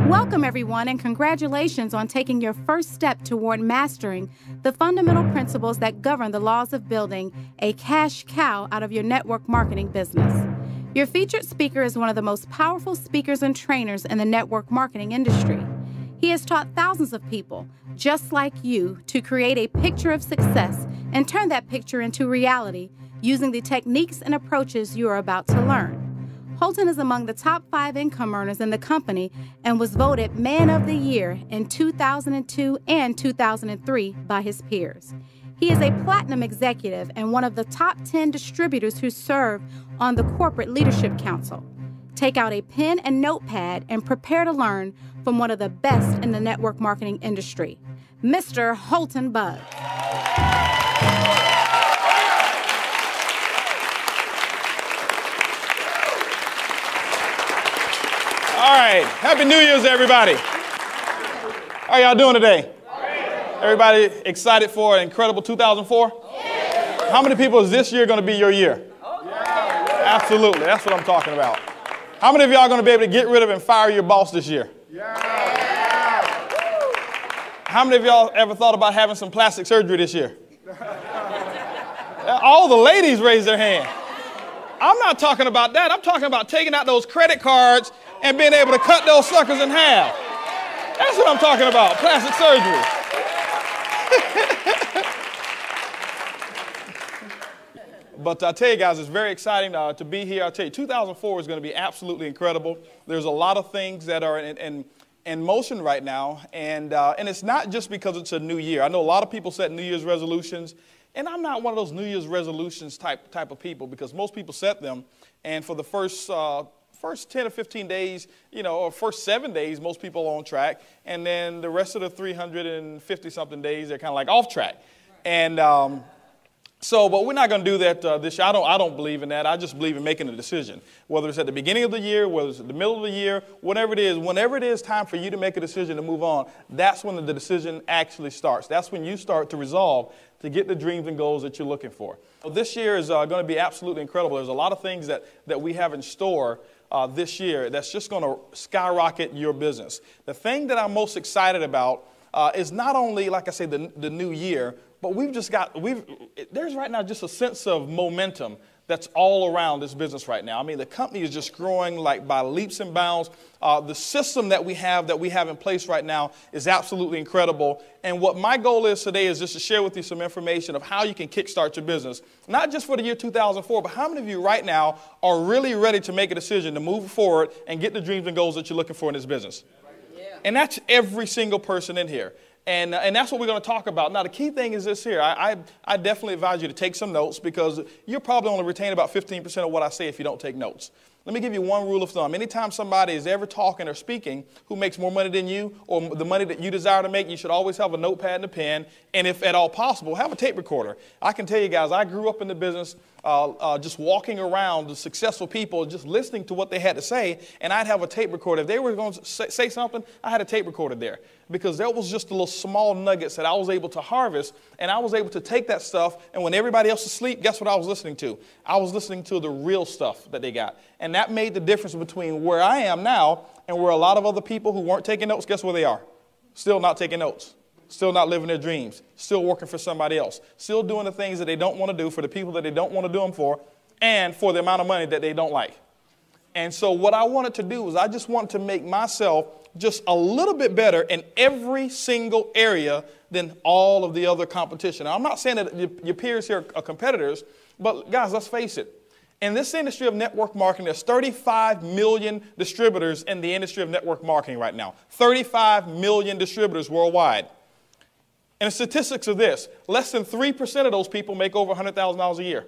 Welcome, everyone, and congratulations on taking your first step toward mastering the fundamental principles that govern the laws of building a cash cow out of your network marketing business. Your featured speaker is one of the most powerful speakers and trainers in the network marketing industry. He has taught thousands of people, just like you, to create a picture of success and turn that picture into reality using the techniques and approaches you are about to learn. HOLTON is among the top 5 income earners in the company and was voted Man of the Year in 2002 and 2003 by his peers. He is a platinum executive and one of the top 10 distributors who serve on the Corporate Leadership Council. Take out a pen and notepad and prepare to learn from one of the best in the network marketing industry, Mr. HOLTON BUGGS. All right, Happy New Year's, everybody. How are y'all doing today? Everybody excited for an incredible 2004? Yeah. How many people is this year going to be your year? Yeah. Absolutely, that's what I'm talking about. How many of y'all are going to be able to get rid of and fire your boss this year? Yeah. How many of y'all ever thought about having some plastic surgery this year? All the ladies raised their hand. I'm not talking about that. I'm talking about taking out those credit cards and being able to cut those suckers in half. That's what I'm talking about, plastic surgery. But I tell you guys, it's very exciting to be here. I'll tell you, 2004 is going to be absolutely incredible. There's a lot of things that are in motion right now, and it's not just because it's a new year. I know a lot of people set New Year's resolutions, and I'm not one of those New Year's resolutions type of people, because most people set them, and for the first 10 or 15 days, or first 7 days, most people are on track. And then the rest of the 350-something days, they're kind of like off track. And but we're not going to do that this year. I don't believe in that. I just believe in making a decision. Whether it's at the beginning of the year, whether it's at the middle of the year, whenever it is time for you to make a decision to move on, that's when the decision actually starts. That's when you start to resolve to get the dreams and goals that you're looking for. This year is going to be absolutely incredible. There's a lot of things that we have in store this year that's just going to skyrocket your business. The thing that I'm most excited about is not only, like I say, the new year, but there's right now just a sense of momentum that's all around this business right now. I mean, the company is just growing like by leaps and bounds. The system that we have in place right now is absolutely incredible. And what my goal is today is just to share with you some information of how you can kickstart your business, not just for the year 2004, but how many of you right now are really ready to make a decision to move forward and get the dreams and goals that you're looking for in this business? Yeah. And that's every single person in here. And that's what we're going to talk about. Now, the key thing is this here. I definitely advise you to take some notes, because you'll probably only retain about 15% of what I say if you don't take notes. Let me give you one rule of thumb. Anytime somebody is ever talking or speaking who makes more money than you, or the money that you desire to make, you should always have a notepad and a pen, and if at all possible, have a tape recorder. I can tell you guys, I grew up in the business just walking around the successful people, just listening to what they had to say, and I'd have a tape recorder. If they were going to say something, I had a tape recorder there, because there was just a little small nuggets that I was able to harvest, and I was able to take that stuff, and when everybody else was asleep, guess what I was listening to? I was listening to the real stuff that they got, and that made the difference between where I am now and where a lot of other people who weren't taking notes, guess where they are? Still not taking notes. Still not living their dreams, still working for somebody else, still doing the things that they don't want to do for the people that they don't want to do them for, and for the amount of money that they don't like. And so what I wanted to do was I just wanted to make myself just a little bit better in every single area than all of the other competition. Now, I'm not saying that your peers here are competitors, but guys, let's face it. In this industry of network marketing, there's 35 million distributors in the industry of network marketing right now. 35 million distributors worldwide. And the statistics are this: less than 3% of those people make over $100,000 a year.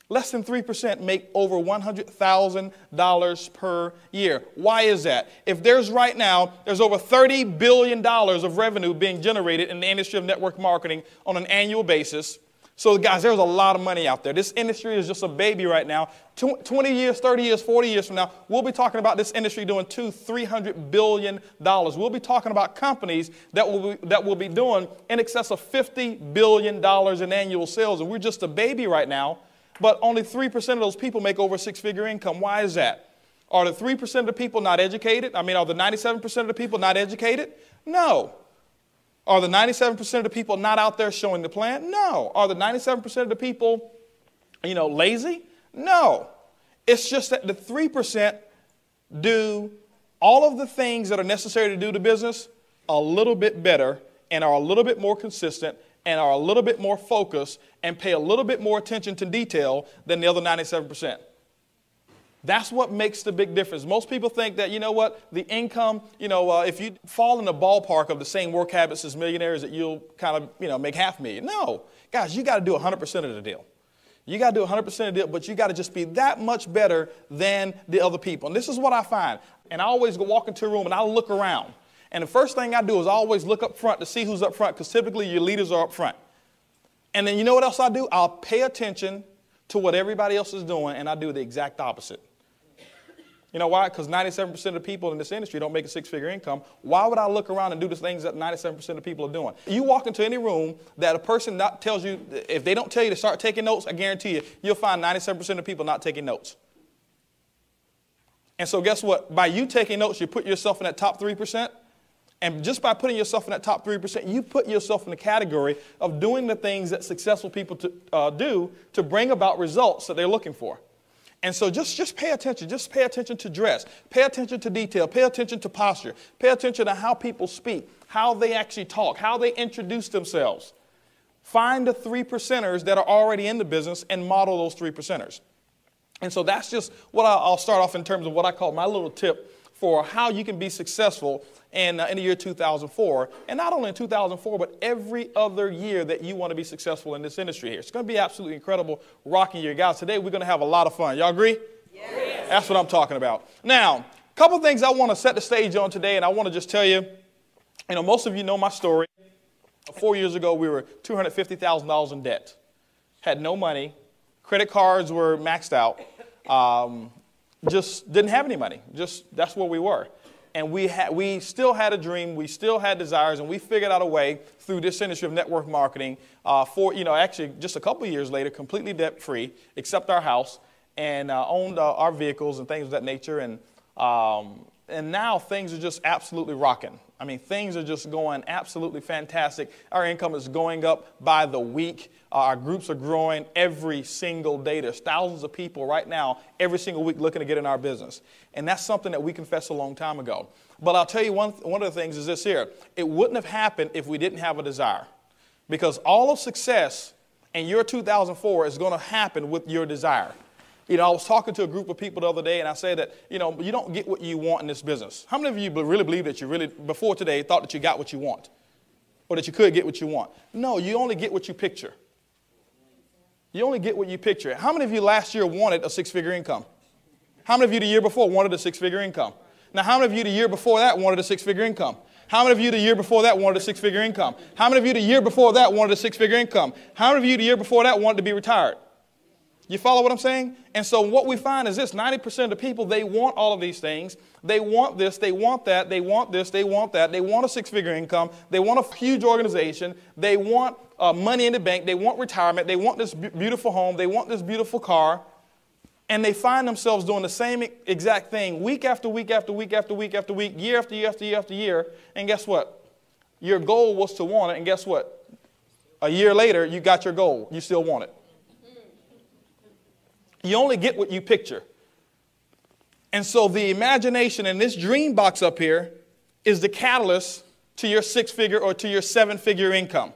Less than 3% make over $100,000 per year. Why is that? If there's right now, there's over $30 billion of revenue being generated in the industry of network marketing on an annual basis. So guys, there's a lot of money out there. This industry is just a baby right now. 20 years, 30 years, 40 years from now, we'll be talking about this industry doing $200–300 billion. We'll be talking about companies that will be doing in excess of $50 billion in annual sales. And we're just a baby right now, but only 3% of those people make over a six-figure income. Why is that? Are the 3% of the people not educated? I mean, are the 97% of the people not educated? No. Are the 97% of the people not out there showing the plan? No. Are the 97% of the people, lazy? No. It's just that the 3% do all of the things that are necessary to do the business a little bit better and are a little bit more consistent and are a little bit more focused and pay a little bit more attention to detail than the other 97%. That's what makes the big difference. Most people think that, the income, if you fall in the ballpark of the same work habits as millionaires, that you'll kind of, make $500,000. No. Guys, you got to do 100% of the deal. You got to do 100% of the deal, but you got to just be that much better than the other people. And this is what I find. And I always walk into a room and I look around. And the first thing I do is I always look up front to see who's up front, because typically your leaders are up front. And then you know what else I do? I'll pay attention to what everybody else is doing, and I do the exact opposite. You know why? Because 97% of the people in this industry don't make a six-figure income. Why would I look around and do the things that 97% of people are doing? You walk into any room that a person not tells you, if they don't tell you to start taking notes, I guarantee you, you'll find 97% of people not taking notes. And so guess what? By you taking notes, you put yourself in that top 3%. And just by putting yourself in that top 3%, you put yourself in the category of doing the things that successful people do to bring about results that they're looking for. And so just pay attention. Just pay attention to dress. Pay attention to detail. Pay attention to posture. Pay attention to how people speak, how they actually talk, how they introduce themselves. Find the 3%ers that are already in the business and model those 3%ers. And so that's just what I'll start off in terms of what I call my little tip for how you can be successful in the year 2004. And not only in 2004, but every other year that you want to be successful in this industry here. It's going to be absolutely incredible, rocking year. Guys, today we're going to have a lot of fun. Y'all agree? Yes. That's what I'm talking about. Now, a couple of things I want to set the stage on today, and I want to just tell you, most of you know my story. 4 years ago, we were $250,000 in debt. Had no money. Credit cards were maxed out. Just didn't have any money. That's where we were. And we still had a dream. We still had desires. And we figured out a way through this industry of network marketing actually just a couple of years later, completely debt-free, except our house, and owned our vehicles and things of that nature. And now things are just absolutely rocking. I mean, things are just going absolutely fantastic. Our income is going up by the week. Our groups are growing every single day. There's thousands of people right now every single week looking to get in our business. And that's something that we confessed a long time ago. But I'll tell you one of the things is this here. It wouldn't have happened if we didn't have a desire. Because all of success in your 2004 is going to happen with your desire. I was talking to a group of people the other day, and I said that, you don't get what you want in this business. How many of you really believe that you really, before today, thought that you got what you want? Or that you could get what you want? No, you only get what you picture. You only get what you picture. How many of you last year wanted a six-figure income? How many of you the year before wanted a six-figure income? Now, how many of you the year before that wanted a six-figure income? How many of you the year before that wanted a six-figure income? How many of you the year before that wanted a six-figure income? How many of you the year before that wanted to be retired? You follow what I'm saying? And so what we find is this: 90% of the people, they want all of these things. They want this, they want that, they want this, they want that. They want a six-figure income. They want a huge organization. They want money in the bank. They want retirement. They want this beautiful home. They want this beautiful car. And they find themselves doing the same exact thing week after week after week after week after week, year after year after year after year. And guess what? Your goal was to want it. And guess what? A year later, you got your goal. You still want it. You only get what you picture. And so the imagination in this dream box up here is the catalyst to your six-figure or to your seven-figure income.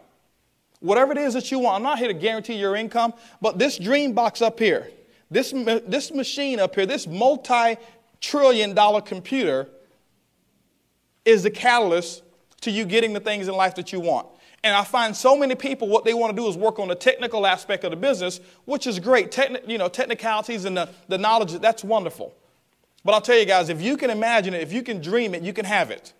Whatever it is that you want. I'm not here to guarantee your income, but this dream box up here, this machine up here, this multi-trillion-dollar computer is the catalyst to you getting the things in life that you want. And I find so many people, what they want to do is work on the technical aspect of the business, which is great. Technicalities and the knowledge, that's wonderful. But I'll tell you guys, if you can imagine it, if you can dream it, you can have it.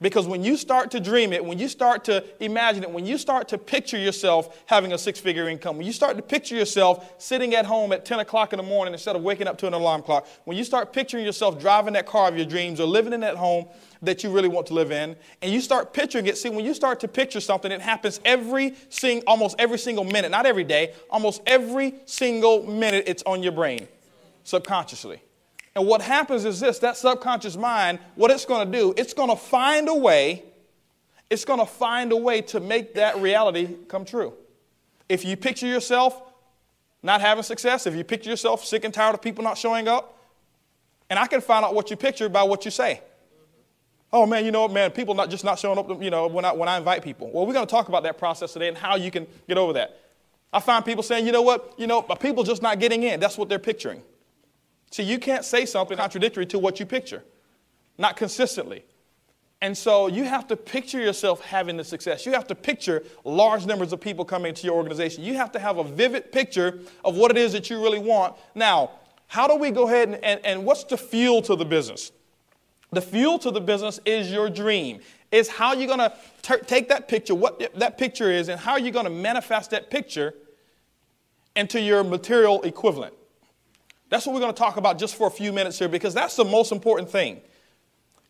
Because when you start to dream it, when you start to imagine it, when you start to picture yourself having a six-figure income, when you start to picture yourself sitting at home at 10 o'clock in the morning instead of waking up to an alarm clock, when you start picturing yourself driving that car of your dreams or living in that home that you really want to live in, and you start picturing it, see, when you start to picture something, it happens almost every single minute, not every day, almost every single minute it's on your brain, subconsciously. And what happens is this, that subconscious mind, what it's going to do, it's going to find a way to make that reality come true. If you picture yourself not having success, if you picture yourself sick and tired of people not showing up, and I can find out what you picture by what you say. Oh, man, you know what, man, people not showing up, when I invite people. Well, we're going to talk about that process today and how you can get over that. I find people saying, you know what, people just not getting in. That's what they're picturing. See, you can't say something contradictory to what you picture, not consistently. And so you have to picture yourself having the success. You have to picture large numbers of people coming to your organization. You have to have a vivid picture of what it is that you really want. Now, how do we go ahead and what's the fuel to the business? The fuel to the business is your dream. It's how you're going to take that picture, what that picture is, and how you're going to manifest that picture into your material equivalent. That's what we're going to talk about just for a few minutes here, because that's the most important thing.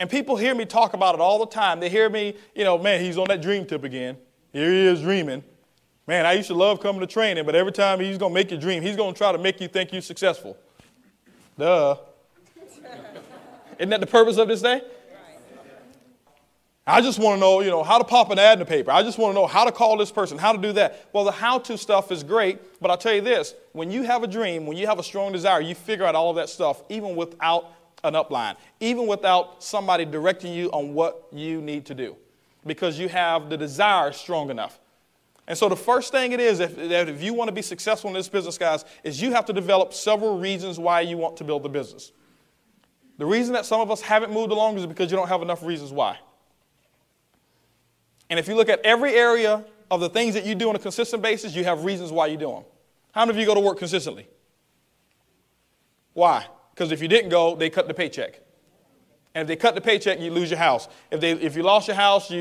And people hear me talk about it all the time. They hear me, man, he's on that dream tip again. Here he is dreaming. Man, I used to love coming to training, but every time he's going to make you dream, he's going to try to make you think you're successful. Duh. Isn't that the purpose of this day? I just want to know, how to pop an ad in the paper. I just want to know how to call this person, how to do that. Well, the how-to stuff is great, but I'll tell you this. When you have a dream, when you have a strong desire, you figure out all of that stuff, even without an upline, even without somebody directing you on what you need to do, because you have the desire strong enough. And so the first thing it is, if you want to be successful in this business, guys, is you have to develop several reasons why you want to build the business. The reason that some of us haven't moved along is because you don't have enough reasons why. And if you look at every area of the things that you do on a consistent basis, you have reasons why you do them. How many of you go to work consistently? Why? Because if you didn't go, they cut the paycheck. And if they cut the paycheck, you lose your house. If you lost your house,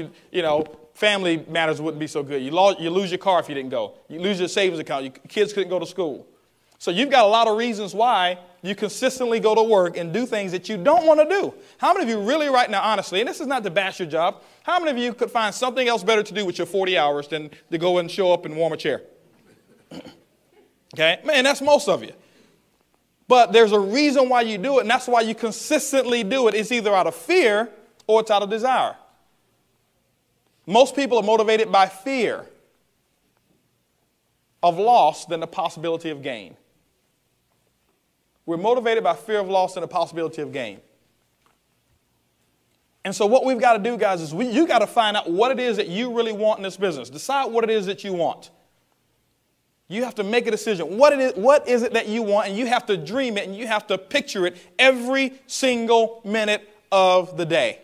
family matters wouldn't be so good. You lose your car if you didn't go. You lose your savings account. Your kids couldn't go to school. So you've got a lot of reasons why you consistently go to work and do things that you don't want to do. How many of you really right now, honestly, and this is not to bash your job, how many of you could find something else better to do with your 40 hours than to go and show up and warm a chair? Okay? Man, that's most of you. But there's a reason why you do it, and that's why you consistently do it. It's either out of fear or it's out of desire. Most people are motivated by fear of loss than the possibility of gain. We're motivated by fear of loss and the possibility of gain. And so what we've got to do, guys, is you got to find out what it is that you really want in this business. Decide what it is that you want. You have to make a decision. What is it that you want? And you have to dream it and you have to picture it every single minute of the day.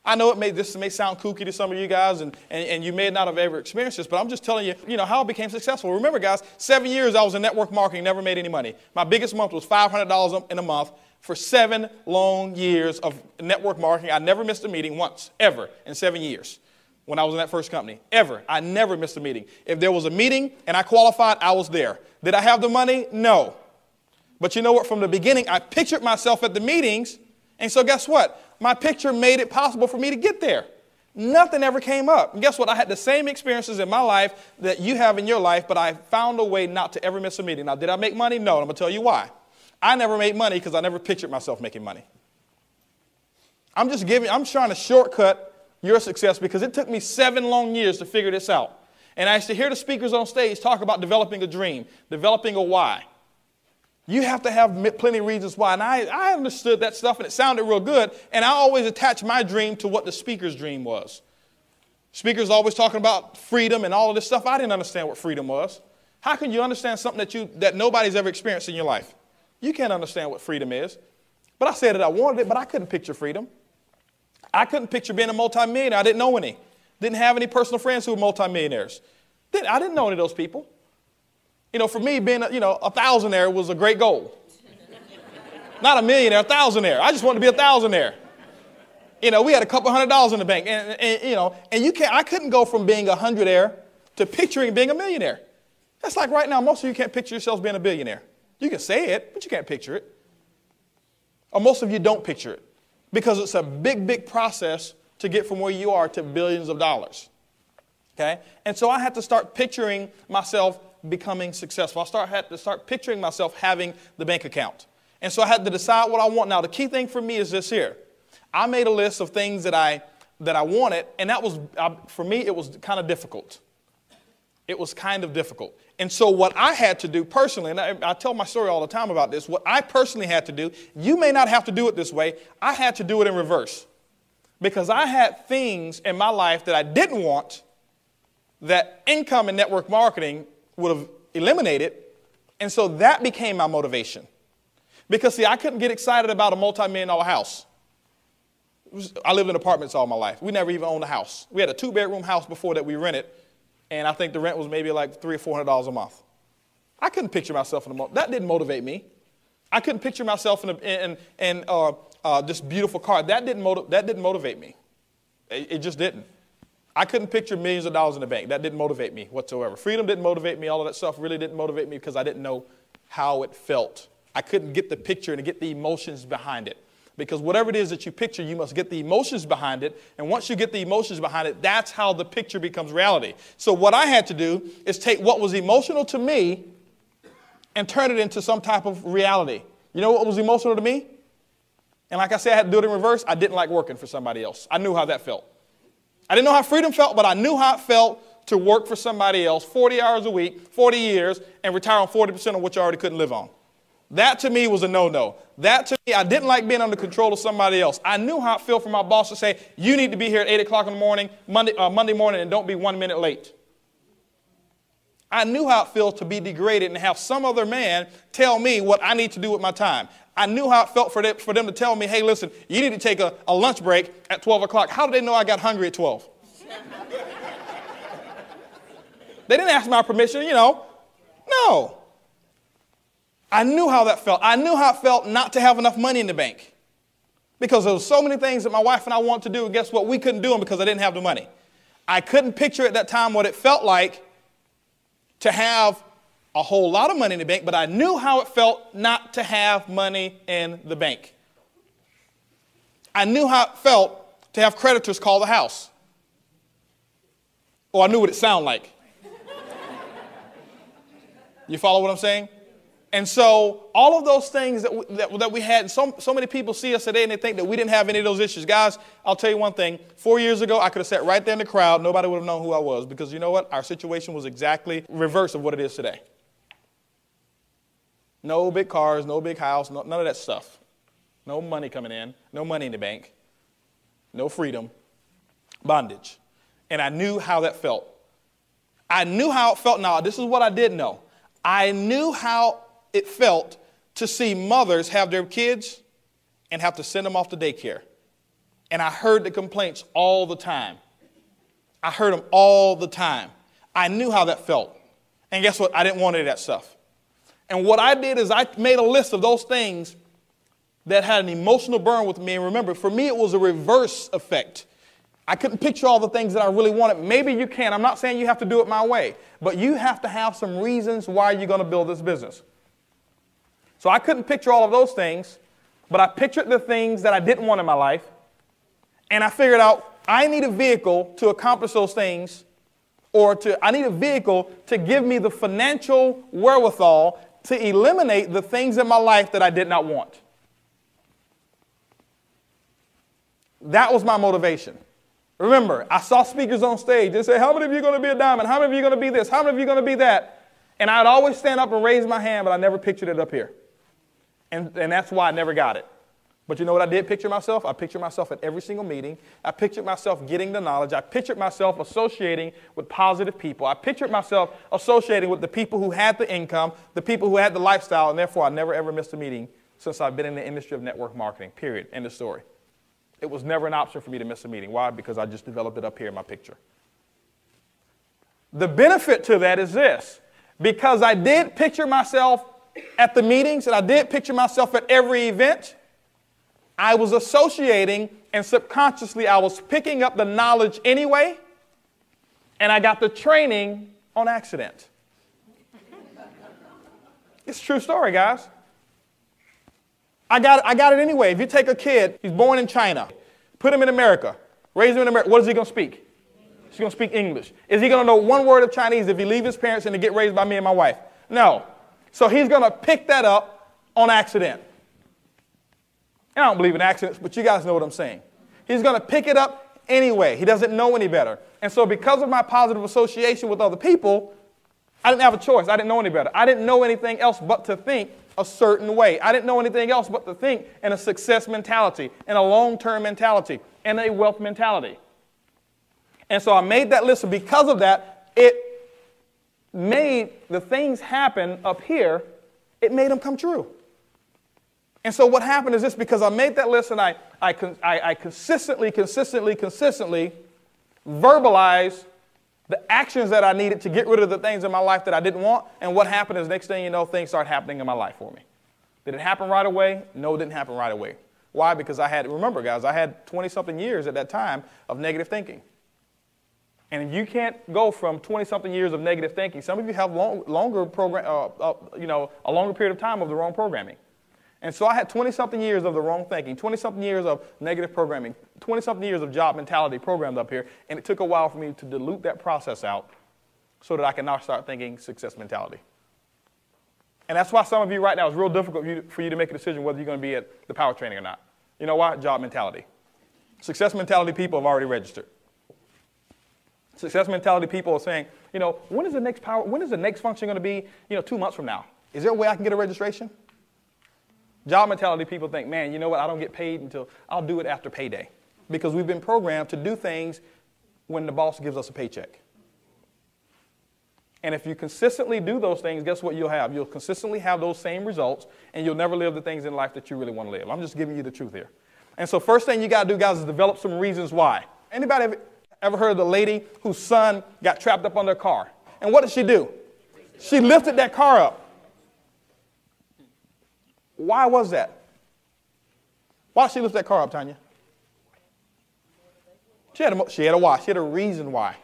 I know this may sound kooky to some of you guys, and you may not have ever experienced this, but I'm just telling you, how I became successful. Remember, guys, 7 years I was in network marketing, never made any money. My biggest month was $500 in a month for 7 long years of network marketing. I never missed a meeting once, ever, in 7 years when I was in that first company. Ever. I never missed a meeting. If there was a meeting and I qualified, I was there. Did I have the money? No. But you know what? From the beginning, I pictured myself at the meetings, and so guess what? My picture made it possible for me to get there. Nothing ever came up. And guess what? I had the same experiences in my life that you have in your life, but I found a way not to ever miss a meeting. Now, did I make money? No, and I'm going to tell you why. I never made money because I never pictured myself making money. I'm trying to shortcut your success because it took me 7 long years to figure this out. And I used to hear the speakers on stage talk about developing a dream, developing a why. You have to have plenty of reasons why. And I understood that stuff, and it sounded real good. And I always attached my dream to what the speaker's dream was. Speakers always talking about freedom and all of this stuff. I didn't understand what freedom was. How can you understand something that nobody's ever experienced in your life? You can't understand what freedom is. But I said that I wanted it, but I couldn't picture freedom. I couldn't picture being a multimillionaire. I didn't know any. Didn't have any personal friends who were multimillionaires. I didn't know any of those people. For me, being a thousandaire was a great goal. Not a millionaire, a thousandaire. I just wanted to be a thousandaire. We had a couple $100 in the bank, I couldn't go from being a hundredaire to picturing being a millionaire. That's like right now, most of you can't picture yourselves being a billionaire. You can say it, but you can't picture it. Or most of you don't picture it because it's a big, big process to get from where you are to billions of dollars. Okay? And so I had to start picturing myself becoming successful. I had to start picturing myself having the bank account. And so I had to decide what I want. Now, the key thing for me is this here. I made a list of things that I wanted, and that was, for me, it was kind of difficult. It was kind of difficult. And so what I had to do personally, and I tell my story all the time about this, what I personally had to do, you may not have to do it this way, I had to do it in reverse. Because I had things in my life that I didn't want that income and network marketing would have eliminated, and so that became my motivation. Because, see, I couldn't get excited about a multi-million-dollar house. I lived in apartments all my life. We never even owned a house. We had a 2-bedroom house before that we rented, and I think the rent was maybe like $300 or $400 a month. I couldn't picture myself in that didn't motivate me. I couldn't picture myself in this beautiful car. That didn't motivate me. It just didn't. I couldn't picture millions of dollars in the bank. That didn't motivate me whatsoever. Freedom didn't motivate me. All of that stuff really didn't motivate me because I didn't know how it felt. I couldn't get the picture and get the emotions behind it. Because whatever it is that you picture, you must get the emotions behind it. And once you get the emotions behind it, that's how the picture becomes reality. So what I had to do is take what was emotional to me and turn it into some type of reality. You know what was emotional to me? And like I said, I had to do it in reverse. I didn't like working for somebody else. I knew how that felt. I didn't know how freedom felt, but I knew how it felt to work for somebody else 40 hours a week, 40 years, and retire on 40% of what you already couldn't live on. That to me was a no-no. That to me, I didn't like being under control of somebody else. I knew how it felt for my boss to say, you need to be here at 8 o'clock in the morning, Monday morning, and don't be 1 minute late. I knew how it felt to be degraded and have some other man tell me what I need to do with my time. I knew how it felt for them to tell me, hey, listen, you need to take a lunch break at 12 o'clock. How did they know I got hungry at 12? They didn't ask my permission, you know. No. I knew how that felt. I knew how it felt not to have enough money in the bank. Because there were so many things that my wife and I wanted to do, and guess what? We couldn't do them because I didn't have the money. I couldn't picture at that time what it felt like to have a whole lot of money in the bank, but I knew how it felt not to have money in the bank. I knew how it felt to have creditors call the house. Or I knew what it sounded like. You follow what I'm saying? And so all of those things that we had, so many people see us today and they think that we didn't have any of those issues. Guys, I'll tell you one thing. 4 years ago, I could have sat right there in the crowd. Nobody would have known who I was because you know what? Our situation was exactly reverse of what it is today. No big cars, no big house, none of that stuff. No money coming in, no money in the bank, no freedom, bondage. And I knew how that felt. I knew how it felt. Now, this is what I did know. I knew how it felt to see mothers have their kids and have to send them off to daycare. And I heard the complaints all the time. I heard them all the time. I knew how that felt. And guess what? I didn't want any of that stuff. And what I did is I made a list of those things that had an emotional burn with me. And remember, for me, it was a reverse effect. I couldn't picture all the things that I really wanted. Maybe you can. I'm not saying you have to do it my way. But you have to have some reasons why you're going to build this business. So I couldn't picture all of those things. But I pictured the things that I didn't want in my life. And I figured out I need a vehicle to accomplish those things. I need a vehicle to give me the financial wherewithal to eliminate the things in my life that I did not want. That was my motivation. Remember, I saw speakers on stage. They say, how many of you are going to be a diamond? How many of you are going to be this? How many of you are going to be that? And I'd always stand up and raise my hand, but I never pictured it up here. And that's why I never got it. But you know what I did picture myself? I pictured myself at every single meeting. I pictured myself getting the knowledge. I pictured myself associating with positive people. I pictured myself associating with the people who had the income, the people who had the lifestyle, and therefore I never ever missed a meeting since I've been in the industry of network marketing, period. End of story. It was never an option for me to miss a meeting. Why? Because I just developed it up here in my picture. The benefit to that is this. Because I did picture myself at the meetings and I did picture myself at every event, I was associating and subconsciously I was picking up the knowledge anyway, and I got the training on accident. It's a true story, guys. I got it anyway. If you take a kid, he's born in China, put him in America, raise him in America, what is he going to speak? He's going to speak English. Is he going to know one word of Chinese if he leaves his parents and to get raised by me and my wife? No. So he's going to pick that up on accident. And I don't believe in accidents, but you guys know what I'm saying. He's going to pick it up anyway. He doesn't know any better. And so because of my positive association with other people, I didn't have a choice. I didn't know any better. I didn't know anything else but to think a certain way. I didn't know anything else but to think in a success mentality, in a long-term mentality, and a wealth mentality. And so I made that list, and because of that, it made the things happen up here, it made them come true. And so what happened is this, because I made that list and I consistently verbalized the actions that I needed to get rid of the things in my life that I didn't want. And what happened is, next thing you know, things start happening in my life for me. Did it happen right away? No, it didn't happen right away. Why? Because remember guys, I had 20-something years at that time of negative thinking. And you can't go from 20-something years of negative thinking. Some of you have a longer period of time of the wrong programming. And so I had 20-something years of the wrong thinking, 20-something years of negative programming, 20-something years of job mentality programmed up here, and it took a while for me to dilute that process out so that I can now start thinking success mentality. And that's why some of you right now, it's real difficult for you to make a decision whether you're going to be at the power training or not. You know why? Job mentality. Success mentality people have already registered. Success mentality people are saying, when is the next function going to be, 2 months from now? Is there a way I can get a registration? Job mentality people think, man, you know what, I don't get paid until I'll do it after payday. Because we've been programmed to do things when the boss gives us a paycheck. And if you consistently do those things, guess what you'll have? You'll consistently have those same results, and you'll never live the things in life that you really want to live. I'm just giving you the truth here. And so first thing you got to do, guys, is develop some reasons why. Anybody ever heard of the lady whose son got trapped up under a car? And what did she do? She lifted that car up. Why was that? Why did she lift that car up, Tanya? She had a why. She had a reason why.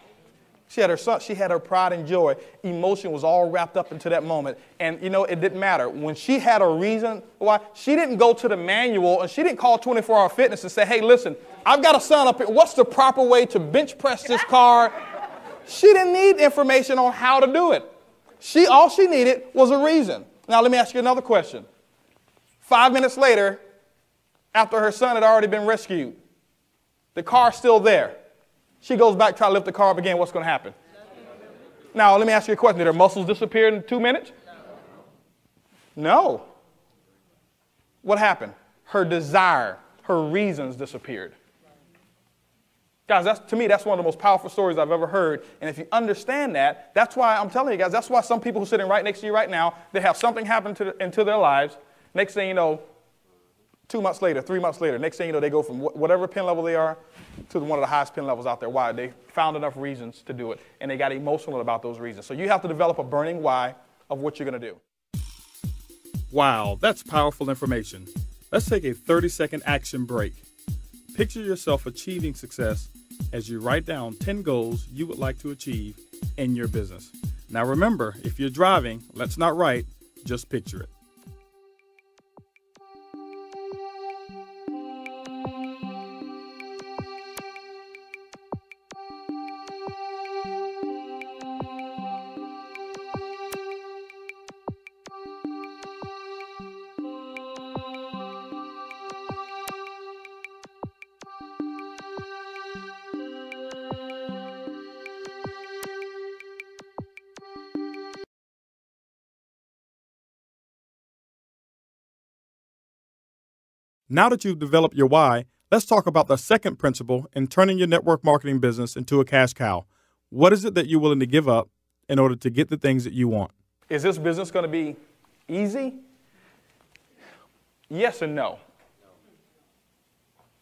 She had her son, she had her pride and joy. Emotion was all wrapped up into that moment. And, it didn't matter. When she had a reason why, she didn't go to the manual and she didn't call 24-Hour Fitness and say, hey, listen, I've got a son up here. What's the proper way to bench press this car? She didn't need information on how to do it. All she needed was a reason. Now, let me ask you another question. 5 minutes later, after her son had already been rescued, the car's still there. She goes back, try to lift the car up again. What's going to happen? Now, let me ask you a question. Did her muscles disappear in 2 minutes? No. What happened? Her desire, her reasons disappeared. Guys, to me, that's one of the most powerful stories I've ever heard. And if you understand that, that's why I'm telling you guys, that's why some people who are sitting right next to you right now, they have something happen into their lives. Next thing you know, 2 months later, 3 months later, next thing you know, they go from whatever pin level they are to one of the highest pin levels out there. Why? They found enough reasons to do it, and they got emotional about those reasons. So you have to develop a burning why of what you're going to do. Wow, that's powerful information. Let's take a 30-second action break. Picture yourself achieving success as you write down 10 goals you would like to achieve in your business. Now remember, if you're driving, let's not write, just picture it. Now that you've developed your why, let's talk about the second principle in turning your network marketing business into a cash cow. What is it that you're willing to give up in order to get the things that you want? Is this business going to be easy? Yes and no.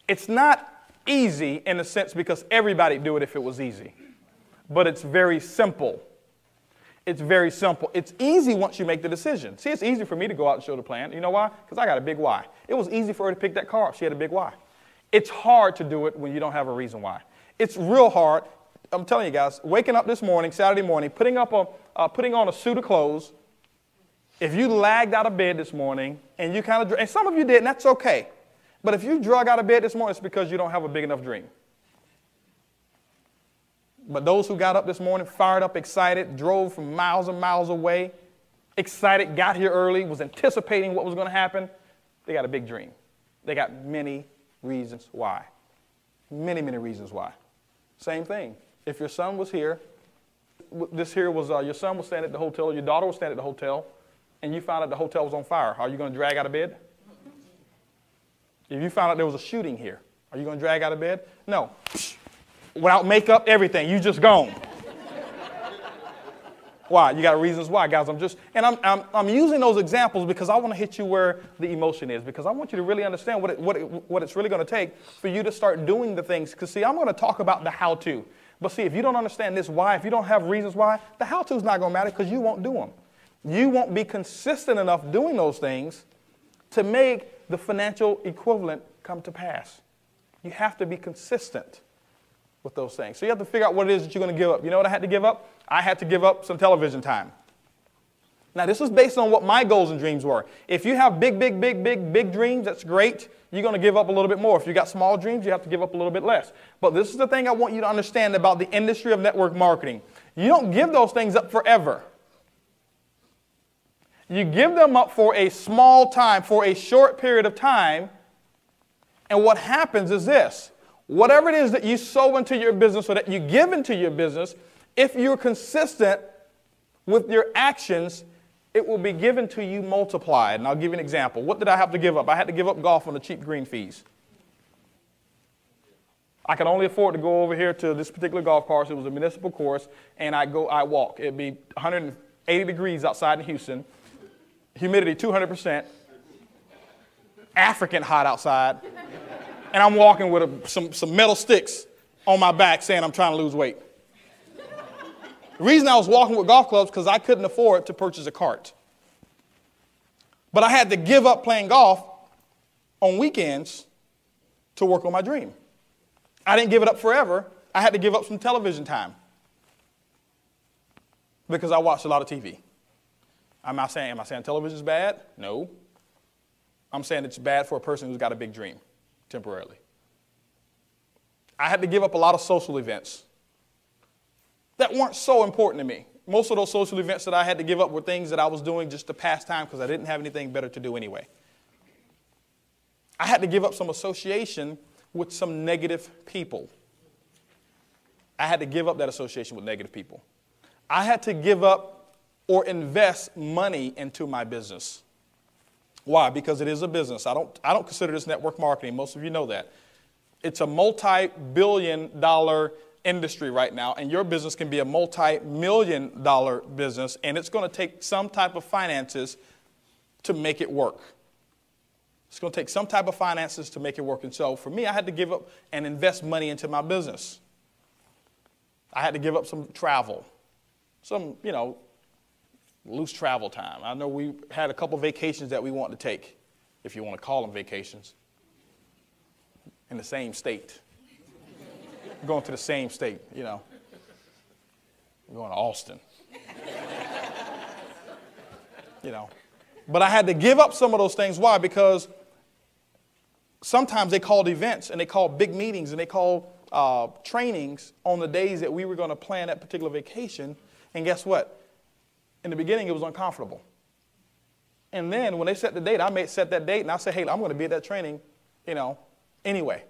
It's not easy in a sense because everybody would do it if it was easy. But it's very simple. It's very simple. It's easy once you make the decision. See, it's easy for me to go out and show the plan. You know why? Because I got a big why. It was easy for her to pick that car up. She had a big why. It's hard to do it when you don't have a reason why. It's real hard. I'm telling you guys, waking up this morning, Saturday morning, putting on a suit of clothes. If you lagged out of bed this morning and you and some of you did, and that's okay. But if you drug out of bed this morning, it's because you don't have a big enough dream. But those who got up this morning, fired up, excited, drove from miles and miles away, excited, got here early, was anticipating what was going to happen, they got a big dream. They got many reasons why. Many, many reasons why. Same thing. If your son was here, this here was your son was staying at the hotel, your daughter was staying at the hotel, and you found out the hotel was on fire, are you going to drag out of bed? If you found out there was a shooting here, are you going to drag out of bed? No. Without makeup, everything, you just gone. Why? You got reasons why, guys. I'm using those examples because I want to hit you where the emotion is, because I want you to really understand what it's really going to take for you to start doing the things. Because, see, I'm going to talk about the how-to. But, see, if you don't understand this why, if you don't have reasons why, the how-to is not going to matter because you won't do them. You won't be consistent enough doing those things to make the financial equivalent come to pass. You have to be consistent with those things. So you have to figure out what it is that you're going to give up. You know what I had to give up? I had to give up some television time. Now, this was based on what my goals and dreams were. If you have big dreams, that's great. You're going to give up a little bit more. If you got small dreams, you have to give up a little bit less. But this is the thing I want you to understand about the industry of network marketing. You don't give those things up forever. You give them up for a small time, for a short period of time. And what happens is this. Whatever it is that you sow into your business or that you give into your business, if you're consistent with your actions, it will be given to you multiplied. And I'll give you an example. What did I have to give up? I had to give up golf on the cheap green fees. I could only afford to go over here to this particular golf course. It was a municipal course, and I walk. It'd be 180 degrees outside in Houston, humidity 200%, African hot outside, and I'm walking with some metal sticks on my back saying I'm trying to lose weight. The reason I was walking with golf clubs because I couldn't afford to purchase a cart. But I had to give up playing golf on weekends to work on my dream. I didn't give it up forever. I had to give up some television time because I watched a lot of TV. Am I saying television is bad? No. I'm saying it's bad for a person who's got a big dream temporarily. I had to give up a lot of social events that weren't so important to me. Most of those social events that I had to give up were things that I was doing just to pass time because I didn't have anything better to do anyway. I had to give up some association with some negative people. I had to give up that association with negative people. I had to give up or invest money into my business. Why? Because it is a business. I don't consider this network marketing. Most of you know that. It's a multi-billion-dollar industry right now, and your business can be a multi-million-dollar business, and it's going to take some type of finances to make it work. It's going to take some type of finances to make it work. And so for me, I had to give up and invest money into my business. I had to give up some travel, some, loose travel time. I know we had a couple vacations that we wanted to take, if you want to call them vacations, in the same state. Going to the same state, We're going to Austin. But I had to give up some of those things. Why? Because sometimes they called events and they called big meetings and they called trainings on the days that we were going to plan that particular vacation. And guess what? In the beginning, it was uncomfortable. And then when they set the date, I may set that date and I say, hey, I'm going to be at that training, anyway.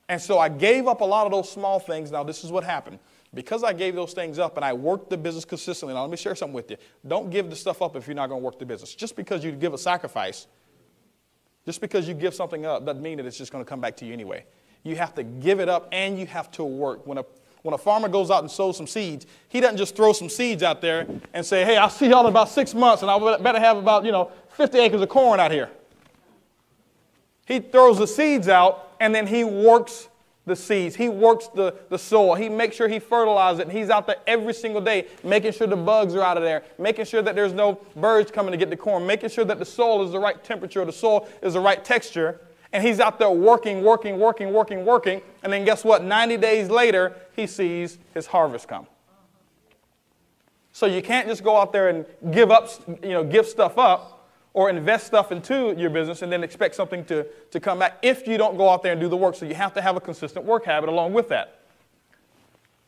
And so I gave up a lot of those small things. Now, this is what happened. Because I gave those things up and I worked the business consistently. Now, let me share something with you. Don't give the stuff up if you're not going to work the business. Just because you give a sacrifice, just because you give something up doesn't mean that it's just going to come back to you anyway. You have to give it up and you have to work. When a farmer goes out and sows some seeds, he doesn't just throw some seeds out there and say, hey, I'll see y'all in about 6 months and I better have about, 50 acres of corn out here. He throws the seeds out and then he works the seeds. He works the soil. He makes sure he fertilizes it. And he's out there every single day making sure the bugs are out of there, making sure that there's no birds coming to get the corn, making sure that the soil is the right temperature, the soil is the right texture. And he's out there working. And then guess what? 90 days later, he sees his harvest come. So you can't just go out there and give stuff up or invest stuff into your business and then expect something to come back if you don't go out there and do the work. So you have to have a consistent work habit along with that.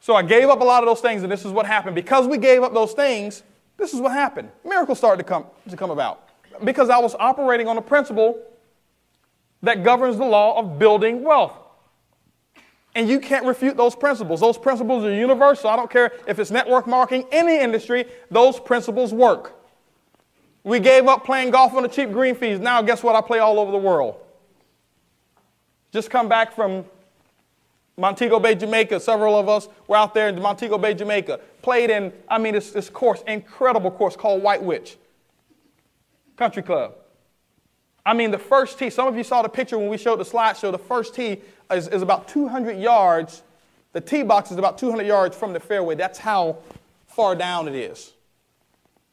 So I gave up a lot of those things, and this is what happened. Because we gave up those things, this is what happened. Miracles started to come about. Because I was operating on a principle that governs the law of building wealth. And you can't refute those principles. Those principles are universal. I don't care if it's network marketing, any industry, those principles work. We gave up playing golf on the cheap green fees. Now guess what? I play all over the world. Just come back from Montego Bay, Jamaica. Several of us were out there in Montego Bay, Jamaica. Played in, this course, incredible course called White Witch Country Club. The first tee, some of you saw the picture when we showed the slideshow, the first tee is about 200 yards. The tee box is about 200 yards from the fairway. That's how far down it is.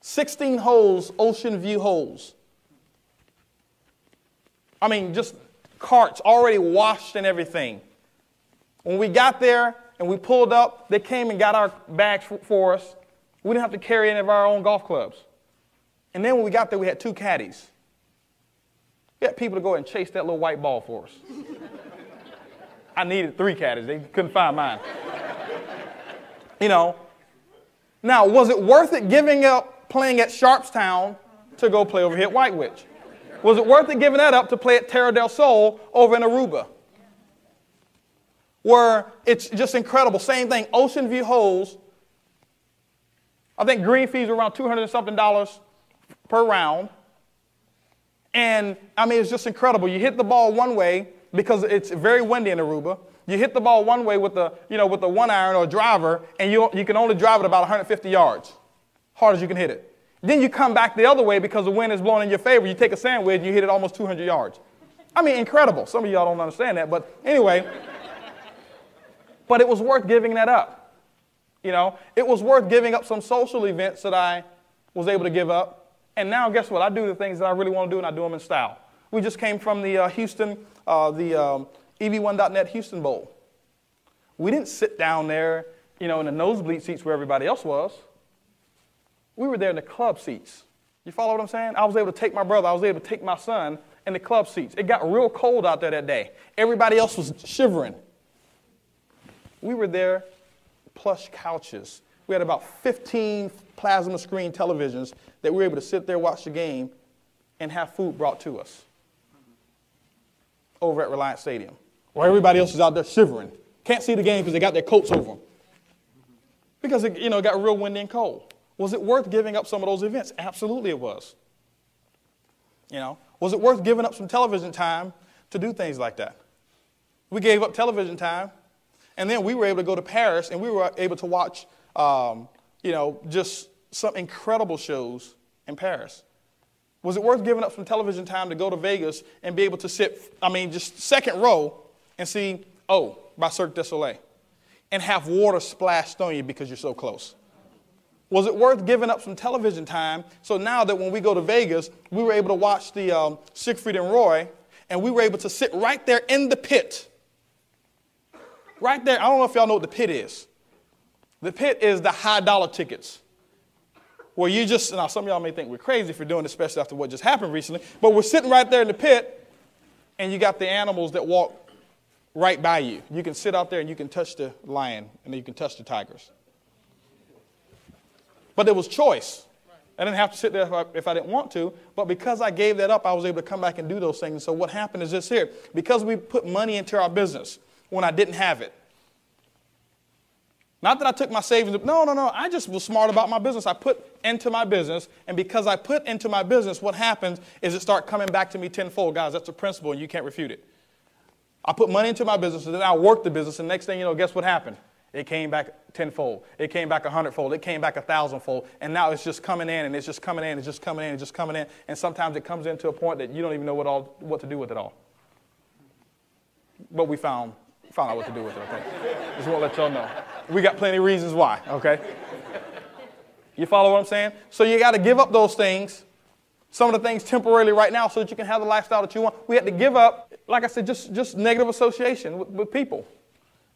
16 holes, ocean view holes. Just carts already washed and everything. When we got there and we pulled up, they came and got our bags for us. We didn't have to carry any of our own golf clubs. And then when we got there, we had 2 caddies. We had people to go and chase that little white ball for us. I needed 3 caddies. They couldn't find mine. Now, was it worth it giving up playing at Sharpstown to go play over here at White Witch? Was it worth it giving that up to play at Terra del Sol over in Aruba? Where it's just incredible. Same thing, ocean view holes. I think green fees are around $200 and something per round. And it's just incredible. You hit the ball one way because it's very windy in Aruba. You hit the ball one way with the 1 iron or a driver, and you can only drive it about 150 yards, hard as you can hit it. Then you come back the other way because the wind is blowing in your favor. You take a sand wedge and you hit it almost 200 yards. Incredible. Some of y'all don't understand that, but anyway. But it was worth giving that up. It was worth giving up some social events that I was able to give up. And now, guess what? I do the things that I really want to do, and I do them in style. We just came from the EV1.net Houston Bowl. We didn't sit down there, in the nosebleed seats where everybody else was. We were there in the club seats. You follow what I'm saying? I was able to take my brother. I was able to take my son in the club seats. It got real cold out there that day. Everybody else was shivering. We were there, plush couches. We had about 15 plasma screen televisions that we were able to sit there, watch the game, and have food brought to us over at Reliance Stadium, where everybody else is out there shivering. Can't see the game because they got their coats over them. Because it got real windy and cold. Was it worth giving up some of those events? Absolutely it was. Was it worth giving up some television time to do things like that? We gave up television time, and then we were able to go to Paris, and we were able to watch, just some incredible shows in Paris. Was it worth giving up some television time to go to Vegas and be able to sit, just second row and see, by Cirque du Soleil, and have water splashed on you because you're so close? Was it worth giving up some television time so now that when we go to Vegas, we were able to watch the Siegfried and Roy, and we were able to sit right there in the pit? Right there. I don't know if y'all know what the pit is. The pit is the high dollar tickets. Where you just, now some of y'all may think we're crazy for doing this, especially after what just happened recently, but we're sitting right there in the pit, and you got the animals that walk right by you. You can sit out there and you can touch the lion, and you can touch the tigers. But there was choice. I didn't have to sit there if I didn't want to, but because I gave that up, I was able to come back and do those things. And so what happened is this here. Because we put money into our business when I didn't have it. Not that I took my savings. No. I just was smart about my business. I put into my business, and because I put into my business, what happens is it starts coming back to me tenfold. Guys, that's a principle, and you can't refute it. I put money into my business, and then I worked the business, and next thing you know, guess what happened? It came back tenfold. It came back 100-fold. It came back 1,000-fold. And now it's just coming in, and it's just coming in, it's just coming in, it's just coming in. And sometimes it comes into a point that you don't even know what to do with it all. But we found out what to do with it, okay? Just want to let y'all know. We got plenty of reasons why, okay? You follow what I'm saying? So you got to give up those things, some of the things temporarily right now so that you can have the lifestyle that you want. We had to give up, like I said, just negative association with people.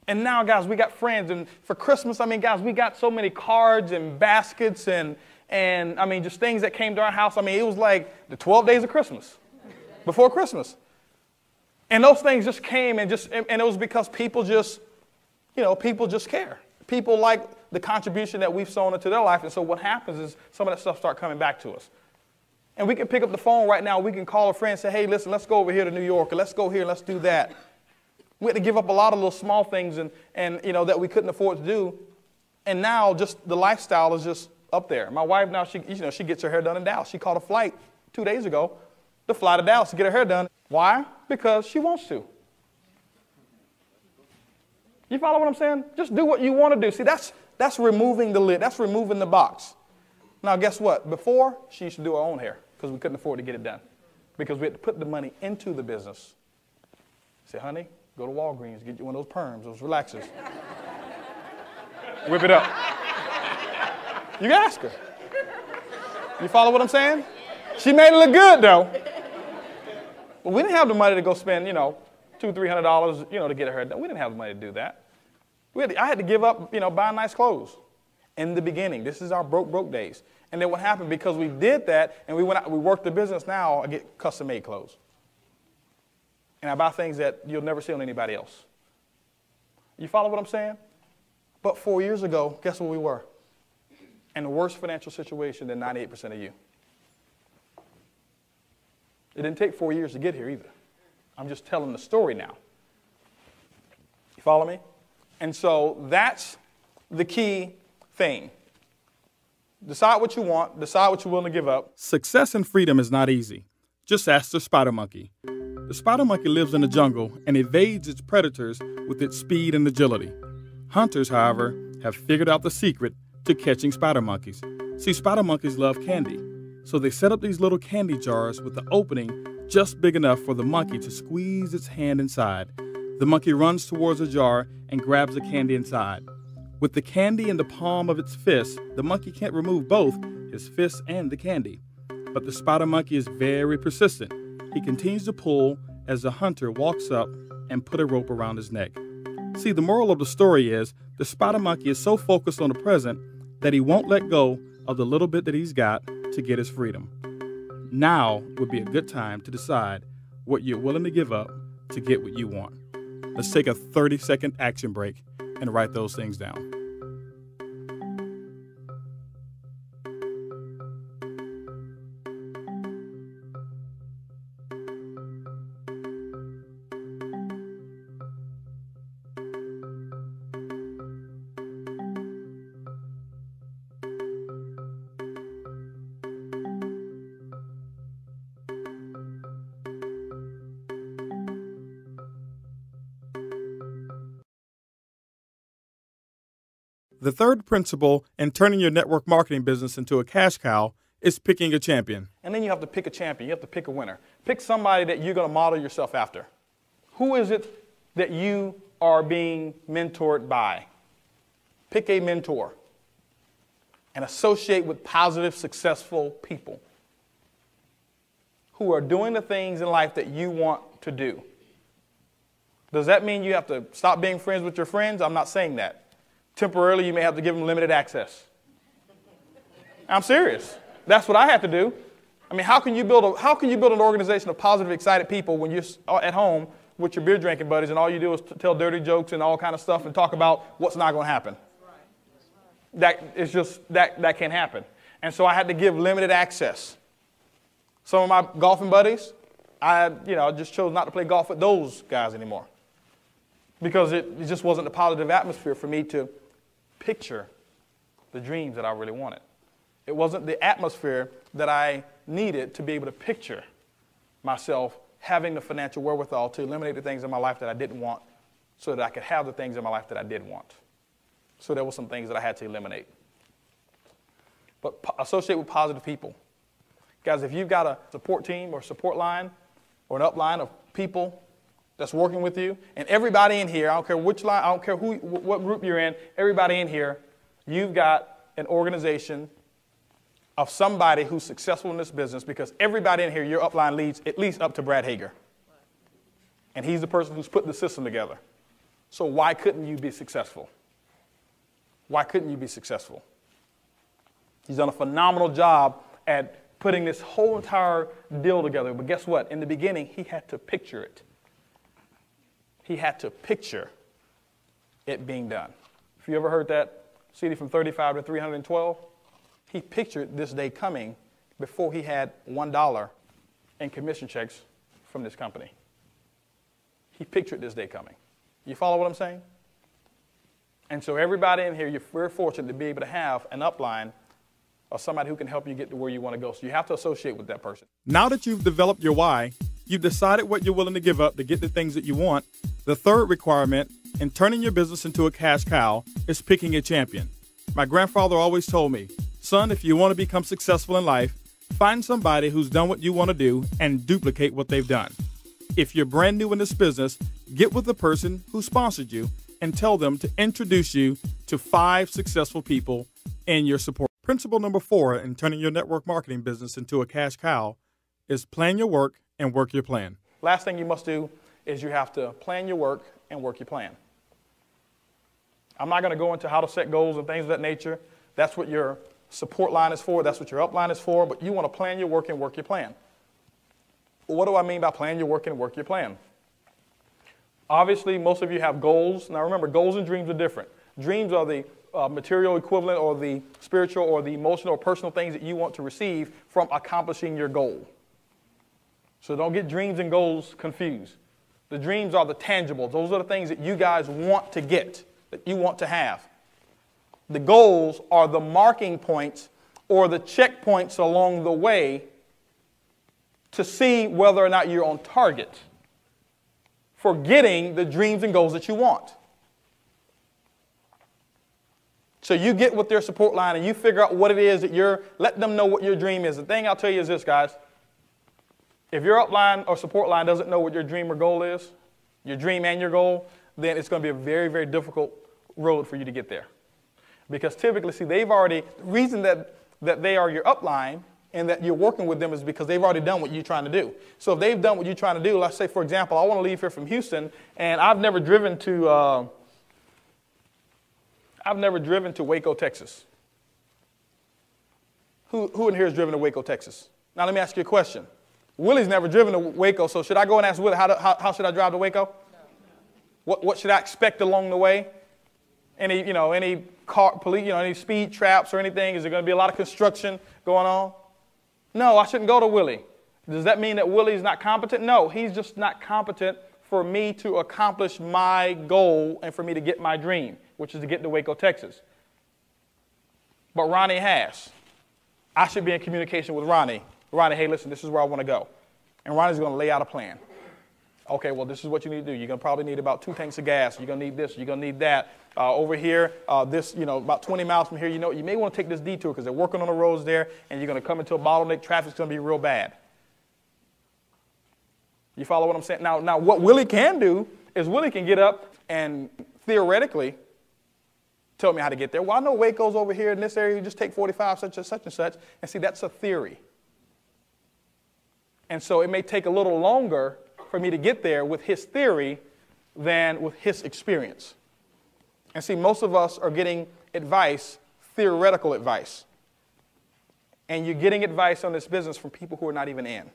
And now, guys, we got friends. And for Christmas, guys, we got so many cards and baskets and just things that came to our house. It was like the 12 days of Christmas, before Christmas. And those things just came and it was because people just care. People like the contribution that we've sown into their life. And so what happens is some of that stuff starts coming back to us. And we can pick up the phone right now. We can call a friend and say, hey, listen, let's go over here to New York, or let's go here and let's do that. We had to give up a lot of little small things and you know, that we couldn't afford to do. And now just the lifestyle is just up there. My wife now, she gets her hair done in Dallas. She caught a flight 2 days ago to fly to Dallas to get her hair done. Why? Because she wants to. You follow what I'm saying? Just do what you want to do. See, that's removing the lid. That's removing the box. Now, guess what? Before, she used to do her own hair because we couldn't afford to get it done because we had to put the money into the business. Say, honey, go to Walgreens, get you one of those perms, those relaxers. Whip it up. You can ask her. You follow what I'm saying? She made it look good, though. But we didn't have the money to go spend, you know, $200, $300, you know, to get her hair done. We didn't have the money to do that. I had to give up, you know, buying nice clothes in the beginning. This is our broke days. And then what happened, because we did that and we went out, we worked the business, now I get custom-made clothes. And I buy things that you'll never see on anybody else. You follow what I'm saying? But 4 years ago, guess where we were? In a worse financial situation than 98% of you. It didn't take 4 years to get here either. I'm just telling the story now. You follow me? And so that's the key thing. Decide what you want. Decide what you're willing to give up. Success and freedom is not easy. Just ask the spider monkey. The spider monkey lives in the jungle and evades its predators with its speed and agility. Hunters, however, have figured out the secret to catching spider monkeys. See, spider monkeys love candy, so they set up these little candy jars with the opening just big enough for the monkey to squeeze its hand inside. The monkey runs towards the jar and grabs the candy inside. With the candy in the palm of its fist, the monkey can't remove both his fist and the candy. But the spider monkey is very persistent. He continues to pull as the hunter walks up and put a rope around his neck. See, the moral of the story is the spider monkey is so focused on the present that he won't let go of the little bit that he's got to get his freedom. Now would be a good time to decide what you're willing to give up to get what you want. Let's take a 30-second action break and write those things down. The third principle in turning your network marketing business into a cash cow is picking a champion. And then you have to pick a champion. You have to pick a winner. Pick somebody that you're going to model yourself after. Who is it that you are being mentored by? Pick a mentor and associate with positive, successful people who are doing the things in life that you want to do. Does that mean you have to stop being friends with your friends? I'm not saying that. Temporarily, you may have to give them limited access. I'm serious. That's what I have to do. I mean, how can you build an organization of positive, excited people when you're at home with your beer drinking buddies and all you do is tell dirty jokes and all kind of stuff and talk about what's not going to happen? That can't happen. And so I had to give limited access. Some of my golfing buddies, I just chose not to play golf with those guys anymore because it just wasn't a positive atmosphere for me to picture the dreams that I really wanted. It wasn't the atmosphere that I needed to be able to picture myself having the financial wherewithal to eliminate the things in my life that I didn't want so that I could have the things in my life that I did want. So there were some things that I had to eliminate. But associate with positive people. Guys, if you've got a support team or support line or an upline of people that's working with you, and everybody in here, I don't care which line, I don't care what group you're in, everybody in here, you've got an organization of somebody who's successful in this business because everybody in here, your upline leads at least up to Brad Hager. And he's the person who's put the system together. So why couldn't you be successful? Why couldn't you be successful? He's done a phenomenal job at putting this whole entire deal together. But guess what? In the beginning, he had to picture it. He had to picture it being done. If you ever heard that CD from 35 to 312, he pictured this day coming before he had $1 in commission checks from this company. He pictured this day coming. You follow what I'm saying? And so everybody in here, you're very fortunate to be able to have an upline or somebody who can help you get to where you want to go. So you have to associate with that person. Now that you've developed your why, you've decided what you're willing to give up to get the things that you want, the third requirement in turning your business into a cash cow is picking a champion. My grandfather always told me, son, if you want to become successful in life, find somebody who's done what you want to do and duplicate what they've done. If you're brand new in this business, get with the person who sponsored you and tell them to introduce you to 5 successful people in your support. Principle number 4 in turning your network marketing business into a cash cow is plan your work and work your plan. Last thing you must do is you have to plan your work and work your plan. I'm not going to go into how to set goals and things of that nature. That's what your support line is for. That's what your upline is for. But you want to plan your work and work your plan. Well, what do I mean by plan your work and work your plan? Obviously, most of you have goals. Now remember, goals and dreams are different. Dreams are the material equivalent or the spiritual or the emotional or personal things that you want to receive from accomplishing your goal. So don't get dreams and goals confused. The dreams are the tangibles. Those are the things that you guys want to get, that you want to have. The goals are the marking points or the checkpoints along the way to see whether or not you're on target for getting the dreams and goals that you want. So you get with their support line and you figure out what it is that let them know what your dream is. The thing I'll tell you is this, guys. If your upline or support line doesn't know what your dream or goal is, your dream and your goal, then it's going to be a very, very difficult road for you to get there. Because typically, see, the reason that they are your upline and that you're working with them is because they've already done what you're trying to do. So if they've done what you're trying to do, let's say, for example, I want to leave here from Houston, and I've never driven to Waco, Texas. Who in here has driven to Waco, Texas? Now let me ask you a question. Willie's never driven to Waco, so should I go and ask Willie, how should I drive to Waco? No. What should I expect along the way? Any any speed traps or anything? Is there going to be a lot of construction going on? No, I shouldn't go to Willie. Does that mean that Willie's not competent? No, he's just not competent for me to accomplish my goal and for me to get my dream, which is to get to Waco, Texas. But Ronnie has. I should be in communication with Ronnie. Ronnie, hey, listen, this is where I want to go. And Ronnie's going to lay out a plan. Okay, well, this is what you need to do. You're going to probably need about 2 tanks of gas. You're going to need this. You're going to need that. Over here, about 20 miles from here, you may want to take this detour because they're working on the roads there, and you're going to come into a bottleneck. Traffic's going to be real bad. You follow what I'm saying? Now, what Willie can do is Willie can get up and theoretically tell me how to get there. Well, I know Waco's over here in this area. You just take 45, such and such and such. And see, that's a theory. And so it may take a little longer for me to get there with his theory than with his experience. And see, most of us are getting advice, theoretical advice. And you're getting advice on this business from people who are not even in.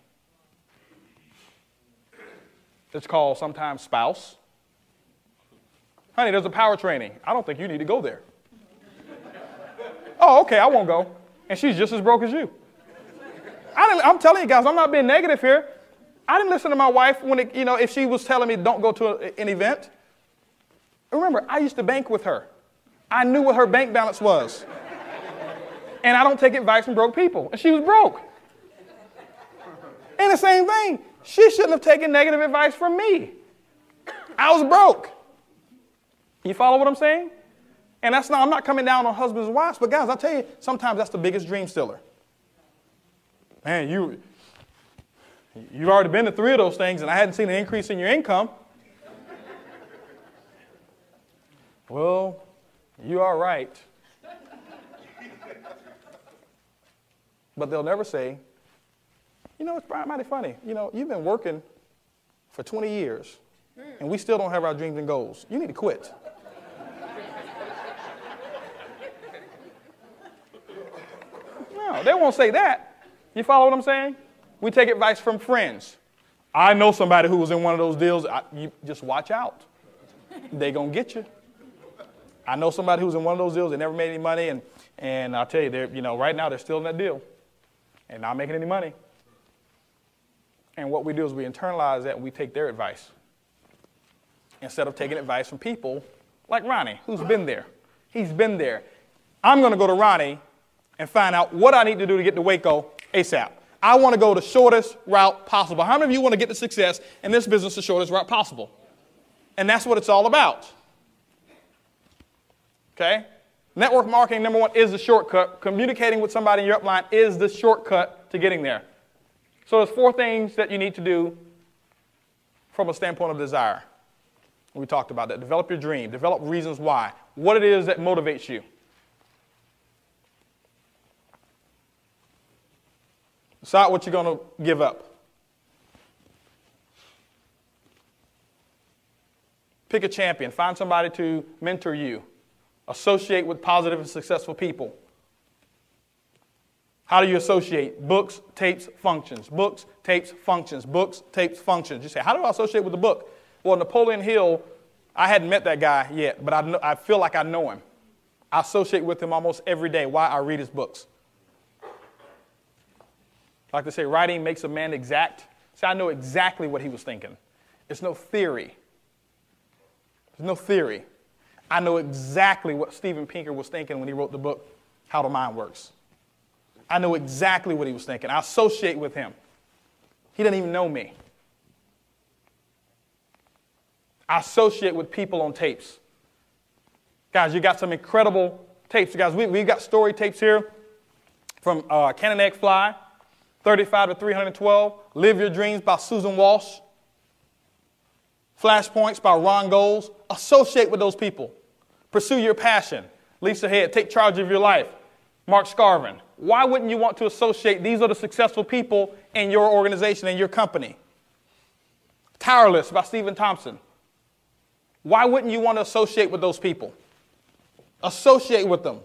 It's called sometimes spouse. Honey, there's a power training. I don't think you need to go there. Oh, okay, I won't go. And she's just as broke as you. I'm telling you guys, I'm not being negative here. I didn't listen to my wife when if she was telling me don't go to an event. Remember, I used to bank with her. I knew what her bank balance was. And I don't take advice from broke people. And she was broke. And the same thing, she shouldn't have taken negative advice from me. I was broke. You follow what I'm saying? And I'm not coming down on husbands and wives, but guys, I'll tell you, sometimes that's the biggest dream stealer. Man, you've already been to 3 of those things, and I hadn't seen an increase in your income. Well, you are right. But they'll never say, it's mighty funny. You've been working for 20 years, and we still don't have our dreams and goals. You need to quit. No, they won't say that. You follow what I'm saying? We take advice from friends. I know somebody who was in one of those deals. You just watch out. They're going to get you. I know somebody who was in one of those deals. They never made any money. And I'll tell you, right now they're still in that deal. and not making any money. And what we do is we internalize that and we take their advice instead of taking advice from people like Ronnie, who's been there. He's been there. I'm going to go to Ronnie and find out what I need to do to get to Waco ASAP. I want to go the shortest route possible. How many of you want to get to success in this business the shortest route possible? And that's what it's all about. Okay? Network marketing, number one, is the shortcut. Communicating with somebody in your upline is the shortcut to getting there. So there's 4 things that you need to do from a standpoint of desire. We talked about that. Develop your dream. Develop reasons why. What it is that motivates you. Decide what you're going to give up. Pick a champion. Find somebody to mentor you. Associate with positive and successful people. How do you associate? Books, tapes, functions. Books, tapes, functions. Books, tapes, functions. You say, how do I associate with the book? Well, Napoleon Hill, I hadn't met that guy yet, but I feel like I know him. I associate with him almost every day. Why? I read his books. Like they say, writing makes a man exact. See, I know exactly what he was thinking. It's no theory. There's no theory. I know exactly what Steven Pinker was thinking when he wrote the book, How the Mind Works. I know exactly what he was thinking. I associate with him. He doesn't even know me. I associate with people on tapes. Guys, you got some incredible tapes. Guys, we've got story tapes here from Cannon Egg Fly, 35 to 312, Live Your Dreams by Susan Walsh, Flashpoints by Ron Goles. Associate with those people. Pursue your passion. Lisa Head, Take Charge of Your Life, Mark Scarvin. Why wouldn't you want to associate? These are the successful people in your organization, in your company. Tireless by Stephen Thompson. Why wouldn't you want to associate with those people? Associate with them.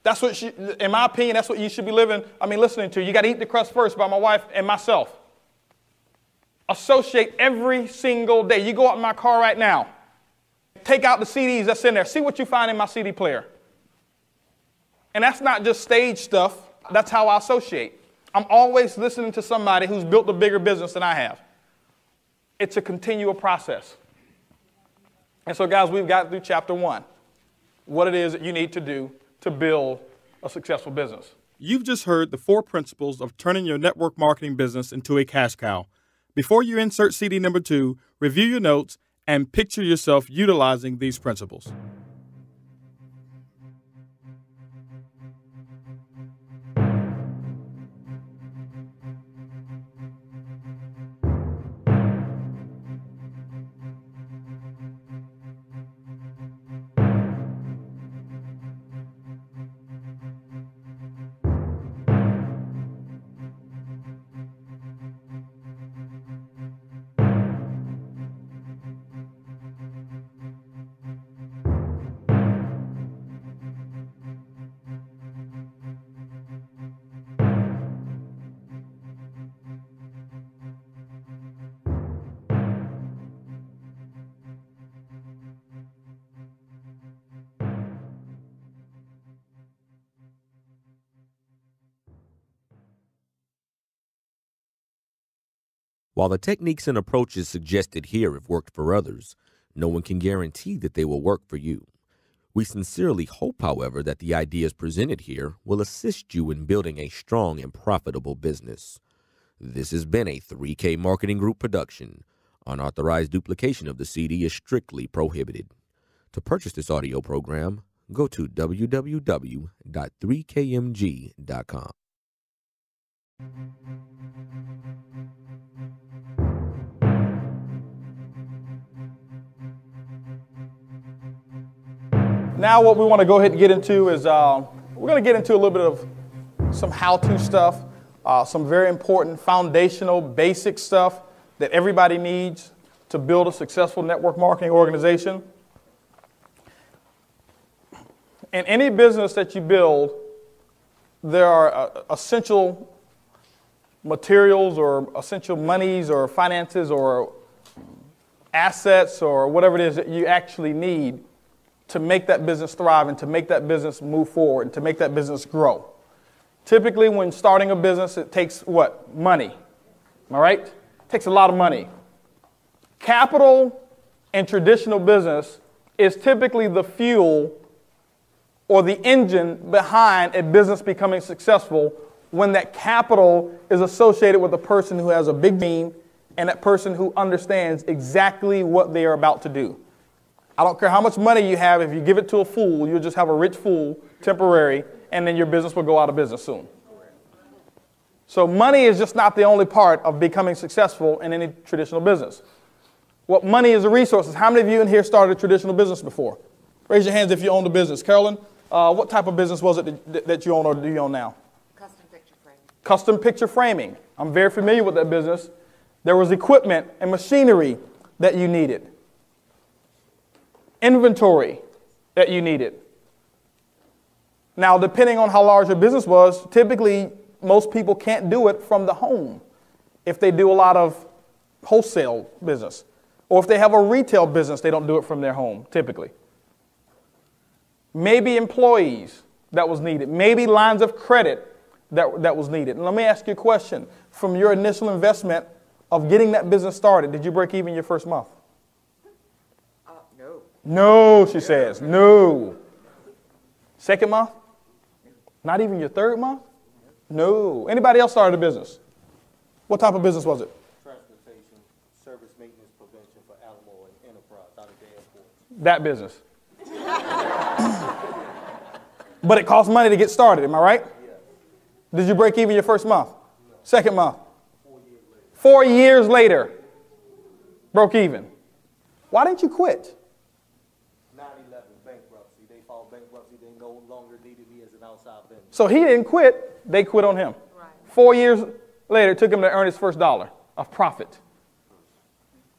That's what, in my opinion, that's what you should be listening to. You got to Eat the Crust First by my wife and myself. Associate every single day. You go out in my car right now. Take out the CDs that's in there. See what you find in my CD player. And that's not just stage stuff. That's how I associate. I'm always listening to somebody who's built a bigger business than I have. It's a continual process. And so, guys, we've got through chapter 1. What it is that you need to do to build a successful business. You've just heard the 4 principles of turning your network marketing business into a cash cow. Before you insert CD number 2, review your notes and picture yourself utilizing these principles. While the techniques and approaches suggested here have worked for others, no one can guarantee that they will work for you. We sincerely hope, however, that the ideas presented here will assist you in building a strong and profitable business. This has been a 3K Marketing Group production. Unauthorized duplication of the CD is strictly prohibited. To purchase this audio program, go to www.3kmg.com. Now what we want to go ahead and get into is we're going to get into a little bit of some how-to stuff, some very important foundational basic stuff that everybody needs to build a successful network marketing organization. In any business that you build, there are essential materials or essential monies or finances or assets or whatever it is that you actually need to make that business thrive and to make that business move forward and to make that business grow. Typically, when starting a business, it takes what? Money. Am I right? It takes a lot of money. Capital in traditional business is typically the fuel or the engine behind a business becoming successful when that capital is associated with a person who has a big dream and that person who understands exactly what they are about to do. I don't care how much money you have. If you give it to a fool, you'll just have a rich fool, temporary, and then your business will go out of business soon. So money is just not the only part of becoming successful in any traditional business. What money is the resources. How many of you in here started a traditional business before? Raise your hands if you owned a business. Carolyn, what type of business was it that you own or do you own now? Custom picture framing. Custom picture framing. I'm very familiar with that business. There was equipment and machinery that you needed. Inventory that you needed. Now, depending on how large your business was, typically most people can't do it from the home if they do a lot of wholesale business. Or if they have a retail business, they don't do it from their home, typically. Maybe employees that was needed. Maybe lines of credit that was needed. And let me ask you a question. From your initial investment of getting that business started, did you break even your first month? No. No, she says. No. Second month? Not even your third month? No. Anybody else started a business? What type of business was it? Transportation, service maintenance prevention for Alamo and Enterprise out of the airport. That business. But it costs money to get started, am I right? Yes. Did you break even your first month? No. Second month? 4 years later. 4 years later, broke even. Why didn't you quit? 9/11 bankruptcy. They filed bankruptcy. They no longer needed me as an outside vendor. So he didn't quit, they quit on him. Right. 4 years later, it took him to earn his first dollar of profit.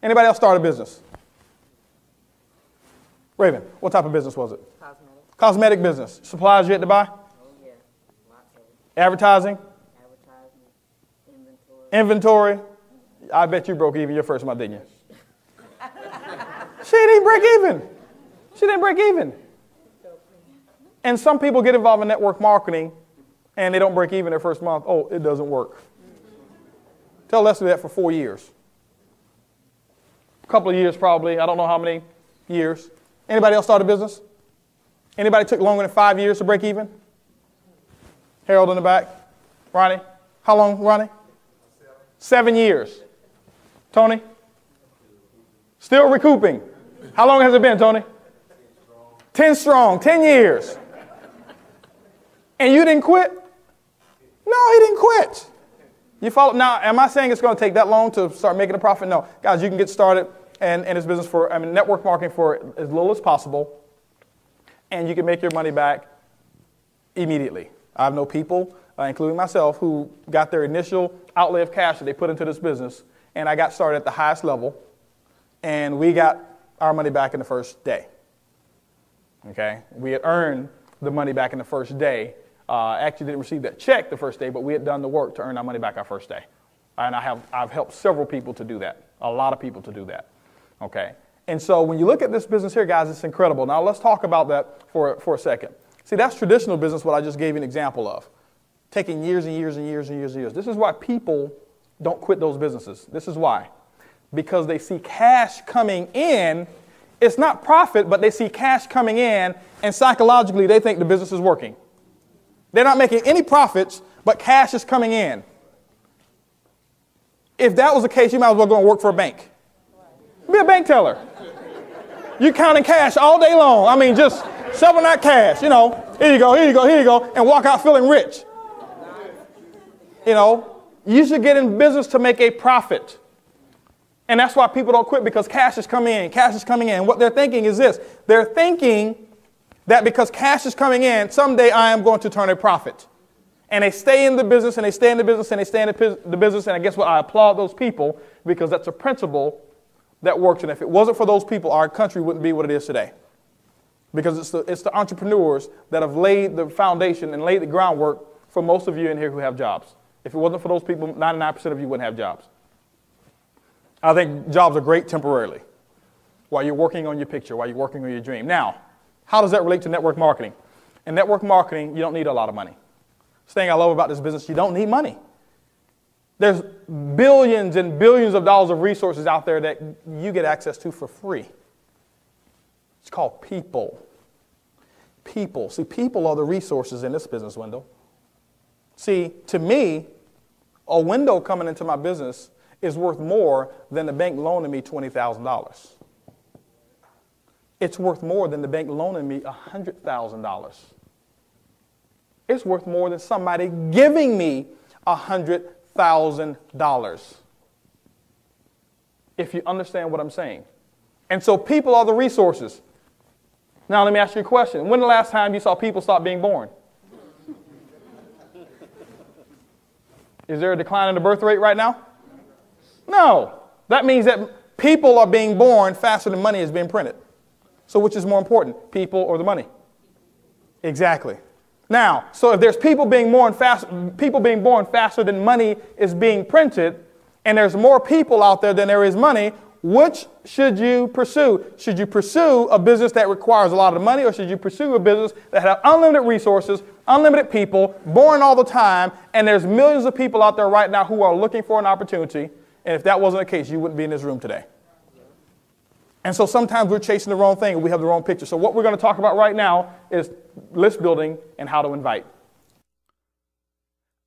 Anybody else start a business? Raven, what type of business was it? Cosmetic. Cosmetic business. Supplies you had to buy? Oh, yeah. Lots of Advertising? advertisement, inventory. Inventory? I bet you broke even your first month, didn't you? She didn't break even. She didn't break even. And some people get involved in network marketing and they don't break even their first month. Oh, it doesn't work. Tell Leslie that for 4 years. A couple of years probably. I don't know how many years. Anybody else start a business? Anybody took longer than 5 years to break even? Harold in the back. Ronnie? How long, Ronnie? 7 years. Tony? Still recouping. How long has it been, Tony? 10 strong. 10 years. And you didn't quit? No, he didn't quit. You follow? Now, am I saying it's going to take that long to start making a profit? No. Guys, you can get started in this business for, network marketing for as little as possible. And you can make your money back immediately. I know people, including myself, who got their initial outlay of cash that they put into this business. And I got started at the highest level. And we got our money back in the first day. Okay? We had earned the money back in the first day. Actually didn't receive that check the first day, but we had done the work to earn our money back our first day. And I've helped several people to do that. A lot of people to do that. Okay? And so when you look at this business here, guys, it's incredible. Now let's talk about that for a second. See, that's traditional business, what I just gave you an example of. Taking years and years and years and years and years. This is why people don't quit those businesses. This is why. Because they see cash coming in. It's not profit, but they see cash coming in, and psychologically they think the business is working. They're not making any profits, but cash is coming in. If that was the case, you might as well go and work for a bank. Be a bank teller. You're counting cash all day long. I mean, just shoveling that cash, you know. Here you go, here you go, here you go, and walk out feeling rich. You know, you should get in business to make a profit. And that's why people don't quit, because cash is coming in, cash is coming in. What they're thinking is this. They're thinking that because cash is coming in, someday I am going to turn a profit. And they stay in the business, and they stay in the business, and they stay in the business, and I guess what? I applaud those people, because that's a principle that works. And if it wasn't for those people, our country wouldn't be what it is today. Because it's the entrepreneurs that have laid the foundation and laid the groundwork for most of you in here who have jobs. If it wasn't for those people, 99% of you wouldn't have jobs. I think jobs are great temporarily, while you're working on your picture, while you're working on your dream. Now, how does that relate to network marketing? In network marketing, you don't need a lot of money. This thing I love about this business, you don't need money. There's billions and billions of dollars of resources out there that you get access to for free. It's called people. People. See, people are the resources in this business window. See, to me, a window coming into my business is worth more than the bank loaning me $20,000. It's worth more than the bank loaning me $100,000. It's worth more than somebody giving me $100,000. If you understand what I'm saying. And so people are the resources. Now let me ask you a question. When the last time you saw people stop being born? Is there a decline in the birth rate right now? No. That means that people are being born faster than money is being printed. So which is more important, people or the money? Exactly. Now, so if there's people being born faster than money is being printed, and there's more people out there than there is money, which should you pursue? Should you pursue a business that requires a lot of money, or should you pursue a business that has unlimited resources, unlimited people, born all the time, and there's millions of people out there right now who are looking for an opportunity, and if that wasn't the case, you wouldn't be in this room today. And so sometimes we're chasing the wrong thing and we have the wrong picture. So what we're going to talk about right now is list building and how to invite.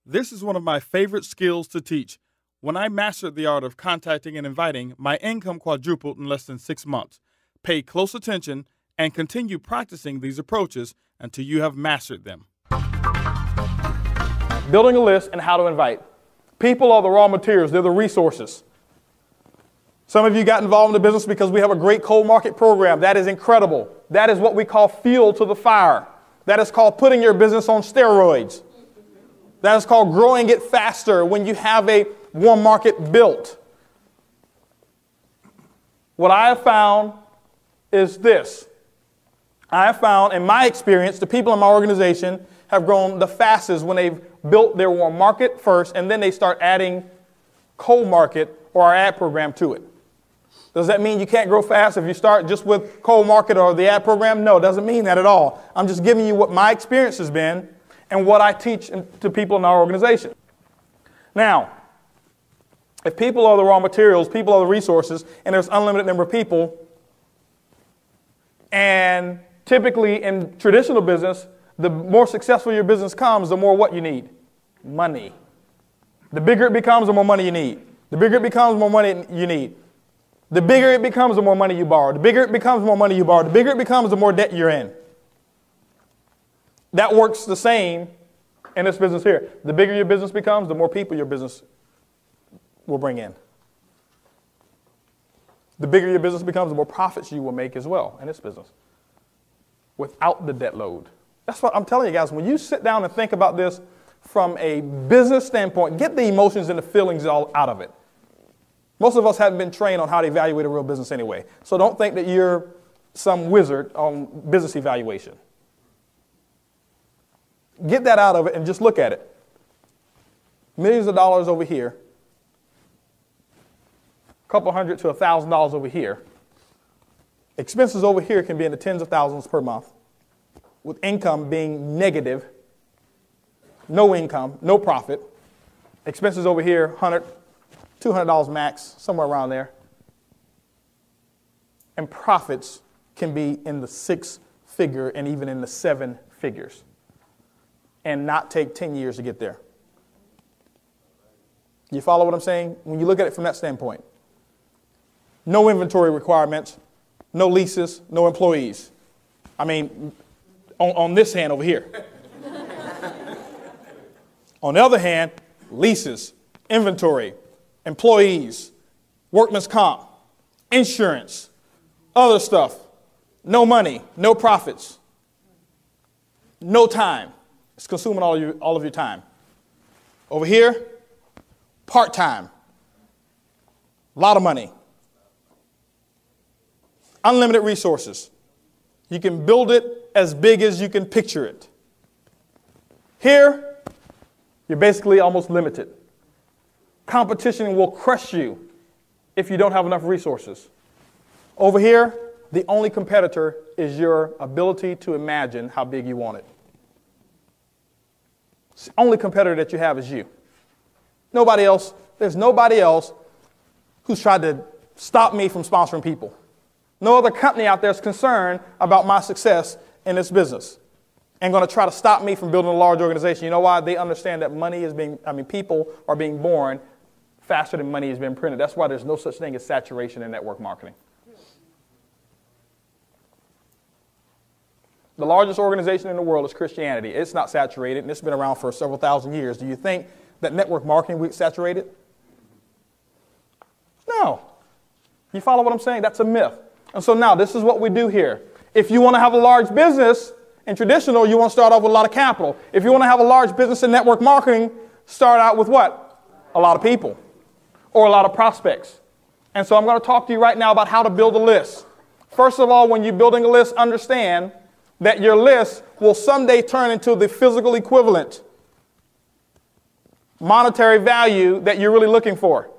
This is one of my favorite skills to teach. When I mastered the art of contacting and inviting, my income quadrupled in less than 6 months. Pay close attention and continue practicing these approaches until you have mastered them. Building a list and how to invite. People are the raw materials. They're the resources. Some of you got involved in the business because we have a great cold market program. That is incredible. That is what we call fuel to the fire. That is called putting your business on steroids. That is called growing it faster when you have a warm market built. What I have found is this. I have found, in my experience, the people in my organization have grown the fastest when they've built their warm market first, and then they start adding cold market or our ad program to it. Does that mean you can't grow fast if you start just with cold market or the ad program? No, it doesn't mean that at all. I'm just giving you what my experience has been and what I teach to people in our organization. Now, if people are the raw materials, people are the resources, and there's unlimited number of people, and typically in traditional business, the more successful your business comes, the more what you need? Money. The bigger it becomes, the more money you need. The bigger it becomes, the more money you need. The bigger it becomes, the more money you borrow. The bigger it becomes, the more money you borrow. The bigger it becomes, the more debt you're in. That works the same in this business here. The bigger your business becomes, the more people your business will bring in. The bigger your business becomes, the more profits you will make as well in this business without the debt load. That's what I'm telling you guys. When you sit down and think about this from a business standpoint, get the emotions and the feelings all out of it. Most of us haven't been trained on how to evaluate a real business anyway. So don't think that you're some wizard on business evaluation. Get that out of it and just look at it. Millions of dollars over here. A couple hundred to $1,000 over here. Expenses over here can be in the tens of thousands per month, with income being negative, no income, no profit. Expenses over here, $100, $200 max, somewhere around there. And profits can be in the 6-figure and even in the 7 figures, and not take 10 years to get there. You follow what I'm saying? When you look at it from that standpoint. No inventory requirements, no leases, no employees. I mean, on this hand over here. On the other hand, leases, inventory, employees, workman's comp, insurance, other stuff. No money, no profits, no time. It's consuming all of your time. Over here, part-time, a lot of money. Unlimited resources. You can build it as big as you can picture it. Here, you're basically almost limited. Competition will crush you if you don't have enough resources. Over here, the only competitor is your ability to imagine how big you want it. The only competitor that you have is you. Nobody else, there's nobody else who's tried to stop me from sponsoring people. No other company out there is concerned about my success in this business and going to try to stop me from building a large organization. You know why? They understand that people are being born faster than money is being printed. That's why there's no such thing as saturation in network marketing. The largest organization in the world is Christianity. It's not saturated, and it's been around for several thousand years. Do you think that network marketing will be saturated? No. You follow what I'm saying? That's a myth. And so now this is what we do here. If you want to have a large business in traditional, you want to start off with a lot of capital. If you want to have a large business in network marketing, start out with what? A lot of people or a lot of prospects. And so I'm going to talk to you right now about how to build a list. First of all, when you're building a list, understand that your list will someday turn into the physical equivalent monetary value that you're really looking for.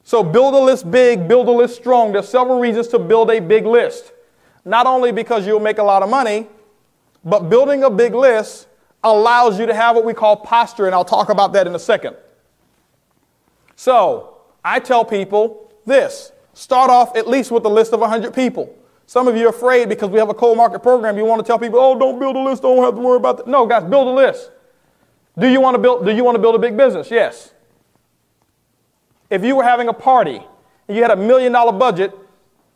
So build a list big, build a list strong. There's several reasons to build a big list. Not only because you'll make a lot of money, but building a big list allows you to have what we call posture, and I'll talk about that in a second. So I tell people this. Start off at least with a list of 100 people. Some of you are afraid because we have a cold market program. You want to tell people, oh, don't build a list. Don't have to worry about that. No, guys, build a list. Do you want to build a big business? Yes. If you were having a party and you had $1 million budget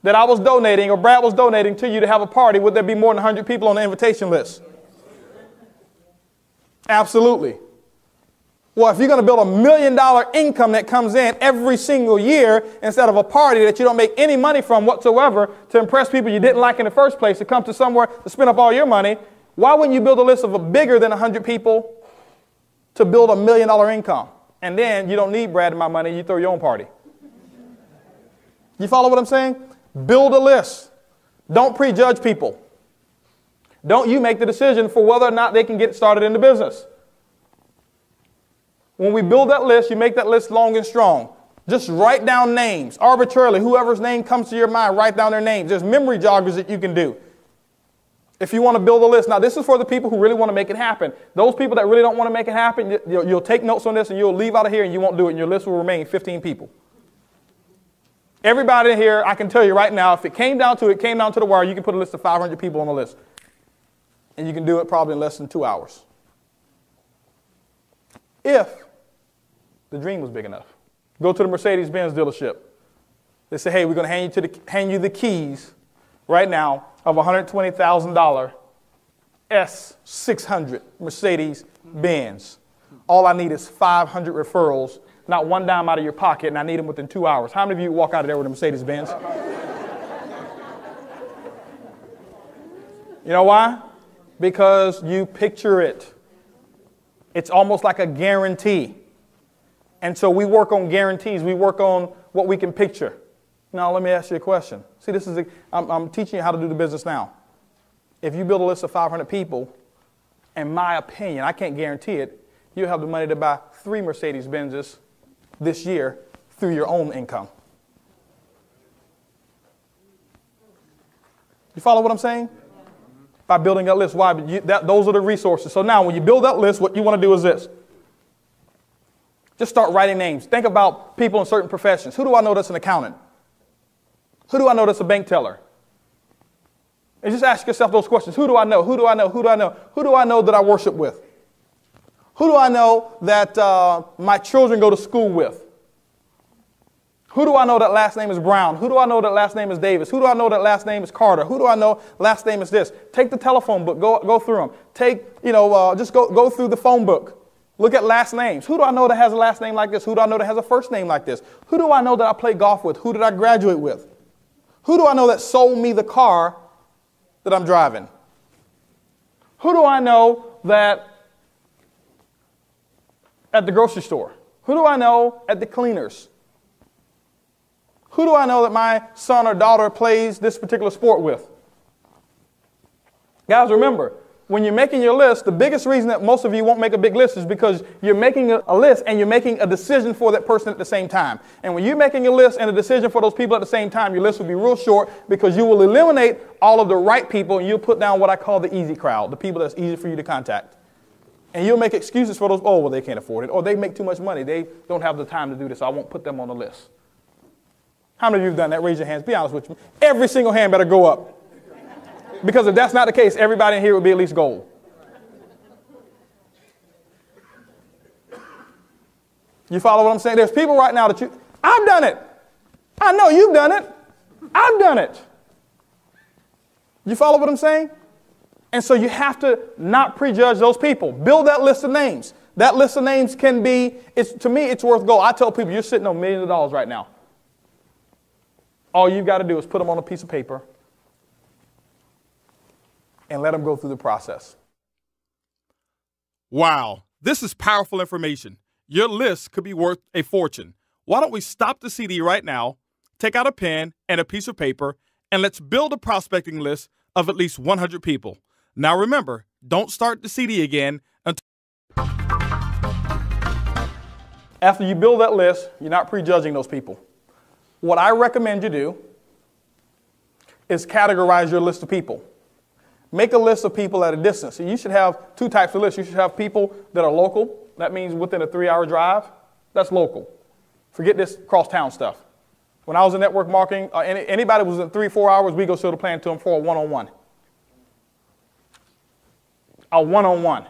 that I was donating or Brad was donating to you to have a party, would there be more than 100 people on the invitation list? Absolutely. Well, if you're going to build $1 million income that comes in every single year instead of a party that you don't make any money from whatsoever to impress people you didn't like in the first place, to come to somewhere to spend up all your money, why wouldn't you build a list of a bigger than 100 people to build $1 million income? And then you don't need Brad and my money. You throw your own party. You follow what I'm saying? Build a list. Don't prejudge people. Don't you make the decision for whether or not they can get started in the business. When we build that list, you make that list long and strong. Just write down names arbitrarily. Whoever's name comes to your mind, write down their names. There's memory joggers that you can do. If you want to build a list. Now, this is for the people who really want to make it happen. Those people that really don't want to make it happen, you'll take notes on this and you'll leave out of here and you won't do it. And your list will remain 15 people. Everybody in here, I can tell you right now, if it came down to the wire, you can put a list of 500 people on the list. And you can do it probably in less than 2 hours. If the dream was big enough. Go to the Mercedes-Benz dealership. They say, hey, we're going to hand you the keys right now of $120,000 S600 Mercedes-Benz. All I need is 500 referrals, not one dime out of your pocket, and I need them within 2 hours. How many of you walk out of there with a Mercedes-Benz? You know why? Because you picture it. It's almost like a guarantee. And so we work on guarantees. We work on what we can picture. Now, let me ask you a question. See, I'm teaching you how to do the business now. If you build a list of 500 people, in my opinion, I can't guarantee it, you have the money to buy 3 Mercedes-Benzes this year through your own income. You follow what I'm saying? By building that list. Why? Those are the resources. So now when you build that list, what you want to do is this. Just start writing names. Think about people in certain professions. Who do I know that's an accountant? Who do I know that's a bank teller? And just ask yourself those questions. Who do I know? Who do I know? Who do I know? Who do I know that I worship with? Who do I know that my children go to school with? Who do I know that last name is Brown? Who do I know that last name is Davis? Who do I know that last name is Carter? Who do I know last name is this? Take the telephone book. Go through them. Just go through the phone book. Look at last names. Who do I know that has a last name like this? Who do I know that has a first name like this? Who do I know that I play golf with? Who did I graduate with? Who do I know that sold me the car that I'm driving? Who do I know that at the grocery store? Who do I know at the cleaners? Who do I know that my son or daughter plays this particular sport with? Guys, remember, when you're making your list, the biggest reason that most of you won't make a big list is because you're making a list and you're making a decision for that person at the same time. And when you're making a list and a decision for those people at the same time, your list will be real short because you will eliminate all of the right people and you'll put down what I call the easy crowd, the people that's easy for you to contact. And you'll make excuses for those, oh, well, they can't afford it, or they make too much money. They don't have the time to do this, so I won't put them on the list. How many of you have done that? Raise your hands. Be honest with me. Every single hand better go up. Because if that's not the case, everybody in here would be at least gold. You follow what I'm saying? There's people right now that I've done it. I know you've done it. I've done it. You follow what I'm saying? And so you have to not prejudge those people. Build that list of names. That list of names can be, to me, it's worth gold. I tell people, you're sitting on millions of dollars right now. All you've got to do is put them on a piece of paper and let them go through the process. Wow, this is powerful information. Your list could be worth a fortune. Why don't we stop the CD right now, take out a pen and a piece of paper, and let's build a prospecting list of at least 100 people. Now remember, don't start the CD again until... After you build that list, you're not prejudging those people. What I recommend you do is categorize your list of people. Make a list of people at a distance. So you should have two types of lists. You should have people that are local. That means within a 3-hour drive. That's local. Forget this cross-town stuff. When I was in network marketing, anybody was in 3-4 hours, we go show the plan to them for a one-on-one. A one-on-one.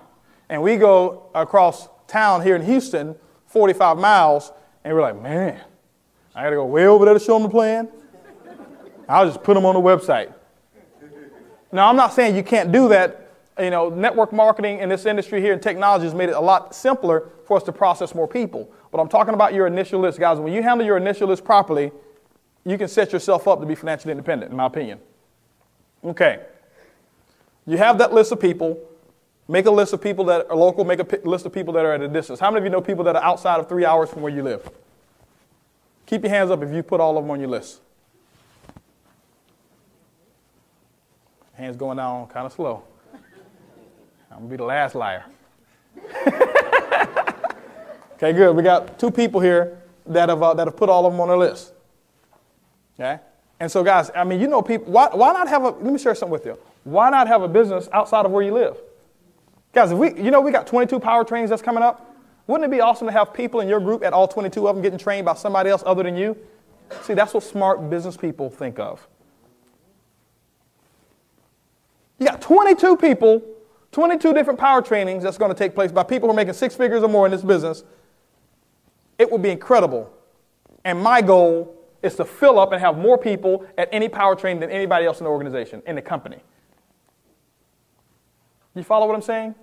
And we go across town here in Houston, 45 miles, and we're like, man, I got to go way over there to show them the plan. I'll just put them on the website. Now, I'm not saying you can't do that. You know, network marketing in this industry here and technology has made it a lot simpler for us to process more people. But I'm talking about your initial list. Guys, when you handle your initial list properly, you can set yourself up to be financially independent, in my opinion. Okay. You have that list of people. Make a list of people that are local. Make a list of people that are at a distance. How many of you know people that are outside of 3 hours from where you live? Keep your hands up if you put all of them on your list. Hands going down kind of slow. I'm going to be the last liar. Okay, good. We got 2 people here that have put all of them on their list. Okay? And so, guys, I mean, you know people, why not have let me share something with you. Why not have a business outside of where you live? Guys, if we got 22 powertrains that's coming up. Wouldn't it be awesome to have people in your group at all 22 of them getting trained by somebody else other than you? See, that's what smart business people think of. You got 22 people, 22 different power trainings that's going to take place by people who are making 6 figures or more in this business. It would be incredible. And my goal is to fill up and have more people at any power training than anybody else in the organization, in the company. You follow what I'm saying?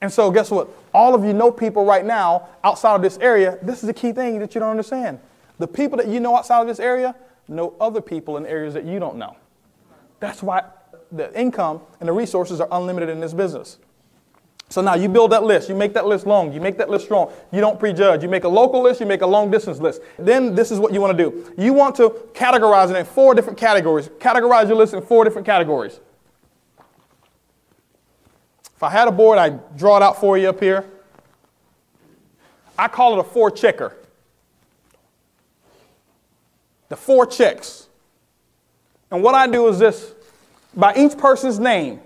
And so guess what? All of you know people right now outside of this area. This is the key thing that you don't understand. The people that you know outside of this area know other people in areas that you don't know. That's why the income and the resources are unlimited in this business. So now you build that list. You make that list long. You make that list strong. You don't prejudge. You make a local list. You make a long distance list. Then this is what you want to do. You want to categorize it in 4 different categories. Categorize your list in 4 different categories. If I had a board, I'd draw it out for you up here. I call it a 4 checker. The 4 checks. And what I do is this. By each person's name,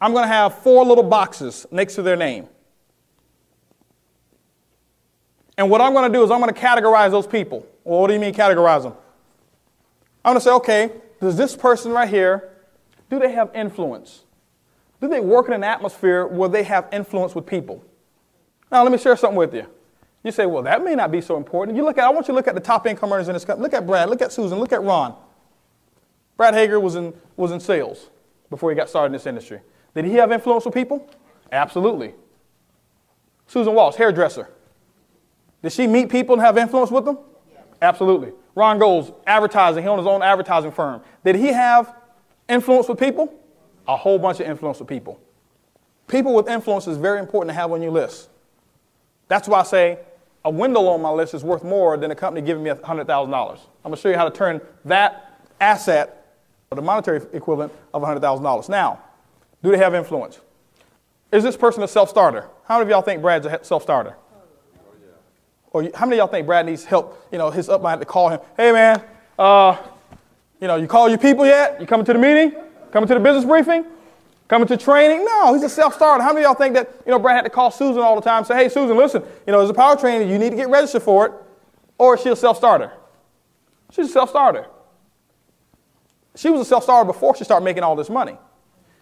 I'm going to have 4 little boxes next to their name. And what I'm going to do is I'm going to categorize those people. Well, what do you mean categorize them? I'm going to say, okay, does this person right here, do they have influence? Do they work in an atmosphere where they have influence with people? Now, let me share something with you. You say, well, that may not be so important. I want you to look at the top income earners in this company. Look at Brad. Look at Susan. Look at Ron. Brad Hager was in sales before he got started in this industry. Did he have influence with people? Absolutely. Susan Walsh, hairdresser. Did she meet people and have influence with them? Yeah. Absolutely. Ron Goles, advertising. He owned his own advertising firm. Did he have influence with people? A whole bunch of influence with people. People with influence is very important to have on your list. That's why I say a window on my list is worth more than a company giving me $100,000. I'm going to show you how to turn that asset, or the monetary equivalent of $100,000. Now, do they have influence? Is this person a self-starter? How many of y'all think Brad's a self-starter? Or how many of y'all think Brad needs help? You know, his upline had to call him. Hey, man, you call your people yet? You coming to the meeting? Coming to the business briefing? Coming to training? No, he's a self-starter. How many of y'all think that, Brad had to call Susan all the time and say, hey, Susan, listen, there's a power training. You need to get registered for it. Or is she a self-starter? She's a self-starter. She was a self-starter before she started making all this money.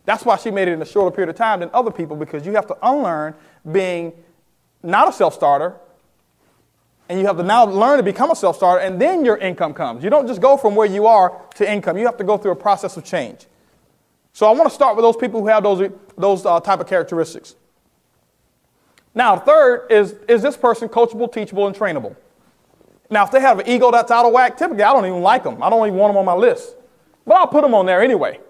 That's why she made it in a shorter period of time than other people, because you have to unlearn being not a self-starter, and you have to now learn to become a self-starter, and then your income comes. You don't just go from where you are to income. You have to go through a process of change. So I want to start with those people who have those type of characteristics. Now, third is this person coachable, teachable, and trainable? Now, if they have an ego that's out of whack, typically I don't even like them. I don't even want them on my list. But I'll put them on there anyway.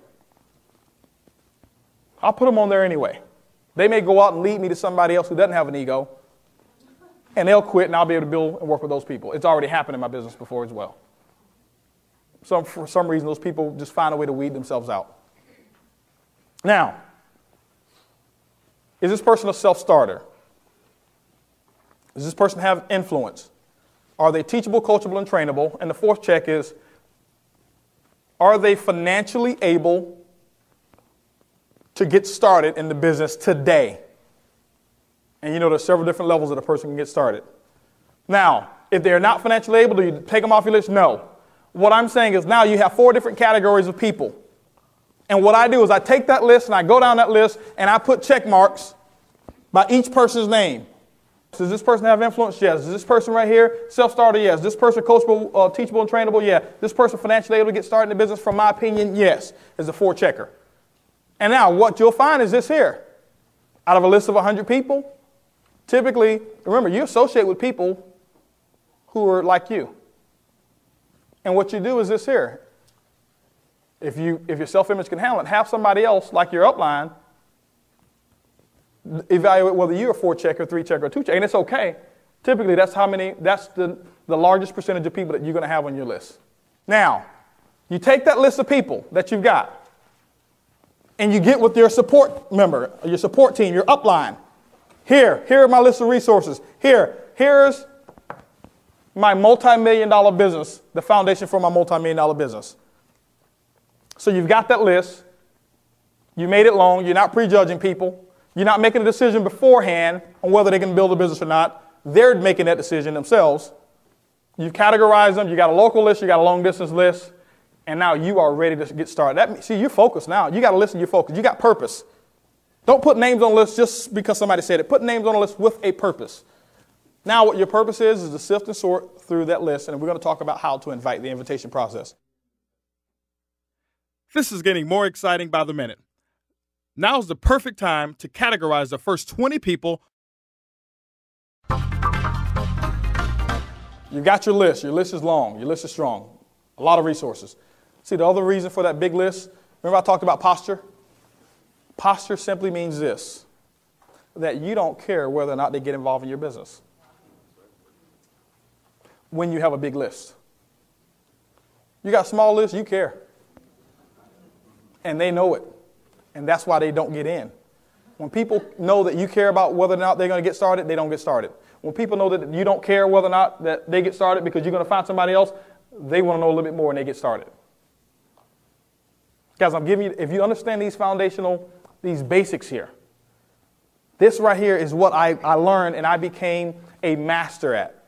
They may go out and lead me to somebody else who doesn't have an ego, and they'll quit, and I'll be able to build and work with those people. It's already happened in my business before as well. So for some reason, those people just find a way to weed themselves out. Now, is this person a self-starter? Does this person have influence? Are they teachable, coachable, and trainable? And the fourth check is, are they financially able to get started in the business today? And there's several different levels that a person can get started. Now, if they're not financially able, do you take them off your list? No. What I'm saying is now you have 4 different categories of people. And what I do is I take that list and I go down that list and I put check marks by each person's name. Does this person have influence? Yes. Is this person right here self-starter? Yes. This person coachable, teachable, and trainable? Yeah. This person financially able to get started in the business? From my opinion, yes. Is a 4 checker. And now what you'll find is this here. Out of a list of 100 people, typically, remember, you associate with people who are like you. And what you do is this here. If your self-image can handle it, have somebody else like your upline evaluate whether you're a 4 checker, 3 checker, or 2 checker, and it's okay. Typically, that's the largest percentage of people that you're going to have on your list. Now, you take that list of people that you've got, and you get with your support member, your support team, your upline. Here are my list of resources. Here's my multi-million-dollar business, the foundation for my multi-million-dollar business. So you've got that list. You made it long. You're not prejudging people. You're not making a decision beforehand on whether they can build a business or not. They're making that decision themselves. You've categorized them. You got a local list. You got a long-distance list. And now you are ready to get started. See, you're focused now. You got to listen. You're focused. You got purpose. Don't put names on the list just because somebody said it. Put names on the list with a purpose. Now what your purpose is to sift and sort through that list, and we're going to talk about how to invite the invitation process. This is getting more exciting by the minute. Now's the perfect time to categorize the first 20 people. You've got your list. Your list is long. Your list is strong. A lot of resources. See, the other reason for that big list, remember I talked about posture? Posture simply means this, that you don't care whether or not they get involved in your business when you have a big list. You got a small list, you care. And they know it. And that's why they don't get in. When people know that you care about whether or not they're going to get started, they don't get started. When people know that you don't care whether or not that they get started because you're going to find somebody else, they want to know a little bit more and they get started. Guys, I'm giving you, if you understand these basics here, this right here is what I learned and I became a master at.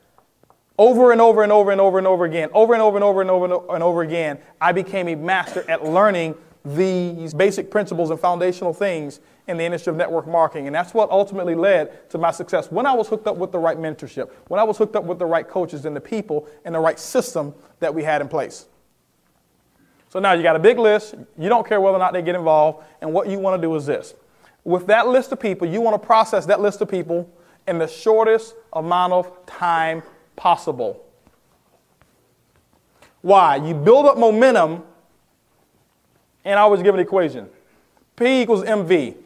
Over and over and over and over and over again, over and over and over and over and over again, I became a master at learning these basic principles and foundational things in the industry of network marketing. And that's what ultimately led to my success. When I was hooked up with the right mentorship, when I was hooked up with the right coaches and the people and the right system that we had in place. So now you got a big list. You don't care whether or not they get involved. And what you want to do is this. With that list of people, you want to process that list of people in the shortest amount of time possible. Why? You build up momentum, and I always give an equation. P equals MV.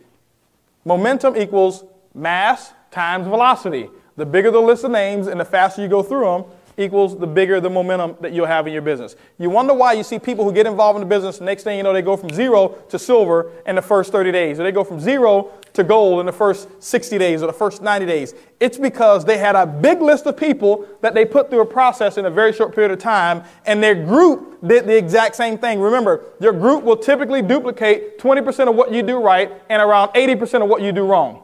Momentum equals mass times velocity. The bigger the list of names and the faster you go through them equals the bigger the momentum that you'll have in your business. You wonder why you see people who get involved in the business, next thing you know, they go from 0 to silver in the first 30 days, or they go from 0 to gold in the first 60 days or the first 90 days. It's because they had a big list of people that they put through a process in a very short period of time, and their group did the exact same thing. Remember, your group will typically duplicate 20% of what you do right and around 80% of what you do wrong.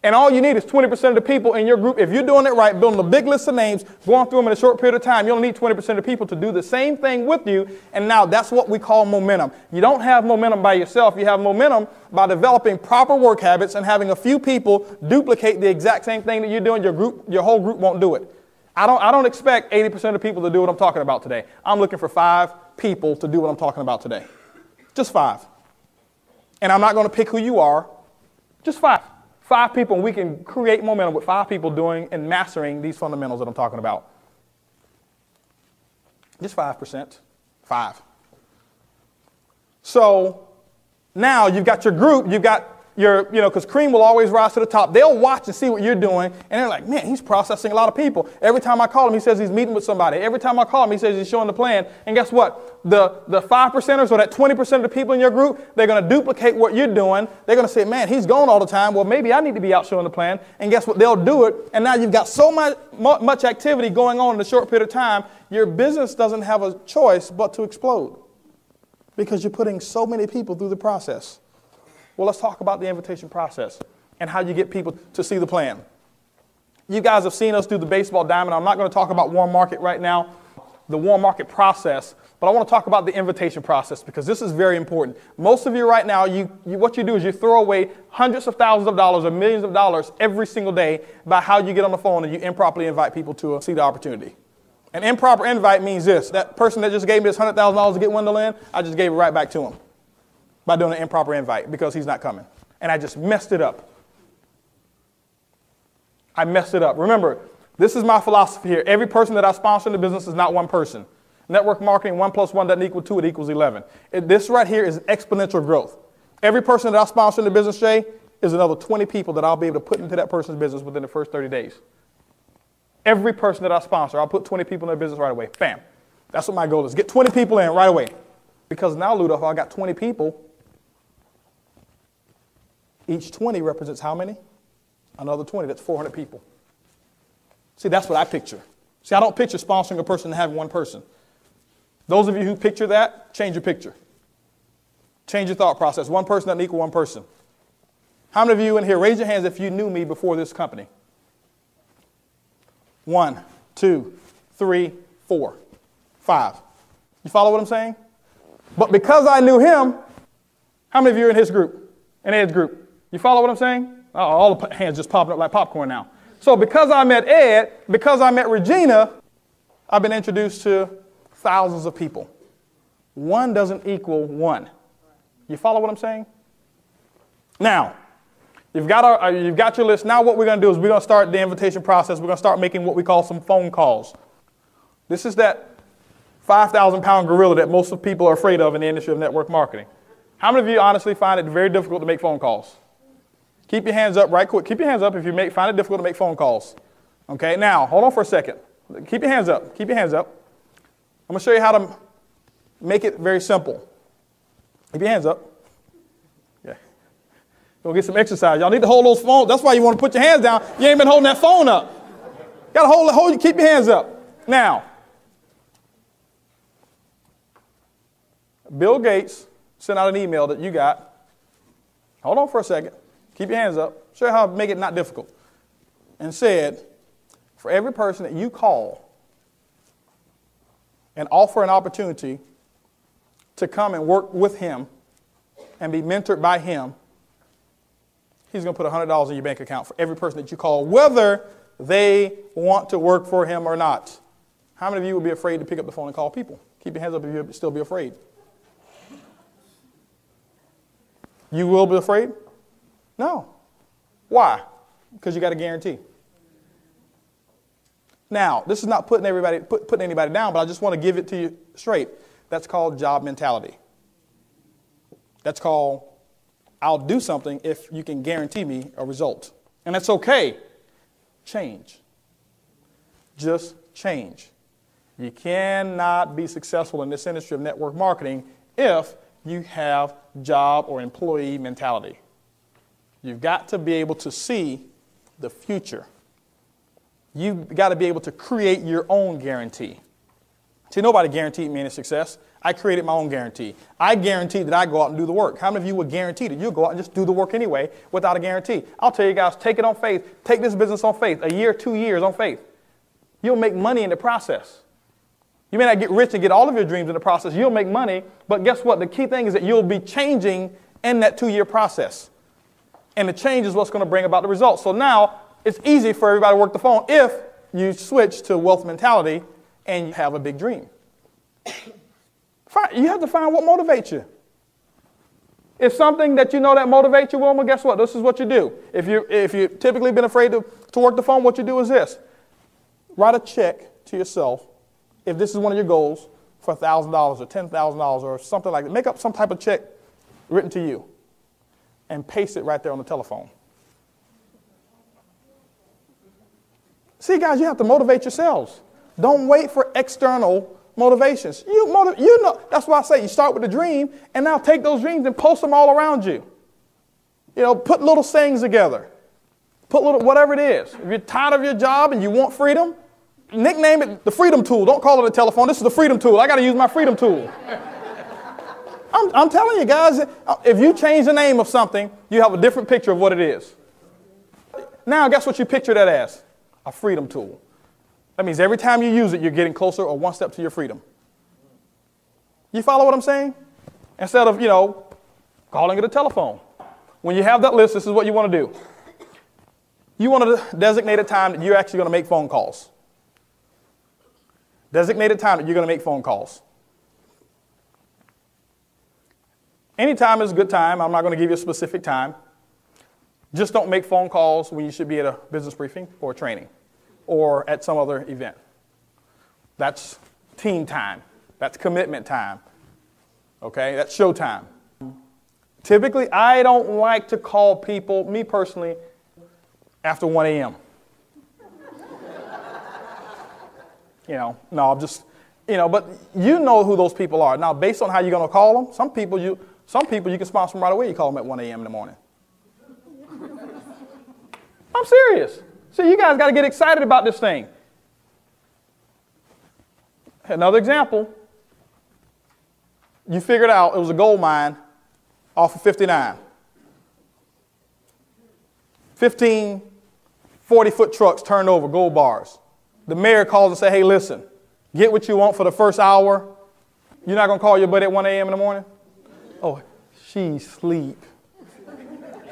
And all you need is 20% of the people in your group. If you're doing it right, building a big list of names, going through them in a short period of time, you only need 20% of the people to do the same thing with you. And now that's what we call momentum. You don't have momentum by yourself. You have momentum by developing proper work habits and having a few people duplicate the exact same thing that you're doing. Your whole group won't do it. I don't expect 80% of people to do what I'm talking about today. I'm looking for 5 people to do what I'm talking about today. Just 5. And I'm not going to pick who you are. Just 5. 5 people, and we can create momentum with 5 people doing and mastering these fundamentals that I'm talking about. Just 5%. 5. So now you've got your group, you've got your, because cream will always rise to the top. They'll watch and see what you're doing, and they're like, man, he's processing a lot of people. Every time I call him, he says he's meeting with somebody. Every time I call him, he says he's showing the plan. And guess what? The 5%ers, or that 20% of the people in your group, they're going to duplicate what you're doing. They're going to say, man, he's gone all the time. Well, maybe I need to be out showing the plan. And guess what? They'll do it. And now you've got so much activity going on in a short period of time, your business doesn't have a choice but to explode because you're putting so many people through the process. Well, let's talk about the invitation process and how you get people to see the plan. You guys have seen us do the baseball diamond. I'm not going to talk about warm market right now, the warm market process, but I want to talk about the invitation process because this is very important. Most of you right now, what you do is you throw away hundreds of thousands of dollars or millions of dollars every single day by how you get on the phone and you improperly invite people to see the opportunity. An improper invite means this: that person that just gave me this $100,000 to get Wendell in, I just gave it right back to him by doing an improper invite because he's not coming. And I just messed it up. I messed it up. Remember, this is my philosophy here. Every person that I sponsor in the business is not one person. Network marketing, 1 + 1 doesn't equal 2, it equals 11. This right here is exponential growth. Every person that I sponsor in the business, Jay, is another 20 people that I'll be able to put into that person's business within the first 30 days. Every person that I sponsor, I'll put 20 people in their business right away. Bam. That's what my goal is. Get 20 people in right away. Because now, Ludolph, I got 20 people. Each 20 represents how many? Another 20. That's 400 people. See, that's what I picture. See, I don't picture sponsoring a person and having one person. Those of you who picture that, change your picture. Change your thought process. One person doesn't equal one person. How many of you in here, raise your hands if you knew me before this company? 1, 2, 3, 4, 5. You follow what I'm saying? But because I knew him, how many of you are in his group, in Ed's group? You follow what I'm saying? Oh, all the hands just popping up like popcorn now. So because I met Ed, because I met Regina, I've been introduced to thousands of people. 1 doesn't equal 1. You follow what I'm saying? Now, you've got your list. Now what we're going to do is we're going to start the invitation process. We're going to start making what we call some phone calls. This is that 5,000-pound gorilla that most of people are afraid of in the industry of network marketing. How many of you honestly find it very difficult to make phone calls? Keep your hands up right quick. Keep your hands up if you find it difficult to make phone calls. Okay, now, hold on for a second. Keep your hands up. Keep your hands up. I'm going to show you how to make it very simple. Keep your hands up. Yeah. Go get some exercise. Y'all need to hold those phones. That's why you want to put your hands down. You ain't been holding that phone up. Got to hold, keep your hands up. Now, Bill Gates sent out an email that you got. Hold on for a second. Keep your hands up. Show you how to make it not difficult. And said, for every person that you call and offer an opportunity to come and work with him and be mentored by him, he's going to put $100 in your bank account for every person that you call, whether they want to work for him or not. How many of you would be afraid to pick up the phone and call people? Keep your hands up if you'd still be afraid. You will be afraid? No. Why? Because you got a guarantee. Now, this is not putting anybody down, but I just want to give it to you straight. That's called job mentality. That's called, I'll do something if you can guarantee me a result. And that's okay. Change. just change. You cannot be successful in this industry of network marketing if you have job or employee mentality. You've got to be able to see the future. You've got to be able to create your own guarantee. See, nobody guaranteed me any success. I created my own guarantee. I guaranteed that I go out and do the work. How many of you would guarantee that you'll go out and just do the work anyway without a guarantee? I'll tell you guys, take it on faith. Take this business on faith. A year, 2 years on faith. You'll make money in the process. You may not get rich and get all of your dreams in the process. You'll make money, but guess what? The key thing is that you'll be changing in that 2-year process. And the change is what's going to bring about the results. So now it's easy for everybody to work the phone if you switch to wealth mentality and you have a big dream. You have to find what motivates you. If something that you know that motivates you, well, guess what? This is what you do. If you've typically been afraid to work the phone, what you do is this. Write a check to yourself, if this is one of your goals, for $1,000 or $10,000 or something like that. Make up some type of check written to you and paste it right there on the telephone. See, guys, you have to motivate yourselves. Don't wait for external motivations. You know, that's why I say you start with a dream, and now take those dreams and post them all around you. You know, put little sayings together. Put little, whatever it is. If you're tired of your job and you want freedom, nickname it the freedom tool. Don't call it a telephone. This is the freedom tool. I got to use my freedom tool. I'm telling you guys, if you change the name of something, you have a different picture of what it is. Now, guess what you picture that as? A freedom tool. That means every time you use it, you're getting closer or one step to your freedom. You follow what I'm saying? Instead of, calling it a telephone. When you have that list, this is what you want to do. You want to designate a time that you're actually going to make phone calls. Designate a time that you're going to make phone calls. Any time is a good time. I'm not going to give you a specific time. Just don't make phone calls when you should be at a business briefing or a training or at some other event. That's team time. That's commitment time. Okay, that's show time. Typically, I don't like to call people, me personally, after 1 a.m. No, I'm just, but you know who those people are. Now, based on how you're going to call them, some people you can sponsor them right away. You call them at 1 a.m. in the morning. I'm serious. See, you guys got to get excited about this thing. Another example. You figured out it was a gold mine off of 59. 15 40-foot trucks turned over, gold bars. The mayor calls and says, hey, listen, get what you want for the first hour. You're not going to call your buddy at 1 a.m. in the morning? Oh, she's asleep.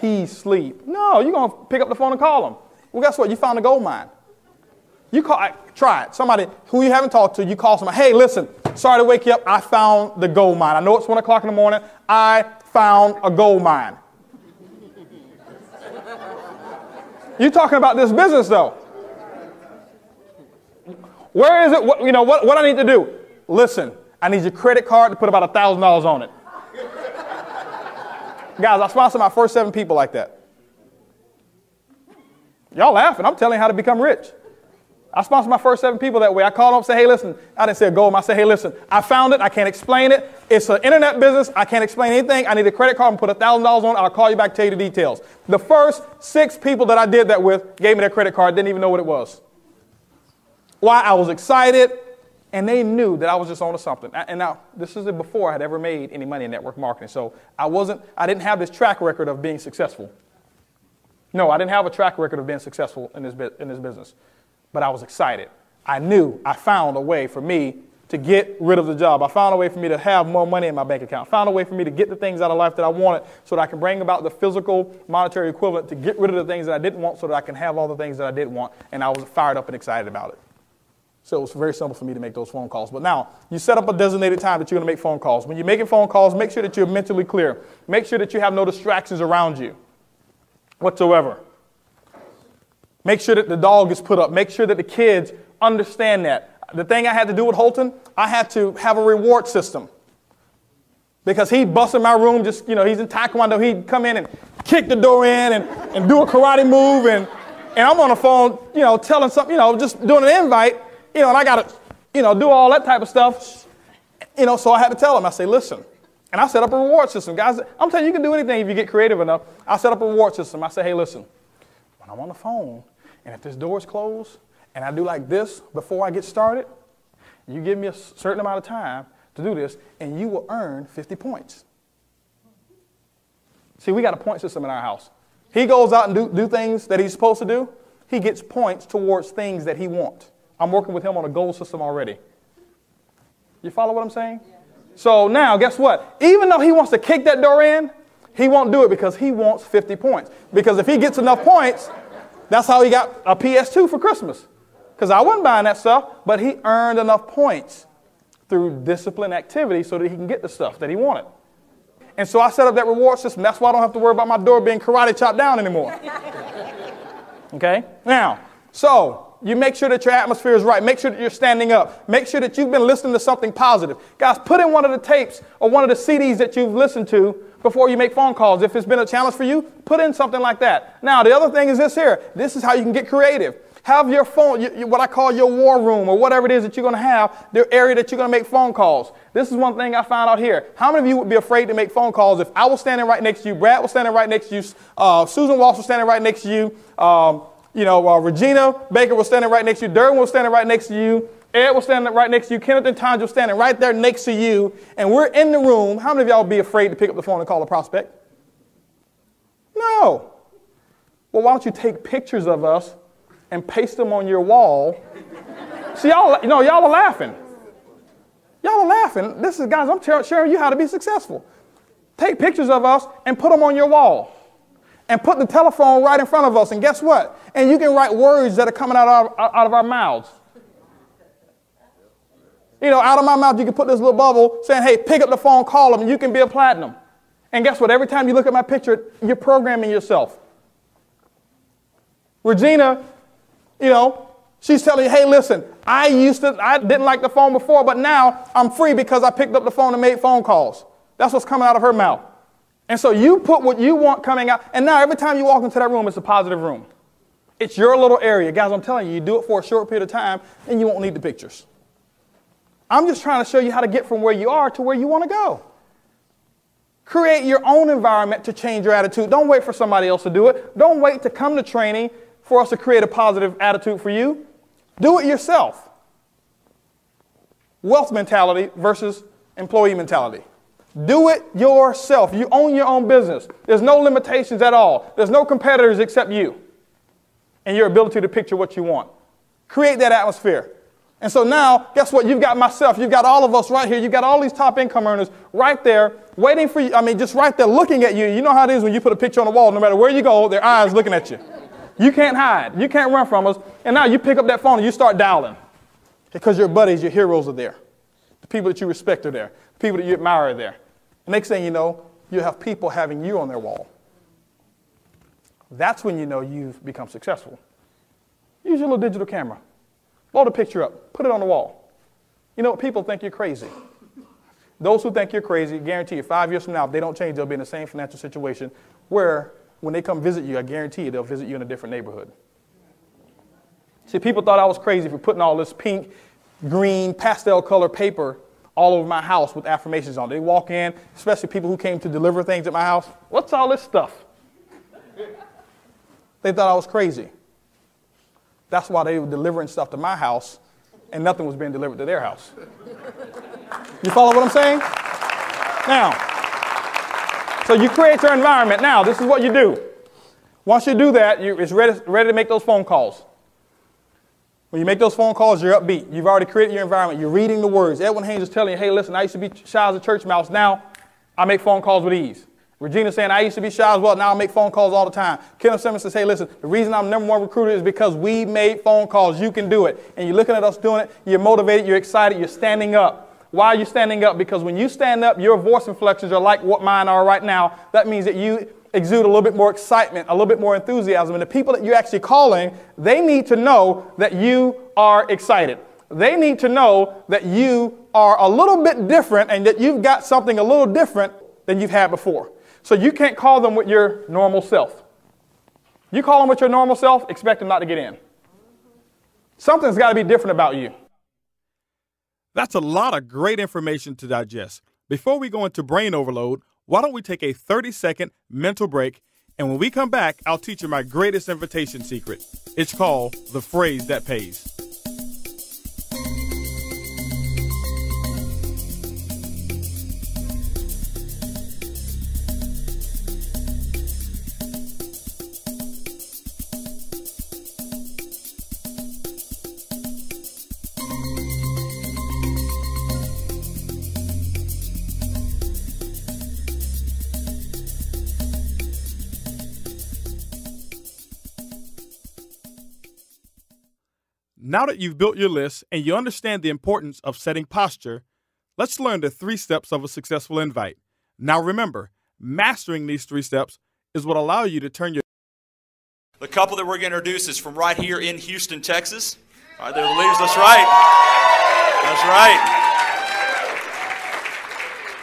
He's asleep. No, you're going to pick up the phone and call him. Well, guess what? You found a gold mine. Try it. Somebody who you haven't talked to, you call somebody, hey, listen, sorry to wake you up. I found the gold mine. I know it's 1 o'clock in the morning. I found a gold mine. You're talking about this business, though. Where is it? What I need to do? Listen, I need your credit card to put about $1,000 on it. Guys, I sponsored my first 7 people like that. Y'all laughing. I'm telling you how to become rich. I sponsored my first 7 people that way. I called them up and said, hey, listen, I didn't say a gold. I said, hey, listen, I found it. I can't explain it. It's an internet business. I can't explain anything. I need a credit card and put $1,000 on it. I'll call you back, tell you the details. The first 6 people that I did that with gave me their credit card, didn't even know what it was. Why? I was excited, and they knew that I was just on to something. And now, this is before I had ever made any money in network marketing. So I didn't have this track record of being successful. No, I didn't have a track record of being successful in this business. But I was excited. I knew I found a way for me to get rid of the job. I found a way for me to have more money in my bank account. I found a way for me to get the things out of life that I wanted so that I can bring about the physical monetary equivalent to get rid of the things that I didn't want so that I can have all the things that I did want. And I was fired up and excited about it. So it was very simple for me to make those phone calls. But now, you set up a designated time that you're going to make phone calls. When you're making phone calls, make sure that you're mentally clear. Make sure that you have no distractions around you whatsoever. Make sure that the dog is put up. Make sure that the kids understand that. The thing I had to do with Holton, I had to have a reward system. Because he'd bust in my room, he's in Taekwondo. He'd come in and kick the door in and do a karate move. And And I'm on the phone, telling something, just doing an invite, and I got to, do all that type of stuff. So I had to tell them, I say, listen, and I set up a reward system. Guys, I'm telling you, you can do anything if you get creative enough. I set up a reward system. I say, hey, listen, when I'm on the phone, and if this door is closed, and I do like this before I get started, you give me a certain amount of time to do this, and you will earn 50 points. See, we got a point system in our house. He goes out and do things that he's supposed to do. He gets points towards things that he wants. I'm working with him on a goal system already. You follow what I'm saying? Yeah. So now, guess what? Even though he wants to kick that door in, he won't do it because he wants 50 points. Because if he gets enough points, that's how he got a PS2 for Christmas. Because I wasn't buying that stuff, but he earned enough points through disciplined activity so that he can get the stuff that he wanted. And so I set up that reward system. That's why I don't have to worry about my door being karate chopped down anymore. Okay? Now, so you make sure that your atmosphere is right. Make sure that you're standing up. Make sure that you've been listening to something positive. Guys, put in one of the tapes or one of the CDs that you've listened to before you make phone calls. If it's been a challenge for you, put in something like that. Now, the other thing is this here. This is how you can get creative. Have your phone, what I call your war room or whatever it is that you're going to have, the area that you're going to make phone calls. This is one thing I found out here. How many of you would be afraid to make phone calls if I was standing right next to you, Brad was standing right next to you, Susan Walsh was standing right next to you, Regina Baker was standing right next to you, Durwin was standing right next to you, Ed was standing right next to you, Kenneth and Tanja was standing right there next to you, and we're in the room. How many of y'all would be afraid to pick up the phone and call a prospect? No. Well, why don't you take pictures of us and paste them on your wall? See, y'all are laughing. Y'all are laughing. This is, guys, I'm sharing you how to be successful. Take pictures of us and put them on your wall. And put the telephone right in front of us. And guess what? And you can write words that are coming out of our mouths. Out of my mouth, you can put this little bubble saying, hey, pick up the phone, call them, and you can be a platinum. And guess what? Every time you look at my picture, you're programming yourself. Regina, she's telling you, hey, listen, I didn't like the phone before, but now I'm free because I picked up the phone and made phone calls. That's what's coming out of her mouth. And so you put what you want coming out, and now every time you walk into that room, it's a positive room. It's your little area. Guys, I'm telling you, you do it for a short period of time, and you won't need the pictures. I'm just trying to show you how to get from where you are to where you want to go. Create your own environment to change your attitude. Don't wait for somebody else to do it. Don't wait to come to training for us to create a positive attitude for you. Do it yourself. Wealth mentality versus employee mentality. Do it yourself. You own your own business. There's no limitations at all. There's no competitors except you and your ability to picture what you want. Create that atmosphere. And so now, guess what? You've got myself. You've got all of us right here. You've got all these top income earners right there waiting for you. Just right there looking at you. You know how it is when you put a picture on the wall. No matter where you go, their eyes looking at you. You can't hide. You can't run from us. And now you pick up that phone and you start dialing because your buddies, your heroes are there. The people that you respect are there. The people that you admire are there. The next thing you know, you have people having you on their wall. That's when you know you've become successful. Use your little digital camera. Load a picture up. Put it on the wall. You know what? People think you're crazy. Those who think you're crazy, guarantee you 5 years from now, if they don't change, they'll be in the same financial situation where when they come visit you, I guarantee you they'll visit you in a different neighborhood. See, people thought I was crazy for putting all this pink, green, pastel color paper all over my house with affirmations on it. They walk in, especially people who came to deliver things at my house. What's all this stuff? They thought I was crazy. That's why they were delivering stuff to my house and nothing was being delivered to their house. You follow what I'm saying? Now, so you create your environment. Now, this is what you do. Once you do that, it's ready to make those phone calls. When you make those phone calls, you're upbeat. You've already created your environment. You're reading the words. Edwin Haynes is telling you, hey, listen, I used to be shy as a church mouse. Now I make phone calls with ease. Regina's saying, I used to be shy as well. Now I make phone calls all the time. Kenneth Simmons says, hey, listen, the reason I'm #1 recruiter is because we made phone calls. You can do it. And you're looking at us doing it. You're motivated. You're excited. You're standing up. Why are you standing up? Because when you stand up, your voice inflections are like what mine are right now. That means that you exude a little bit more excitement, a little bit more enthusiasm. And the people that you're actually calling, they need to know that you are excited. They need to know that you are a little bit different and that you've got something a little different than you've had before. So you can't call them with your normal self. You call them with your normal self, expect them not to get in. Something's got to be different about you. That's a lot of great information to digest. Before we go into brain overload, why don't we take a 30-second mental break, and when we come back, I'll teach you my greatest invitation secret. It's called the phrase that pays. Now that you've built your list and you understand the importance of setting posture, let's learn the 3 steps of a successful invite. Now remember, mastering these 3 steps is what allows you to turn your... The couple that we're going to introduce is from right here in Houston, Texas. All right, they're the leaders. That's right. That's right.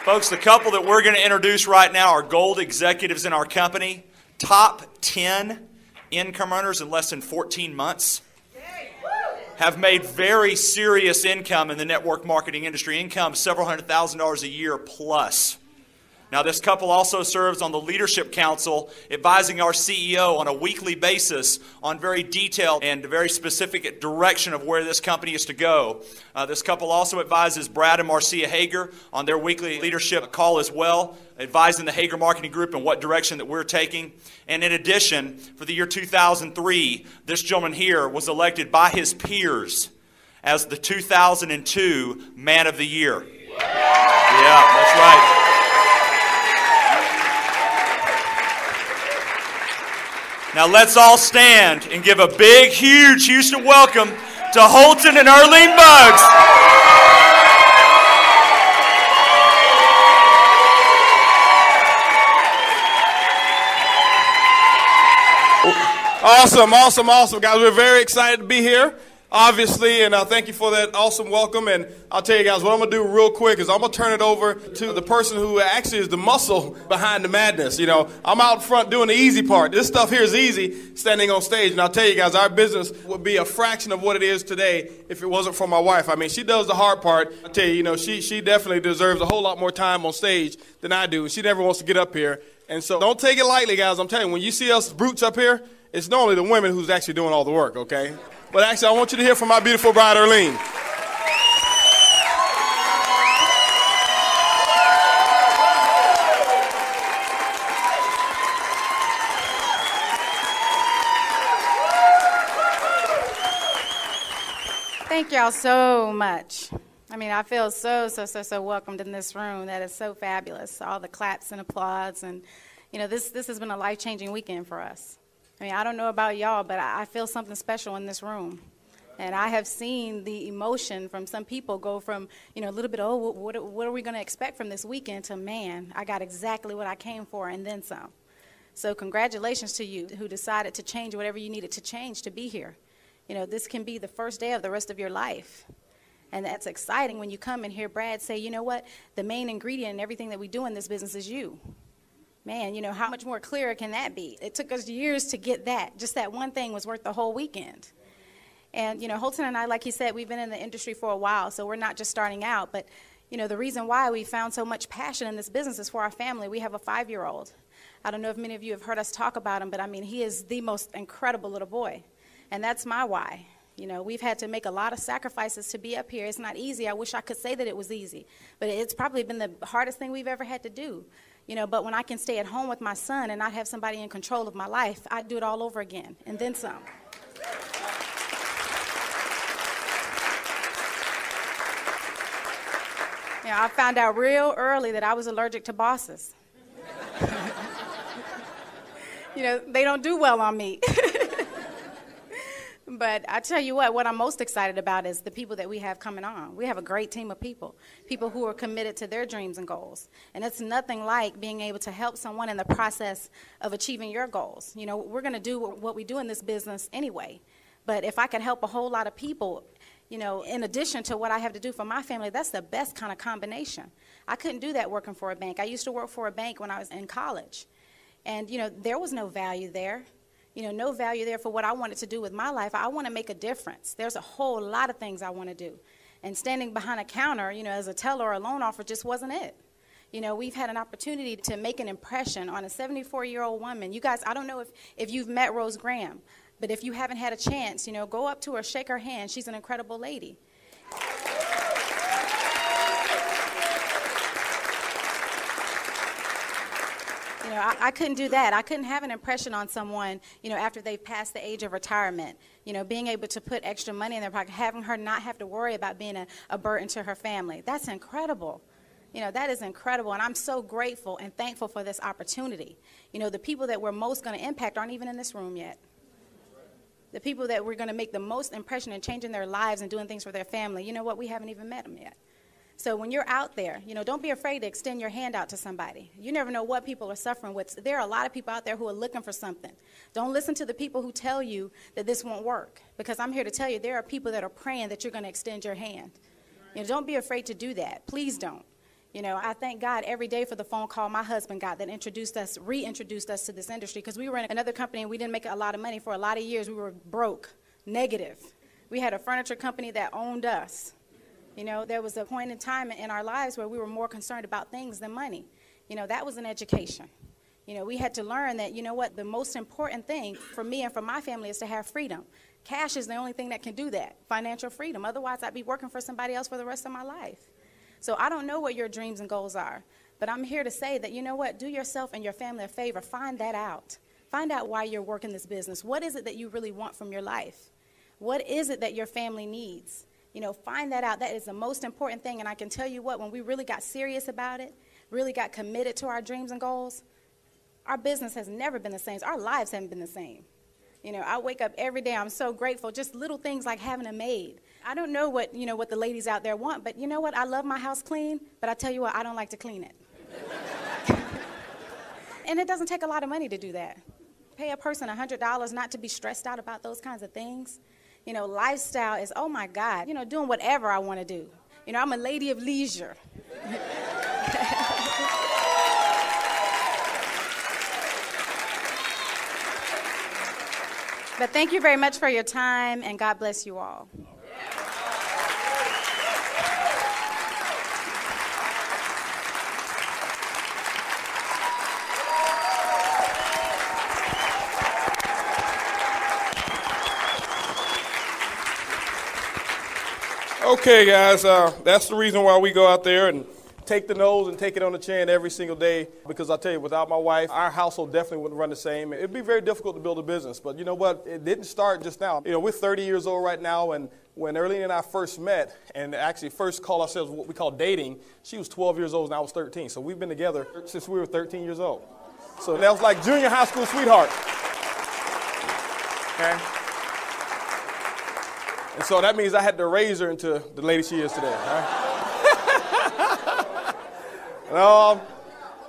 Folks, the couple that we're going to introduce right now are gold executives in our company, top 10 income earners in less than 14 months. Have made very serious income in the network marketing industry, income several $100,000 a year plus. Now, this couple also serves on the Leadership Council, advising our CEO on a weekly basis on very detailed and very specific direction of where this company is to go. This couple also advises Brad and Marcia Hager on their weekly leadership call as well, advising the Hager Marketing Group in what direction that we're taking. And in addition, for the year 2003, this gentleman here was elected by his peers as the 2002 Man of the Year. Yeah, that's right. Now let's all stand and give a big, huge Houston welcome to Holton and Arlene Buggs. Awesome, awesome, awesome, guys. We're very excited to be here, obviously, and thank you for that awesome welcome. And I'll tell you guys, what I'm going to do real quick is I'm going to turn it over to the person who actually is the muscle behind the madness. You know, I'm out front doing the easy part. This stuff here is easy, standing on stage. And I'll tell you guys, our business would be a fraction of what it is today if it wasn't for my wife. I mean, she does the hard part. I'll tell you, you know, she definitely deserves a whole lot more time on stage than I do. She never wants to get up here. And so don't take it lightly, guys. I'm telling you, when you see us brutes up here, it's normally the women who's actually doing all the work, okay? But actually, I want you to hear from my beautiful bride, Arlene. Thank y'all so much. I mean, I feel so welcomed in this room. That is so fabulous. All the claps and applause. And, you know, this has been a life-changing weekend for us. I mean, I don't know about y'all, but I feel something special in this room. And I have seen the emotion from some people go from, you know, a little bit, oh, what are we going to expect from this weekend, to, man, I got exactly what I came for and then some. So congratulations to you who decided to change whatever you needed to change to be here. You know, this can be the first day of the rest of your life. And that's exciting when you come and hear Brad say, you know what, the main ingredient in everything that we do in this business is you. Man, you know, how much more clearer can that be? It took us years to get that. Just that one thing was worth the whole weekend. And, you know, Holton and I, like he said, we've been in the industry for a while, so we're not just starting out. But, you know, the reason why we found so much passion in this business is for our family. We have a 5-year-old. I don't know if many of you have heard us talk about him, but, I mean, he is the most incredible little boy. And that's my why. You know, we've had to make a lot of sacrifices to be up here. It's not easy. I wish I could say that it was easy. But it's probably been the hardest thing we've ever had to do. You know, but when I can stay at home with my son and not have somebody in control of my life, I'd do it all over again, and then some. You know, I found out real early that I was allergic to bosses. You know, they don't do well on me. But I tell you what I'm most excited about is the people that we have coming on. We have a great team of people who are committed to their dreams and goals. And it's nothing like being able to help someone in the process of achieving your goals. You know, we're going to do what we do in this business anyway. But if I could help a whole lot of people, you know, in addition to what I have to do for my family, that's the best kind of combination. I couldn't do that working for a bank. I used to work for a bank when I was in college. And, you know, there was no value there. no value there for what I wanted to do with my life. I want to make a difference. There's a whole lot of things I want to do. And standing behind a counter, as a teller or a loan officer just wasn't it. We've had an opportunity to make an impression on a 74-year-old woman. You guys, I don't know if you've met Rose Graham, but if you haven't had a chance, go up to her, shake her hand. She's an incredible lady. I couldn't do that. I couldn't have an impression on someone, after they've passed the age of retirement. Being able to put extra money in their pocket, having her not have to worry about being a burden to her family. That's incredible. That is incredible, and I'm so grateful and thankful for this opportunity. The people that we're most going to impact aren't even in this room yet. The people that we're going to make the most impression in changing their lives and doing things for their family, we haven't even met them yet. So when you're out there, don't be afraid to extend your hand out to somebody. You never know what people are suffering with. There are a lot of people out there who are looking for something. Don't listen to the people who tell you that this won't work, because I'm here to tell you there are people that are praying that you're going to extend your hand. Don't be afraid to do that. Please don't. I thank God every day for the phone call my husband got that reintroduced us to this industry, because we were in another company and we didn't make a lot of money for a lot of years. We were broke, negative. We had a furniture company that owned us. There was a point in time in our lives where we were more concerned about things than money. That was an education. We had to learn that, the most important thing for me and for my family is to have freedom. Cash is the only thing that can do that, financial freedom. Otherwise, I'd be working for somebody else for the rest of my life. So I don't know what your dreams and goals are, but I'm here to say that, do yourself and your family a favor. Find that out. Find out why you're working this business. What is it that you really want from your life? What is it that your family needs? Find that out. That is the most important thing. And I can tell you what, when we really got serious about it, really got committed to our dreams and goals, our business has never been the same. Our lives haven't been the same. I wake up every day, I'm so grateful. Just little things like having a maid. I don't know what the ladies out there want, but you know what? I love my house clean, but I tell you what, I don't like to clean it. And it doesn't take a lot of money to do that. Pay a person $100 not to be stressed out about those kinds of things. Lifestyle is, oh my God, doing whatever I want to do. I'm a lady of leisure. But thank you very much for your time, and God bless you all. Okay, guys, that's the reason why we go out there and take the nose and take it on the chin every single day, because I tell you, without my wife, our household definitely wouldn't run the same. It'd be very difficult to build a business, but you know what? It didn't start just now. We're 30 years old right now, and when Erlene and I first met, and actually first called ourselves what we call dating, she was 12 years old and I was 13. So we've been together since we were 13 years old. So that was like junior high school sweetheart. Okay? And so that means I had to raise her into the lady she is today. Right? No,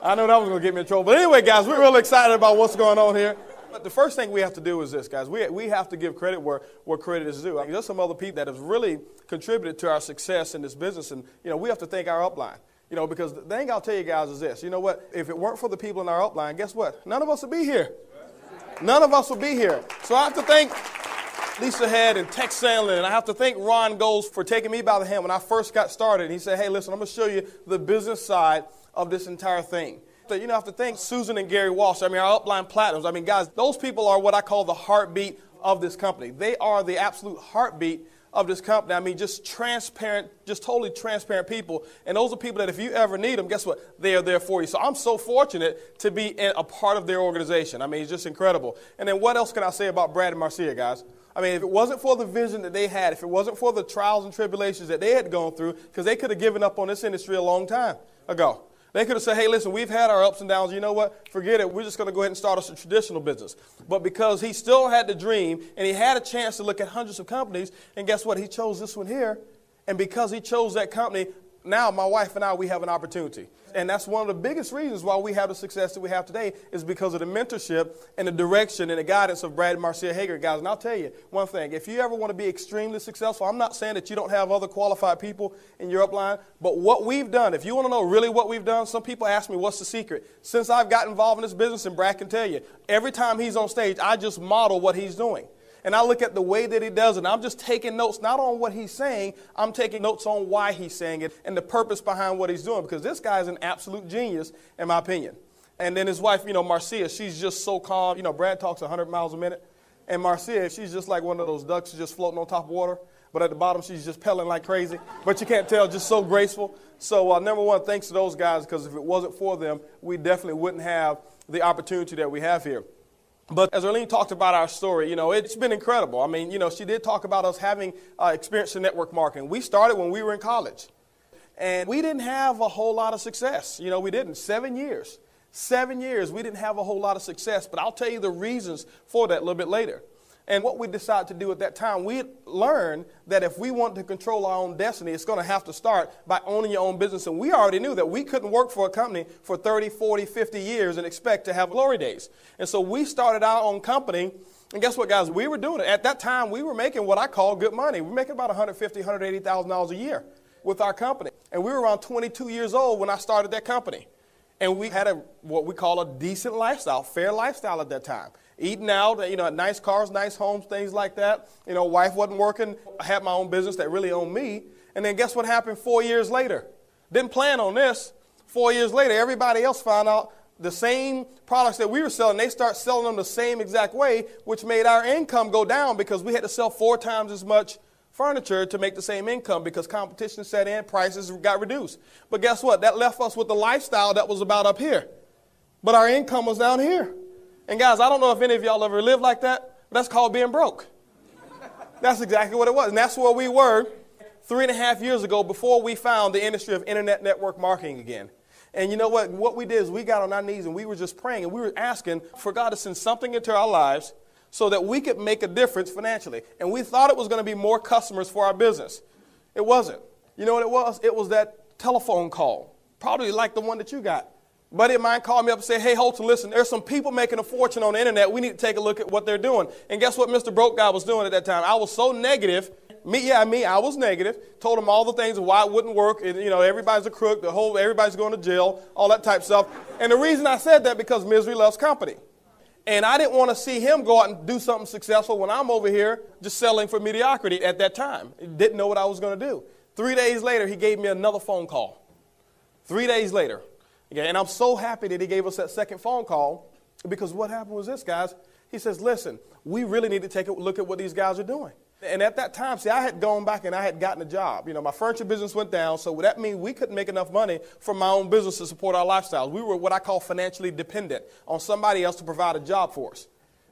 I know that was going to get me in trouble. But anyway, guys, we're really excited about what's going on here. But the first thing we have to do is this, guys. We have to give credit where credit is due. There's some other people that have really contributed to our success in this business. And, we have to thank our upline. Because the thing I'll tell you guys is this. You know what? If it weren't for the people in our upline, guess what? None of us would be here. None of us would be here. So I have to thank Lisa Head and Tex Sandlin, and I have to thank Ron Goles for taking me by the hand when I first got started. He said, hey, listen, I'm going to show you the business side of this entire thing. So, I have to thank Susan and Gary Walsh. Our upline platinums. Guys, those people are what I call the heartbeat of this company. They are the absolute heartbeat of this company. Just transparent, just totally transparent people. And those are people that if you ever need them, guess what? They are there for you. So I'm so fortunate to be a part of their organization. It's just incredible. And then what else can I say about Brad and Marcia, guys? If it wasn't for the vision that they had, if it wasn't for the trials and tribulations that they had gone through, because they could have given up on this industry a long time ago. They could have said, hey, listen, we've had our ups and downs. You know what? Forget it. We're just going to go ahead and start us a traditional business. But because he still had the dream and he had a chance to look at hundreds of companies, and guess what? He chose this one here. And because he chose that company, now my wife and I, we have an opportunity. And that's one of the biggest reasons why we have the success that we have today is because of the mentorship and the direction and the guidance of Brad and Marcia Hager, guys. And I'll tell you one thing. If you ever want to be extremely successful, I'm not saying that you don't have other qualified people in your upline, but what we've done, if you want to know really what we've done, some people ask me, what's the secret? Since I've got involved in this business, and Brad can tell you, every time he's on stage, I just model what he's doing. And I look at the way that he does it, and I'm just taking notes, not on what he's saying, I'm taking notes on why he's saying it and the purpose behind what he's doing, because this guy is an absolute genius, in my opinion. And then his wife, Marcia, she's just so calm. Brad talks 100 miles a minute, and Marcia, she's just like one of those ducks just floating on top of water, but at the bottom she's just pedaling like crazy, but you can't tell, just so graceful. So number one, thanks to those guys, because if it wasn't for them, we definitely wouldn't have the opportunity that we have here. But as Arlene talked about our story, it's been incredible. I mean, she did talk about us having experience in network marketing. We started when we were in college, and we didn't have a whole lot of success. We didn't. 7 years. 7 years, we didn't have a whole lot of success. But I'll tell you the reasons for that a little bit later. And what we decided to do at that time, we learned that if we want to control our own destiny, it's going to have to start by owning your own business. And we already knew that we couldn't work for a company for 30, 40, 50 years and expect to have glory days. And so we started our own company. And guess what, guys? We were doing it. At that time, we were making what I call good money. We were making about $150,000, $180,000 a year with our company. And we were around 22 years old when I started that company. And we had what we call a decent lifestyle, fair lifestyle at that time. Eating out, nice cars, nice homes, things like that. Wife wasn't working. I had my own business that really owned me. And then guess what happened 4 years later? Didn't plan on this. 4 years later, everybody else found out the same products that we were selling. They start selling them the same exact way, which made our income go down because we had to sell 4 times as much furniture to make the same income because competition set in, prices got reduced. But guess what? That left us with the lifestyle that was about up here. But our income was down here. And guys, I don't know if any of y'all ever lived like that, but that's called being broke. That's exactly what it was. And that's where we were 3.5 years ago before we found the industry of internet network marketing again. And you know what? What we did is we got on our knees and we were just praying and we were asking for God to send something into our lives so that we could make a difference financially. And we thought it was going to be more customers for our business. It wasn't. You know what it was? It was that telephone call, probably like the one that you got. A buddy of mine called me up and said, hey, Holton, listen, there's some people making a fortune on the internet. We need to take a look at what they're doing. And guess what Mr. Broke Guy was doing at that time? I was so negative. I was negative. Told him all the things of why it wouldn't work. And, everybody's a crook. Everybody's going to jail, all that type of stuff. And the reason I said that because misery loves company. And I didn't want to see him go out and do something successful when I'm over here just selling for mediocrity at that time. Didn't know what I was going to do. 3 days later, he gave me another phone call. 3 days later. Okay, and I'm so happy that he gave us that second phone call because what happened was this, guys. He says, listen, we really need to take a look at what these guys are doing. And at that time, see, I had gone back and I had gotten a job. My furniture business went down, so that means we couldn't make enough money from my own business to support our lifestyles. We were what I call financially dependent on somebody else to provide a job for us.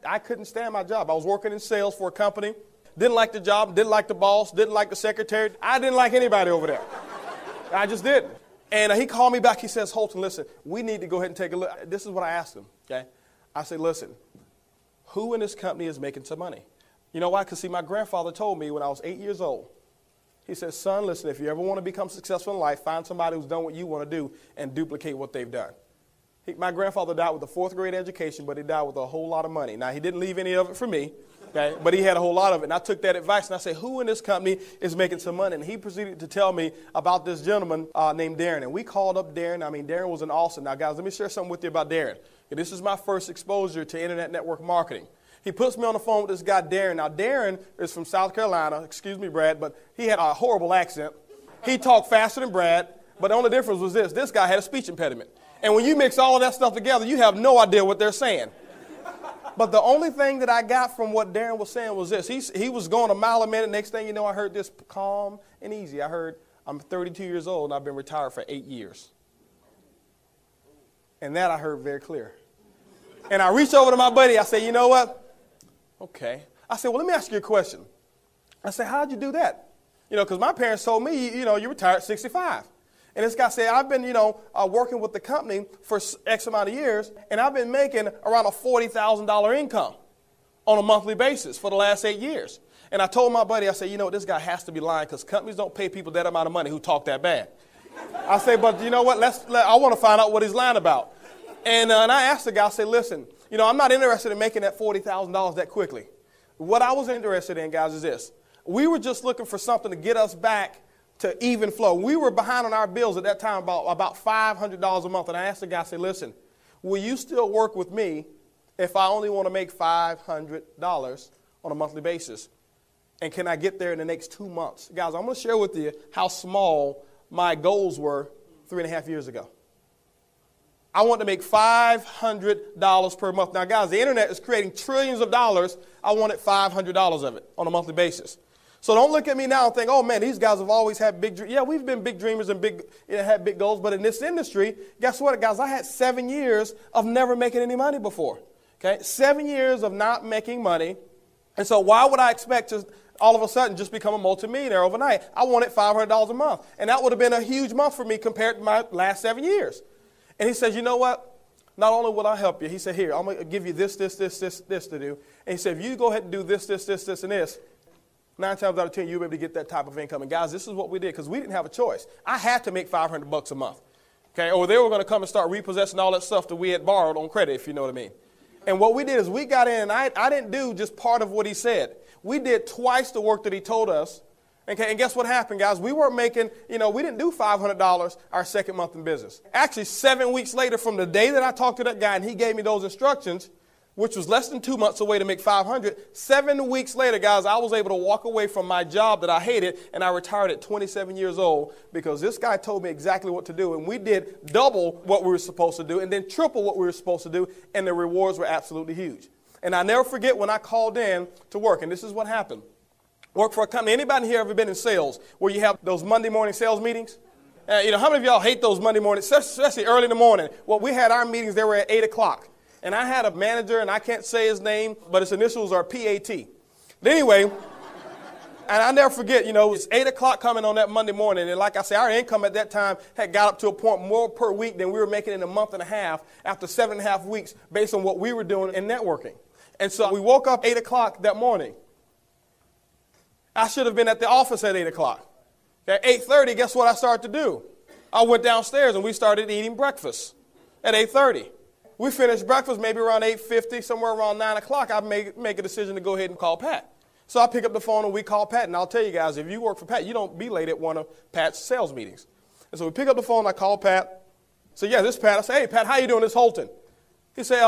I couldn't stand my job. I was working in sales for a company, didn't like the job, didn't like the boss, didn't like the secretary. I didn't like anybody over there. I just didn't. And he called me back. He says, Holton, listen, we need to go ahead and take a look. This is what I asked him, okay? I said, listen, who in this company is making some money? You know why? Because, see, my grandfather told me when I was 8 years old, he said, son, listen, if you ever want to become successful in life, find somebody who's done what you want to do and duplicate what they've done. My grandfather died with a 4th grade education, but he died with a whole lot of money. Now, he didn't leave any of it for me, okay, but he had a whole lot of it. And I took that advice and I said, who in this company is making some money? And he proceeded to tell me about this gentleman named Darren. And we called up Darren. Darren was in Austin. Now, guys, let me share something with you about Darren. Okay, this is my first exposure to internet network marketing. He puts me on the phone with this guy, Darren. Now, Darren is from South Carolina. Excuse me, Brad, but he had a horrible accent. He talked faster than Brad, but the only difference was this. This guy had a speech impediment. And when you mix all of that stuff together, you have no idea what they're saying. But the only thing that I got from what Darren was saying was this. He was going a mile a minute. Next thing you know, I heard this calm and easy. I heard, I'm 32 years old, and I've been retired for 8 years. And that I heard very clear. And I reached over to my buddy. I said, you know what? Okay. I said, well, let me ask you a question. I said, how'd you do that? Because my parents told me, you retired at 65. And this guy said, I've been, working with the company for X amount of years, and I've been making around a $40,000 income on a monthly basis for the last 8 years. And I told my buddy, I said, this guy has to be lying because companies don't pay people that amount of money who talk that bad. I say, but you know what? I want to find out what he's lying about. And I asked the guy, I said, listen, you know, I'm not interested in making that $40,000 that quickly. What I was interested in, guys, is this. We were just looking for something to get us back to even flow. We were behind on our bills at that time about $500 a month. And I asked the guy, I said, listen, will you still work with me if I only want to make $500 on a monthly basis? And can I get there in the next 2 months? Guys, I'm going to share with you how small my goals were 3.5 years ago. I want to make $500 per month. Now, guys, the internet is creating trillions of dollars. I wanted $500 of it on a monthly basis. So don't look at me now and think, oh, man, these guys have always had big dreams. Yeah, we've been big dreamers and had big goals. But in this industry, guess what, guys? I had 7 years of never making any money before. Okay, 7 years of not making money. And so why would I expect to all of a sudden just become a multimillionaire overnight? I wanted $500 a month. And that would have been a huge month for me compared to my last 7 years. And he says, you know what? Not only will I help you, he said, here, I'm going to give you this to do. And he said, if you go ahead and do this, and this, 9 times out of 10, you'll be able to get that type of income. And guys, this is what we did because we didn't have a choice. I had to make $500 a month. Okay, or they were going to come and start repossessing all that stuff that we had borrowed on credit, if you know what I mean. And what we did is we got in, and I didn't do just part of what he said. We did twice the work that he told us. Okay, and guess what happened, guys? We weren't making, we didn't do $500 our second month in business. Actually, 7 weeks later from the day that I talked to that guy and he gave me those instructions, which was less than 2 months away to make $500, 7 weeks later, guys, I was able to walk away from my job that I hated, and I retired at 27 years old because this guy told me exactly what to do, and we did double what we were supposed to do and then triple what we were supposed to do, and the rewards were absolutely huge. And I never forget when I called in to work, and this is what happened. Work for a company. Anybody here ever been in sales where you have those Monday morning sales meetings? How many of y'all hate those Monday mornings, especially early in the morning? Well, we had our meetings, they were at 8 o'clock. And I had a manager, and I can't say his name, but his initials are PAT. But anyway, and I never forget, it's 8 o'clock coming on that Monday morning. And like I say, our income at that time had got up to a point more per week than we were making in a month and a half after 7.5 weeks based on what we were doing in networking. And so we woke up 8 o'clock that morning. I should have been at the office at 8 o'clock. At 8:30, guess what I started to do? I went downstairs and we started eating breakfast at 8:30. We finished breakfast maybe around 8:50, somewhere around 9 o'clock. I make a decision to go ahead and call Pat. So I pick up the phone and we call Pat. And I'll tell you guys, if you work for Pat, you don't be late at one of Pat's sales meetings. And so we pick up the phone, I call Pat. So yeah, this is Pat. I say, hey, Pat, how you doing? This HOLTON. He say,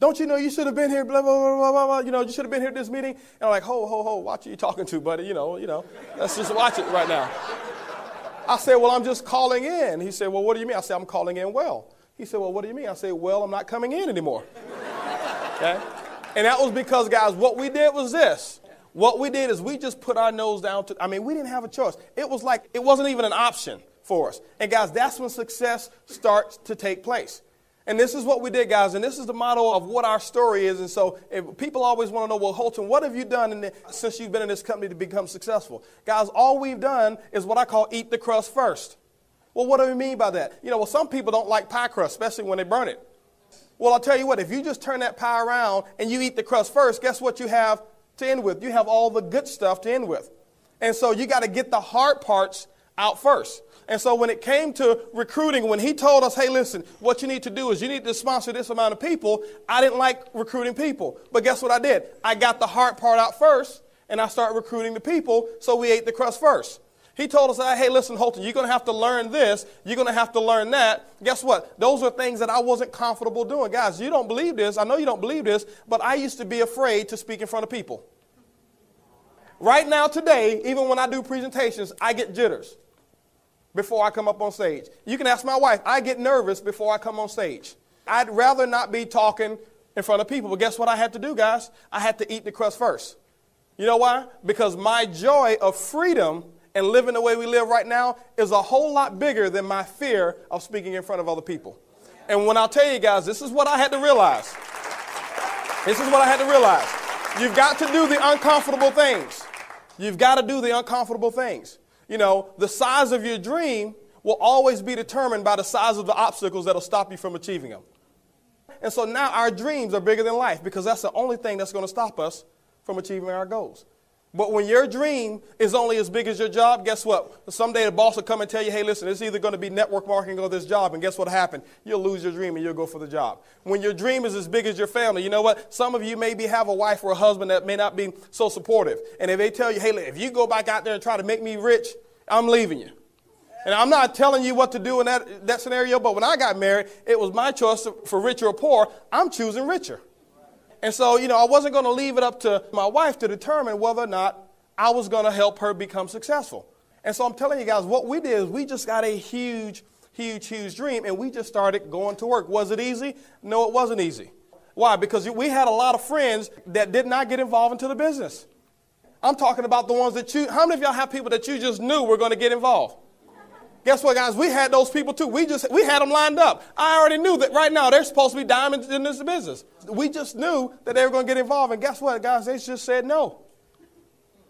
don't you know you should have been here, blah, blah, blah, blah, blah, you should have been here at this meeting. And I'm like, ho, watch who you talking to, buddy, let's just watch it right now. I said, well, I'm just calling in. He said, well, what do you mean? I said, I'm calling in well. He said, well, what do you mean? I said, well, I'm not coming in anymore. Okay? And that was because, guys, what we did was this. What we did is we just put our nose down we didn't have a choice. It was like, it wasn't even an option for us. And guys, that's when success starts to take place. And this is what we did, guys, and this is the motto of what our story is. And so if people always want to know, well, HOLTON, what have you done since you've been in this company to become successful? Guys, all we've done is what I call eat the crust first. Well, what do we mean by that? Some people don't like pie crust, especially when they burn it. Well, I'll tell you what, if you just turn that pie around and you eat the crust first, guess what you have to end with? You have all the good stuff to end with. And so you got to get the hard parts out first. And so when it came to recruiting, when he told us, hey, listen, what you need to do is you need to sponsor this amount of people, I didn't like recruiting people. But guess what I did? I got the hard part out first, and I started recruiting the people, so we ate the crust first. He told us, hey, listen, HOLTON, you're going to have to learn this. You're going to have to learn that. Guess what? Those are things that I wasn't comfortable doing. Guys, you don't believe this. I know you don't believe this, but I used to be afraid to speak in front of people. Right now, today, even when I do presentations, I get jitters before I come up on stage. You can ask my wife. I get nervous before I come on stage. I'd rather not be talking in front of people. But guess what I had to do, guys? I had to eat the crust first. You know why? Because my joy of freedom and living the way we live right now is a whole lot bigger than my fear of speaking in front of other people. And when I'll tell you guys, this is what I had to realize. This is what I had to realize. You've got to do the uncomfortable things. You've got to do the uncomfortable things. The size of your dream will always be determined by the size of the obstacles that will stop you from achieving them. And so now our dreams are bigger than life because that's the only thing that's going to stop us from achieving our goals. But when your dream is only as big as your job, guess what? Someday the boss will come and tell you, hey, listen, it's either going to be network marketing or this job. And guess what happened? You'll lose your dream and you'll go for the job. When your dream is as big as your family, you know what? Some of you maybe have a wife or a husband that may not be so supportive. And if they tell you, hey, if you go back out there and try to make me rich, I'm leaving you. And I'm not telling you what to do in that scenario, but when I got married, it was my choice for richer or poor. I'm choosing richer. And so, I wasn't going to leave it up to my wife to determine whether or not I was going to help her become successful. And so I'm telling you guys, what we did is we just got a huge, huge, huge dream, and we just started going to work. Was it easy? No, it wasn't easy. Why? Because we had a lot of friends that did not get involved into the business. I'm talking about the ones that how many of y'all have people that you just knew were going to get involved? Guess what, guys? We had those people, too. We had them lined up. I already knew that right now they're supposed to be diamonds in this business. We just knew that they were going to get involved. And guess what, guys? They just said no.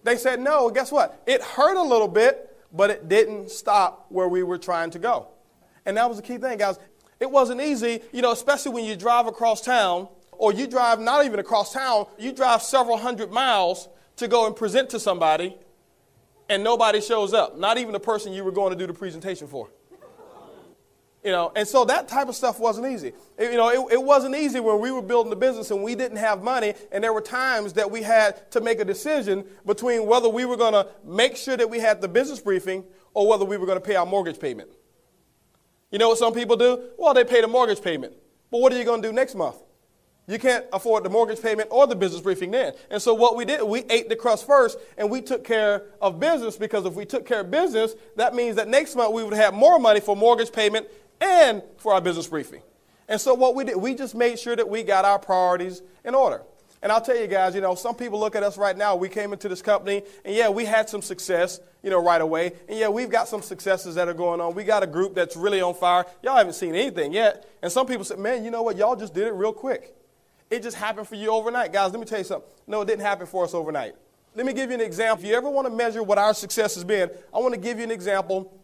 They said no. And guess what? It hurt a little bit, but it didn't stop where we were trying to go. And that was the key thing, guys. It wasn't easy, especially when you drive across town, or you drive not even across town, you drive several hundred miles to go and present to somebody, and nobody shows up, not even the person you were going to do the presentation for. And so that type of stuff wasn't easy. It wasn't easy when we were building the business and we didn't have money, and there were times that we had to make a decision between whether we were going to make sure that we had the business briefing or whether we were going to pay our mortgage payment. You know what some people do? Well, they pay the mortgage payment. But what are you going to do next month? You can't afford the mortgage payment or the business briefing then. And so what we did, we ate the crust first, and we took care of business, because if we took care of business, that means that next month we would have more money for mortgage payment and for our business briefing. And so what we did, we just made sure that we got our priorities in order. And I'll tell you guys, some people look at us right now. We came into this company, and yeah, we had some success, right away. And yeah, we've got some successes that are going on. We got a group that's really on fire. Y'all haven't seen anything yet. And some people say, man, you know what? Y'all just did it real quick. It just happened for you overnight. Guys, let me tell you something. No, it didn't happen for us overnight. Let me give you an example. If you ever want to measure what our success has been, I want to give you an example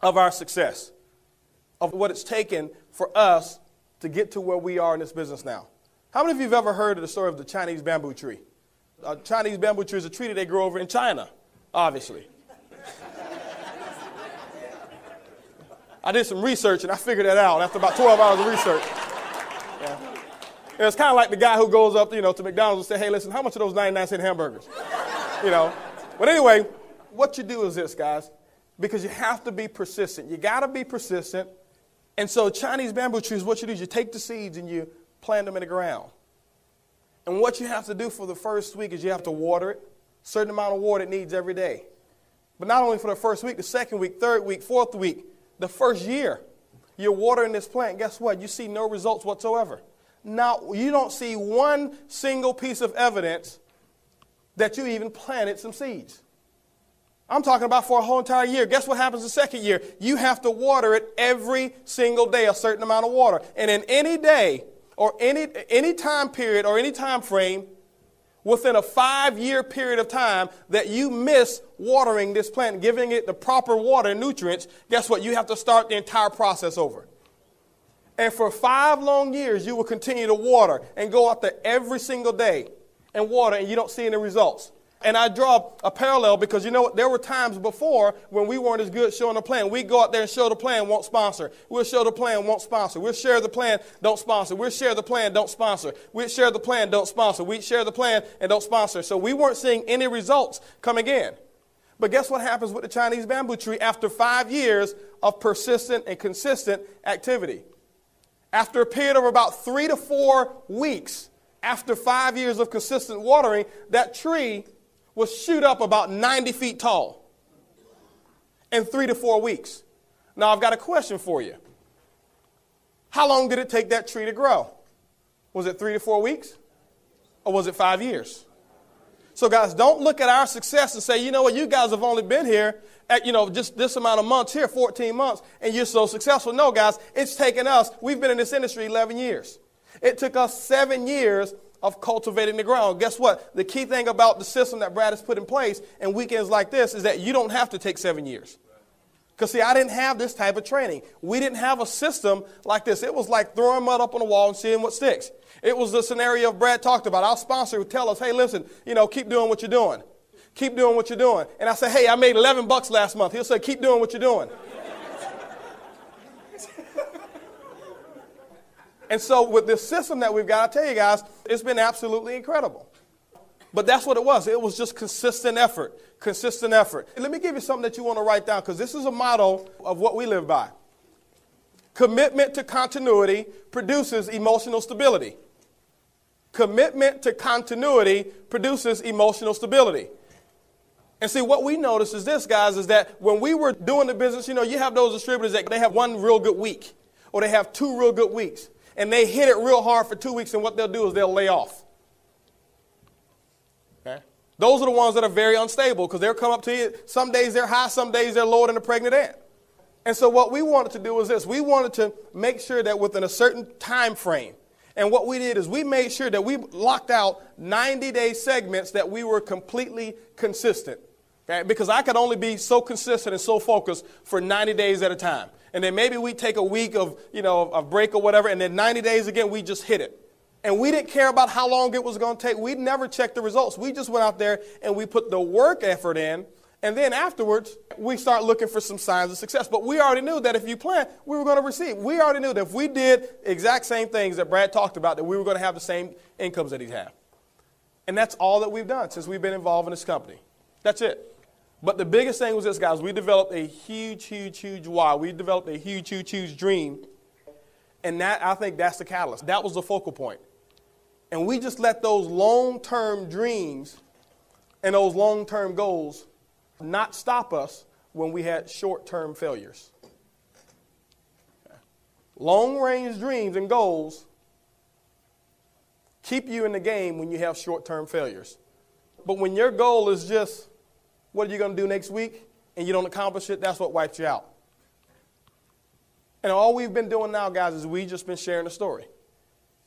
of our success, of what it's taken for us to get to where we are in this business now. How many of you have ever heard of the story of the Chinese bamboo tree? A Chinese bamboo tree is a tree that they grow over in China, obviously. I did some research, and I figured that out after about 12 hours of research. Yeah. And it's kind of like the guy who goes up, to McDonald's and say, hey, listen, how much are those 99-cent hamburgers? But anyway, what you do is this, guys, because you have to be persistent. You got to be persistent. And so Chinese bamboo trees, what you do is you take the seeds and you plant them in the ground. And what you have to do for the first week is you have to water it, a certain amount of water it needs every day. But not only for the first week, the second week, third week, fourth week, the first year, you're watering this plant. Guess what? You see no results whatsoever. Now, you don't see one single piece of evidence that you even planted some seeds. I'm talking about for a whole entire year. Guess what happens the second year? You have to water it every single day, a certain amount of water. And in any day or any time period or any time frame within a 5-year period of time that you miss watering this plant, giving it the proper water and nutrients, guess what? You have to start the entire process over. And for 5 long years, you will continue to water and go out there every single day and water, and you don't see any results. And I draw a parallel because, there were times before when we weren't as good showing the plan. We go out there and show the plan, won't sponsor. We'll show the plan, won't sponsor. We'll share the plan, don't sponsor. We'll share the plan, don't sponsor. We'll share the plan, don't sponsor. We share the plan and don't sponsor. So we weren't seeing any results coming in. But guess what happens with the Chinese bamboo tree after 5 years of persistent and consistent activity? After a period of about 3 to 4 weeks, after 5 years of consistent watering, that tree will shoot up about 90 feet tall in 3 to 4 weeks. Now, I've got a question for you. How long did it take that tree to grow? Was it 3 to 4 weeks? Or was it 5 years? So, guys, don't look at our success and say, you know what, you guys have only been here at, just this amount of months here, 14 months, and you're so successful. No, guys, it's taken us, we've been in this industry 11 years. It took us 7 years of cultivating the ground. Guess what? The key thing about the system that Brad has put in place in weekends like this is that you don't have to take 7 years. Because, see, I didn't have this type of training. We didn't have a system like this. It was like throwing mud up on the wall and seeing what sticks. It was the scenario Brad talked about. Our sponsor would tell us, hey, listen, keep doing what you're doing. keep doing what you're doing. And I say, hey, I made $11 last month. He'll say, keep doing what you're doing. And so with this system that we've got, I tell you guys, it's been absolutely incredible. But that's what it was. It was just consistent effort, consistent effort. And let me give you something that you want to write down, because this is a motto of what we live by. Commitment to continuity produces emotional stability. Commitment to continuity produces emotional stability. And see, what we noticed is this, guys, is that when we were doing the business, you know, you have those distributors that they have one real good week, or they have 2 real good weeks, and they hit it real hard for 2 weeks, and what they'll do is they'll lay off. Okay? Those are the ones that are very unstable, because they'll come up to you. Some days they're high, some days they're lower than a pregnant ant. And so what we wanted to do was this. We wanted to make sure that within a certain time frame, and what we did is we made sure that we locked out 90-day segments that we were completely consistent. Okay? Because I could only be so consistent and so focused for 90 days at a time. And then maybe we take a week of, a break or whatever, and then 90 days again, we just hit it. And we didn't care about how long it was going to take. We never checked the results. We just went out there and we put the work effort in. And then afterwards, we start looking for some signs of success. But we already knew that if you plan, we were going to receive. We already knew that if we did exact same things that Brad talked about, that we were going to have the same incomes that he'd have. And that's all that we've done since we've been involved in this company. That's it. But the biggest thing was this, guys. We developed a huge, huge, huge why. We developed a huge, huge, huge dream. And that, I think that's the catalyst. That was the focal point. And we just let those long-term dreams and those long-term goals not stop us when we had short-term failures. Okay. Long-range dreams and goals keep you in the game when you have short-term failures. But when your goal is just, what are you going to do next week, and you don't accomplish it, that's what wipes you out. And all we've been doing now, guys, is we've just been sharing the story.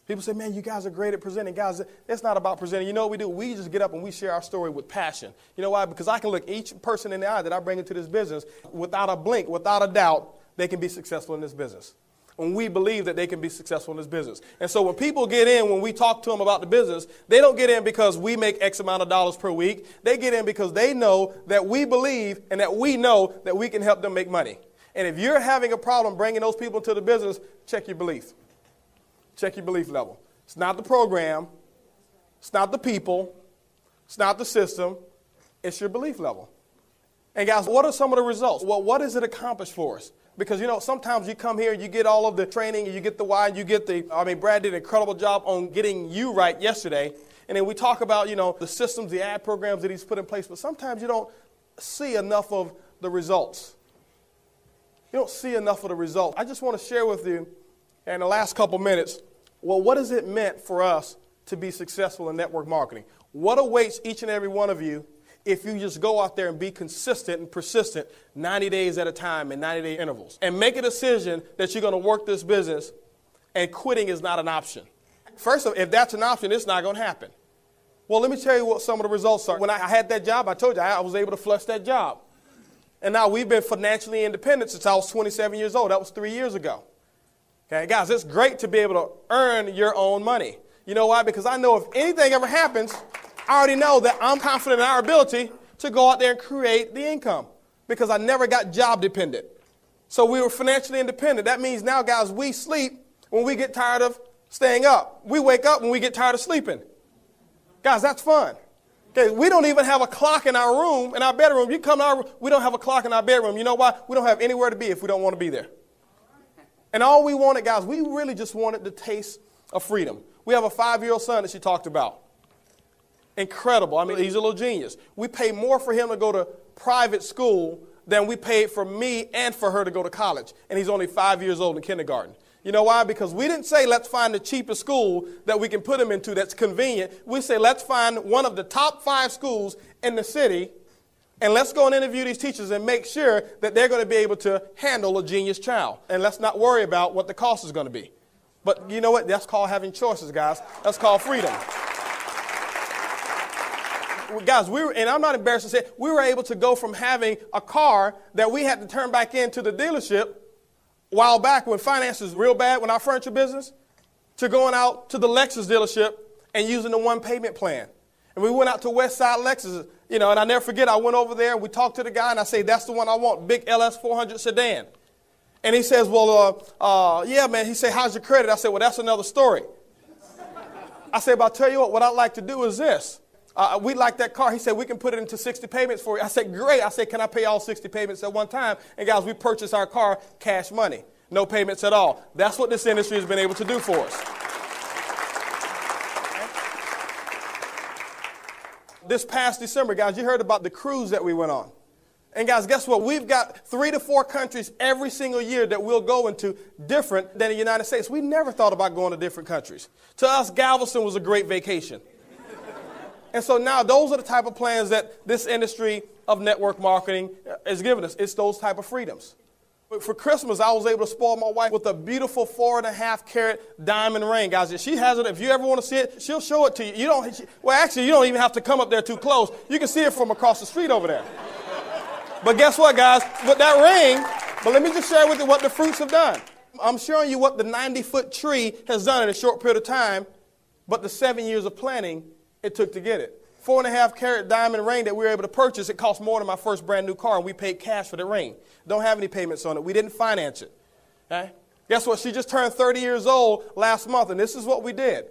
People say, man, you guys are great at presenting. Guys, it's not about presenting. You know what we do? We just get up and we share our story with passion. You know why? Because I can look each person in the eye that I bring into this business without a blink, without a doubt, they can be successful in this business. And we believe that they can be successful in this business. And so when people get in, when we talk to them about the business, they don't get in because we make X amount of dollars per week. They get in because they know that we believe and that we know that we can help them make money. And if you're having a problem bringing those people into the business, check your belief. Check your belief level. It's not the program. It's not the people. It's not the system. It's your belief level. And guys, what are some of the results? Well, what does it accomplish for us? Because, sometimes you come here, you get all of the training, and you get the why, and you get Brad did an incredible job on getting you right yesterday. And then we talk about, the systems, the ad programs that he's put in place, but sometimes you don't see enough of the results. You don't see enough of the results. I just want to share with you in the last couple minutes, well, what has it meant for us to be successful in network marketing? What awaits each and every one of you if you just go out there and be consistent and persistent 90 days at a time in 90-day intervals and make a decision that you're going to work this business and quitting is not an option? First of all, if that's an option, it's not going to happen. Well, let me tell you what some of the results are. When I had that job, I told you I was able to flush that job. And now we've been financially independent since I was 27 years old. That was 3 years ago. Okay, guys, it's great to be able to earn your own money. You know why? Because I know if anything ever happens, I already know that I'm confident in our ability to go out there and create the income because I never got job dependent. So we were financially independent. That means now, guys, we sleep when we get tired of staying up. We wake up when we get tired of sleeping. Guys, that's fun. Okay, we don't even have a clock in our room, in our bedroom. You come to our room, we don't have a clock in our bedroom. You know why? We don't have anywhere to be if we don't want to be there. And all we wanted, guys, we really just wanted the taste of freedom. We have a 5-year-old son that she talked about. Incredible. I mean, he's a little genius. We pay more for him to go to private school than we paid for me and for her to go to college. And he's only 5 years old in kindergarten. You know why? Because we didn't say let's find the cheapest school that we can put him into that's convenient. We say let's find one of the top 5 schools in the city and let's go and interview these teachers and make sure that they're going to be able to handle a genius child. And let's not worry about what the cost is going to be. But you know what? That's called having choices, guys. That's called freedom. Guys, and I'm not embarrassed to say, we were able to go from having a car that we had to turn back into the dealership a while back when finance was real bad with our furniture business, to going out to the Lexus dealership and using the one payment plan. And we went out to West Side Lexus, you know, and I never forget, I went over there and we talked to the guy and I say, that's the one I want, big LS 400 sedan. And he says, well, yeah, man. He said, how's your credit? I said, well, that's another story. I said, but I'll tell you what I'd like to do is this. We like that car. He said, we can put it into 60 payments for you. I said, great. I said, can I pay all 60 payments at one time? And guys, we purchased our car cash money. No payments at all. That's what this industry has been able to do for us. This past December, guys, you heard about the cruise that we went on. And guys, guess what? We've got 3 to 4 countries every single year that we'll go into different than the United States. We never thought about going to different countries. To us, Galveston was a great vacation. And so now those are the type of plans that this industry of network marketing is giving us. It's those type of freedoms. For Christmas, I was able to spoil my wife with a beautiful 4.5 carat diamond ring. Guys, if she has it, if you ever want to see it, she'll show it to you. You don't even have to come up there too close. You can see it from across the street over there. But guess what, guys? With that ring, but let me just share with you what the fruits have done. I'm showing you what the 90-foot tree has done in a short period of time, but the 7 years of planning it took to get it. 4.5 carat diamond ring that we were able to purchase, it cost more than my first brand new car, and we paid cash for the ring. Don't have any payments on it. We didn't finance it. Okay? Guess what? She just turned 30 years old last month, and this is what we did.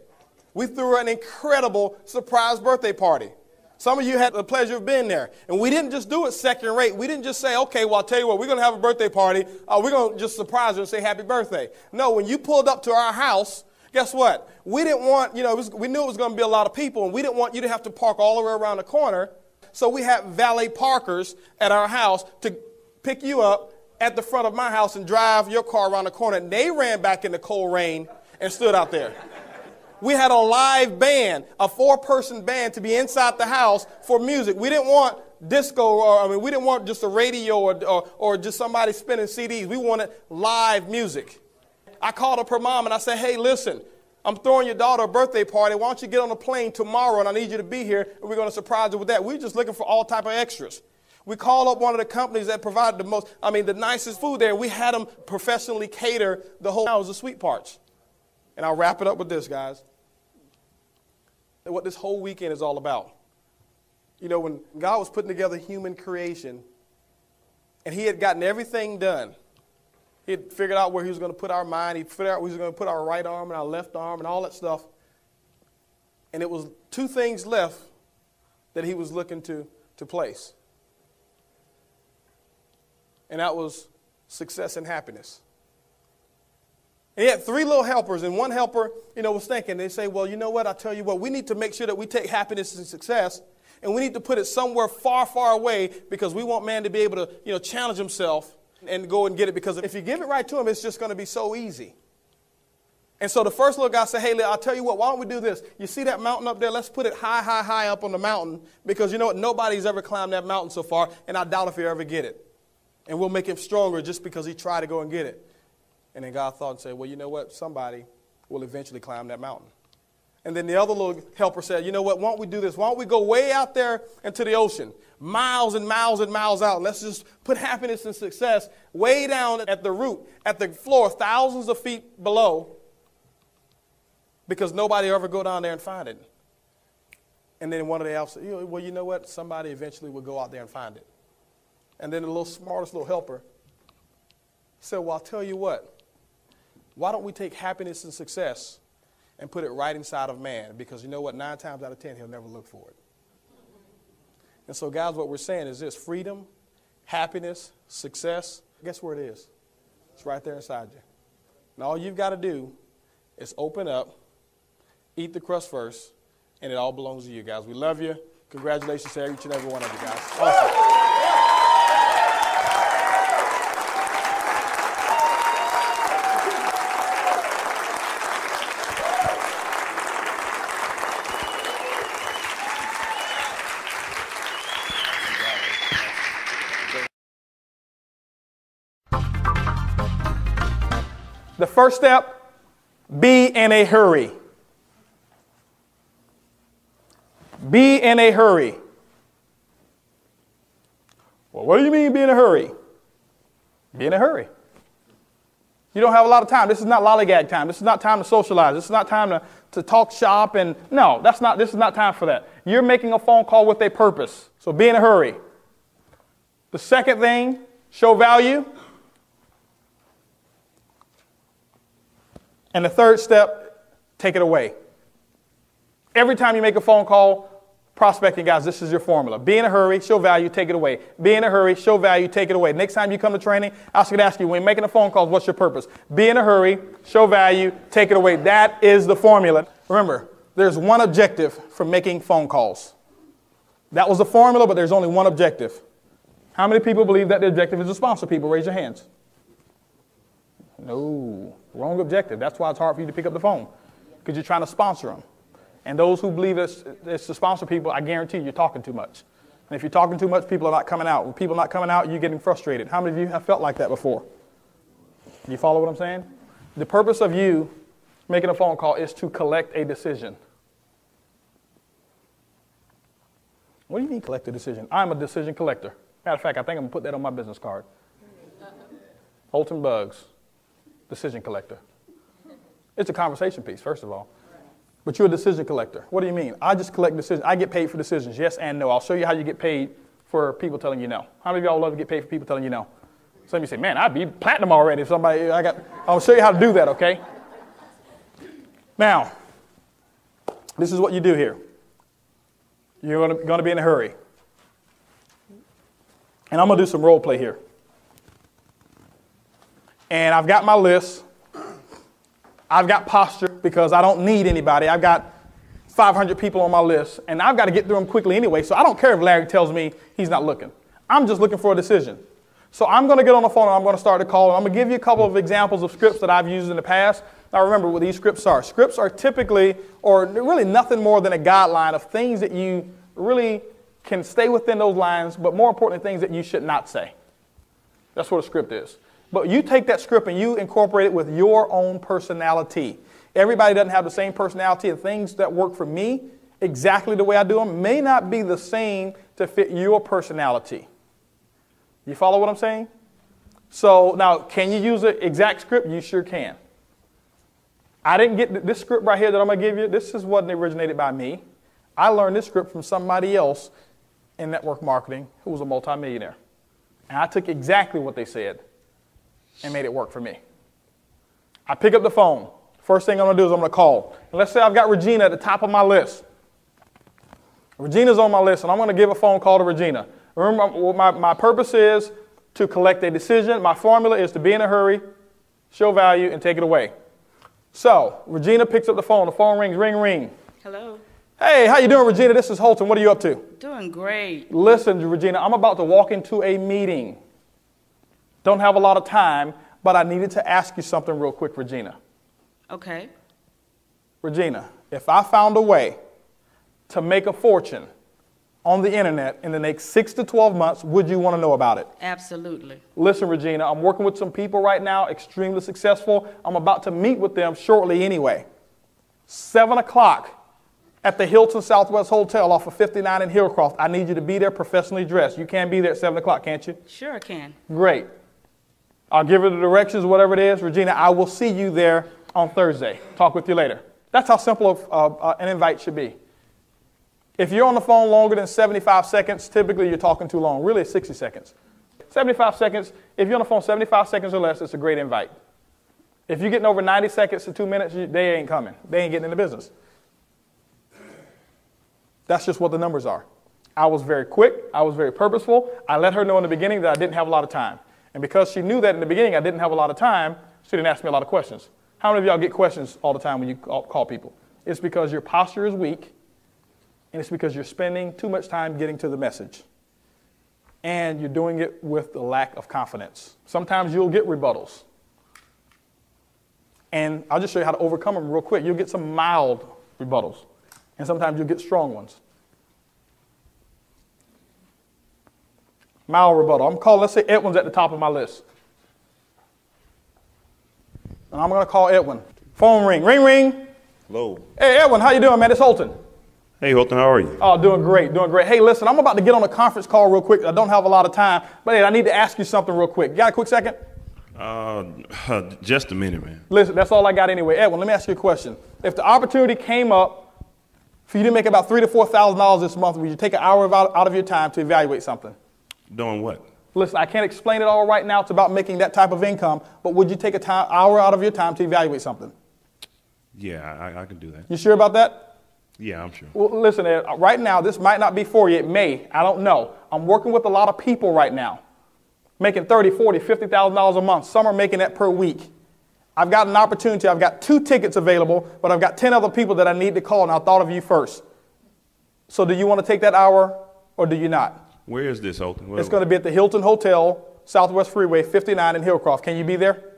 We threw her an incredible surprise birthday party. Some of you had the pleasure of being there. And we didn't just do it second rate. We didn't just say, okay, well, I'll tell you what, we're going to have a birthday party. We're going to just surprise her and say happy birthday. No, when you pulled up to our house, guess what? We didn't want, we knew it was going to be a lot of people, and we didn't want you to have to park all the way around the corner. So we had valet parkers at our house to pick you up at the front of my house and drive your car around the corner. And they ran back in the cold rain and stood out there. We had a live band, a 4-person band to be inside the house for music. We didn't want disco, we didn't want just a radio or just somebody spinning CDs. We wanted live music. I called up her mom and I said, hey, listen, I'm throwing your daughter a birthday party. Why don't you get on a plane tomorrow and I need you to be here and we're going to surprise her with that. We're just looking for all type of extras. We called up one of the companies that provided the nicest food there. We had them professionally cater the whole house, the sweet parts. And I'll wrap it up with this, guys. What this whole weekend is all about. When God was putting together human creation and he had gotten everything done, he had figured out where he was going to put our mind. He figured out where he was going to put our right arm and our left arm and all that stuff. And it was 2 things left that he was looking to place. And that was success and happiness. And he had 3 little helpers, and one helper, was thinking, they say, well, you know what, I'll tell you what, we need to make sure that we take happiness and success, and we need to put it somewhere far, far away because we want man to be able to, challenge himself and go and get it, because if you give it right to him, it's just going to be so easy. And so the first little guy said, hey, I'll tell you what, why don't we do this? You see that mountain up there? Let's put it high, high, high up on the mountain, because you know what, nobody's ever climbed that mountain so far, and I doubt if he'll ever get it. And we'll make him stronger just because he tried to go and get it. And then God thought and said, well, you know what? Somebody will eventually climb that mountain. And then the other little helper said, you know what? Why don't we do this? Why don't we go way out there into the ocean, miles and miles and miles out, and let's just put happiness and success way down at the root, at the floor, thousands of feet below, because nobody will ever go down there and find it. And then one of the elves said, well, you know what? Somebody eventually will go out there and find it. And then the smartest little helper said, well, I'll tell you what. Why don't we take happiness and success and put it right inside of man? Because you know what? 9 times out of 10, he'll never look for it. And so, guys, what we're saying is this: freedom, happiness, success. Guess where it is? It's right there inside you. And all you've got to do is open up, eat the crust first, and it all belongs to you, guys. We love you. Congratulations to each and every one of you, guys. Awesome. The first step, be in a hurry. Be in a hurry. Well, what do you mean be in a hurry? Be in a hurry. You don't have a lot of time. This is not lollygag time. This is not time to socialize. This is not time to talk shop. And no, this is not time for that. You're making a phone call with a purpose. So be in a hurry. The second thing, show value. And the third step, take it away. Every time you make a phone call, prospecting, guys, this is your formula. Be in a hurry, show value, take it away. Be in a hurry, show value, take it away. Next time you come to training, I was going to ask you, when you're making a phone call, what's your purpose? Be in a hurry, show value, take it away. That is the formula. Remember, there's one objective for making phone calls. That was the formula, but there's only one objective. How many people believe that the objective is to sponsor people? Raise your hands. No, wrong objective. That's why it's hard for you to pick up the phone, because you're trying to sponsor them. And those who believe it's to sponsor people, I guarantee you're talking too much. And if you're talking too much, people are not coming out. When people are not coming out, you're getting frustrated. How many of you have felt like that before? You follow what I'm saying? The purpose of you making a phone call is to collect a decision. What do you mean collect a decision? I'm a decision collector. Matter of fact, I think I'm going to put that on my business card. HOLTON BUGGS, decision collector. It's a conversation piece, first of all. But you're a decision collector. What do you mean? I just collect decisions. I get paid for decisions, yes and no. I'll show you how you get paid for people telling you no. How many of y'all love to get paid for people telling you no? Some of you say, man, I'd be platinum already if somebody, I'll show you how to do that, okay? Now, this is what you do here. You're going to be in a hurry. And I'm going to do some role play here. And I've got my list. I've got posture because I don't need anybody. I've got 500 people on my list, and I've got to get through them quickly anyway, so I don't care if Larry tells me he's not looking. I'm just looking for a decision. So I'm going to get on the phone, and I'm going to start the call, and I'm going to give you a couple of examples of scripts that I've used in the past. Now remember what these scripts are. Scripts are typically, or really nothing more than a guideline of things that you really can stay within those lines, but more importantly, things that you should not say. That's what a script is. But you take that script and you incorporate it with your own personality. Everybody doesn't have the same personality, and things that work for me exactly the way I do them may not be the same to fit your personality. You follow what I'm saying? So now, can you use an exact script? You sure can. I didn't get this script right here that I'm going to give you. This wasn't originated by me. I learned this script from somebody else in network marketing who was a multimillionaire. And I took exactly what they said and made it work for me. I pick up the phone. First thing I'm going to do is I'm going to call. And let's say I've got Regina at the top of my list. Regina's on my list, and I'm going to give a phone call to Regina. Remember, what my purpose is to collect a decision. My formula is to be in a hurry, show value, and take it away. So Regina picks up the phone. The phone rings, ring, ring. Hello. Hey, how you doing, Regina? This is HOLTON. What are you up to? Doing great. Listen, Regina, I'm about to walk into a meeting. Don't have a lot of time, but I needed to ask you something real quick, Regina. Okay. Regina, if I found a way to make a fortune on the internet in the next 6 to 12 months, would you want to know about it? Absolutely. Listen, Regina, I'm working with some people right now, extremely successful. I'm about to meet with them shortly anyway. 7 o'clock at the Hilton Southwest Hotel off of 59 in Hillcroft. I need you to be there professionally dressed. You can be there at 7 o'clock, can't you? Sure I can. Great. I'll give her the directions, whatever it is. Regina, I will see you there on Thursday. Talk with you later. That's how simple an invite should be. If you're on the phone longer than 75 seconds, typically you're talking too long. Really, it's 60 seconds. 75 seconds, if you're on the phone 75 seconds or less, it's a great invite. If you're getting over 90 seconds to 2 minutes, they ain't coming. They ain't getting in the business. That's just what the numbers are. I was very quick. I was very purposeful. I let her know in the beginning that I didn't have a lot of time. And because she knew that in the beginning I didn't have a lot of time, she didn't ask me a lot of questions. How many of y'all get questions all the time when you call people? It's because your posture is weak, and it's because you're spending too much time getting to the message. And you're doing it with the lack of confidence. Sometimes you'll get rebuttals. And I'll just show you how to overcome them real quick. You'll get some mild rebuttals. And sometimes you'll get strong ones. Mild rebuttal. I'm calling, let's say Edwin's at the top of my list. And I'm going to call Edwin. Phone ring. Ring, ring. Hello. Hey, Edwin, how you doing, man? It's HOLTON. Hey, HOLTON, how are you? Oh, doing great, doing great. Hey, listen, I'm about to get on a conference call real quick. I don't have a lot of time, but hey, I need to ask you something real quick. You got a quick second? Just a minute, man. Listen, that's all I got anyway. Edwin, let me ask you a question. If the opportunity came up for you to make about $3,000 to $4,000 this month, would you take an hour out of your time to evaluate something? Doing what? Listen, I can't explain it all right now. It's about making that type of income. But would you take an hour out of your time to evaluate something? Yeah, I can do that. You sure about that? Yeah, I'm sure. Well, listen, Ed, right now, this might not be for you. It may. I don't know. I'm working with a lot of people right now, making $30,000, $40,000, $50,000 a month. Some are making that per week. I've got an opportunity. I've got 2 tickets available, but I've got 10 other people that I need to call, and I thought of you first. So do you want to take that hour, or do you not? Where is this, Holton? It's going to be at the Hilton Hotel, Southwest Freeway, 59 in Hillcroft. Can you be there?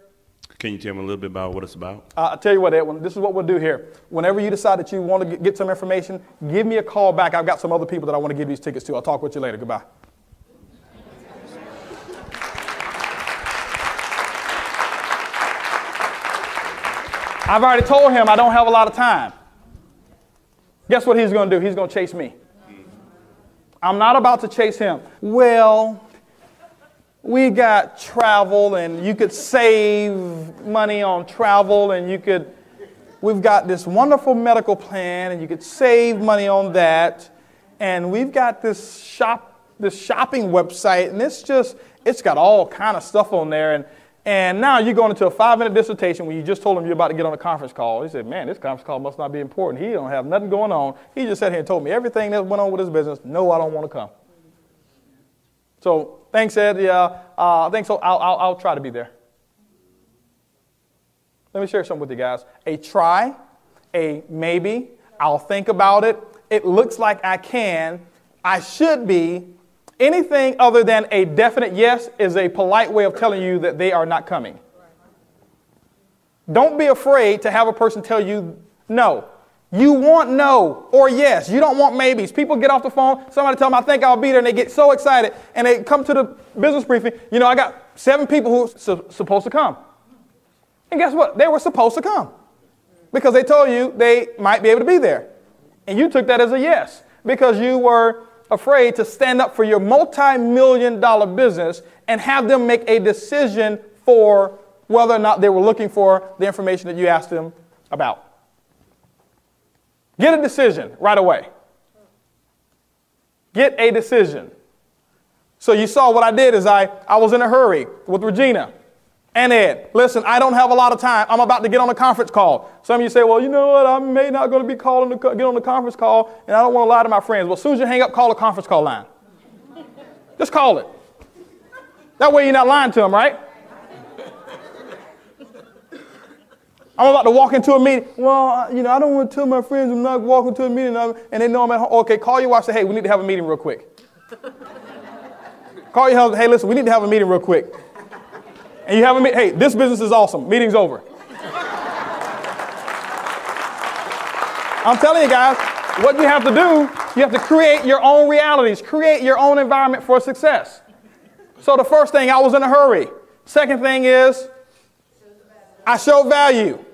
Can you tell me a little bit about what it's about? I'll tell you what, Edwin, this is what we'll do here. Whenever you decide that you want to get some information, give me a call back. I've got some other people that I want to give these tickets to. I'll talk with you later. Goodbye. I've already told him I don't have a lot of time. Guess what he's going to do? He's going to chase me. I'm not about to chase him. Well, we got travel, and you could save money on travel, and we've got this wonderful medical plan, and you could save money on that. And we've got this shopping website, and it's got all kind of stuff on there. And now you're going into a 5-minute dissertation when you just told him you're about to get on a conference call. He said, man, this conference call must not be important. He don't have nothing going on. He just sat here and told me everything that went on with his business. No, I don't want to come. So thanks, Ed. Yeah, thanks. So I'll try to be there. Let me share something with you guys. A try, a maybe, I'll think about it. It looks like I can. I should be. Anything other than a definite yes is a polite way of telling you that they are not coming. Don't be afraid to have a person tell you no. You want no or yes. You don't want maybes. People get off the phone. Somebody tell them, I think I'll be there, and they get so excited. And they come to the business briefing. You know, I got 7 people who are supposed to come. And guess what? They were supposed to come because they told you they might be able to be there. And you took that as a yes because you were afraid to stand up for your multi-million-dollar business and have them make a decision for whether or not they were looking for the information that you asked them about. Get a decision right away. Get a decision. So you saw what I did is I was in a hurry with Regina and Ed. Listen, I don't have a lot of time. I'm about to get on a conference call. Some of you say, well, you know what? I may not going to be calling to get on the conference call, and I don't want to lie to my friends. Well, as soon as you hang up, call a conference call line. Just call it. That way you're not lying to them, right? I'm about to walk into a meeting. Well, you know, I don't want to tell my friends I'm not walking to a meeting, and they know I'm at home. Okay, call your wife and say, hey, we need to have a meeting real quick. Call your husband, hey, listen, we need to have a meeting real quick. And you have a meeting, hey, this business is awesome. Meeting's over. I'm telling you guys, what you have to do, you have to create your own realities, create your own environment for success. So the first thing, I was in a hurry. Second thing is, I show value.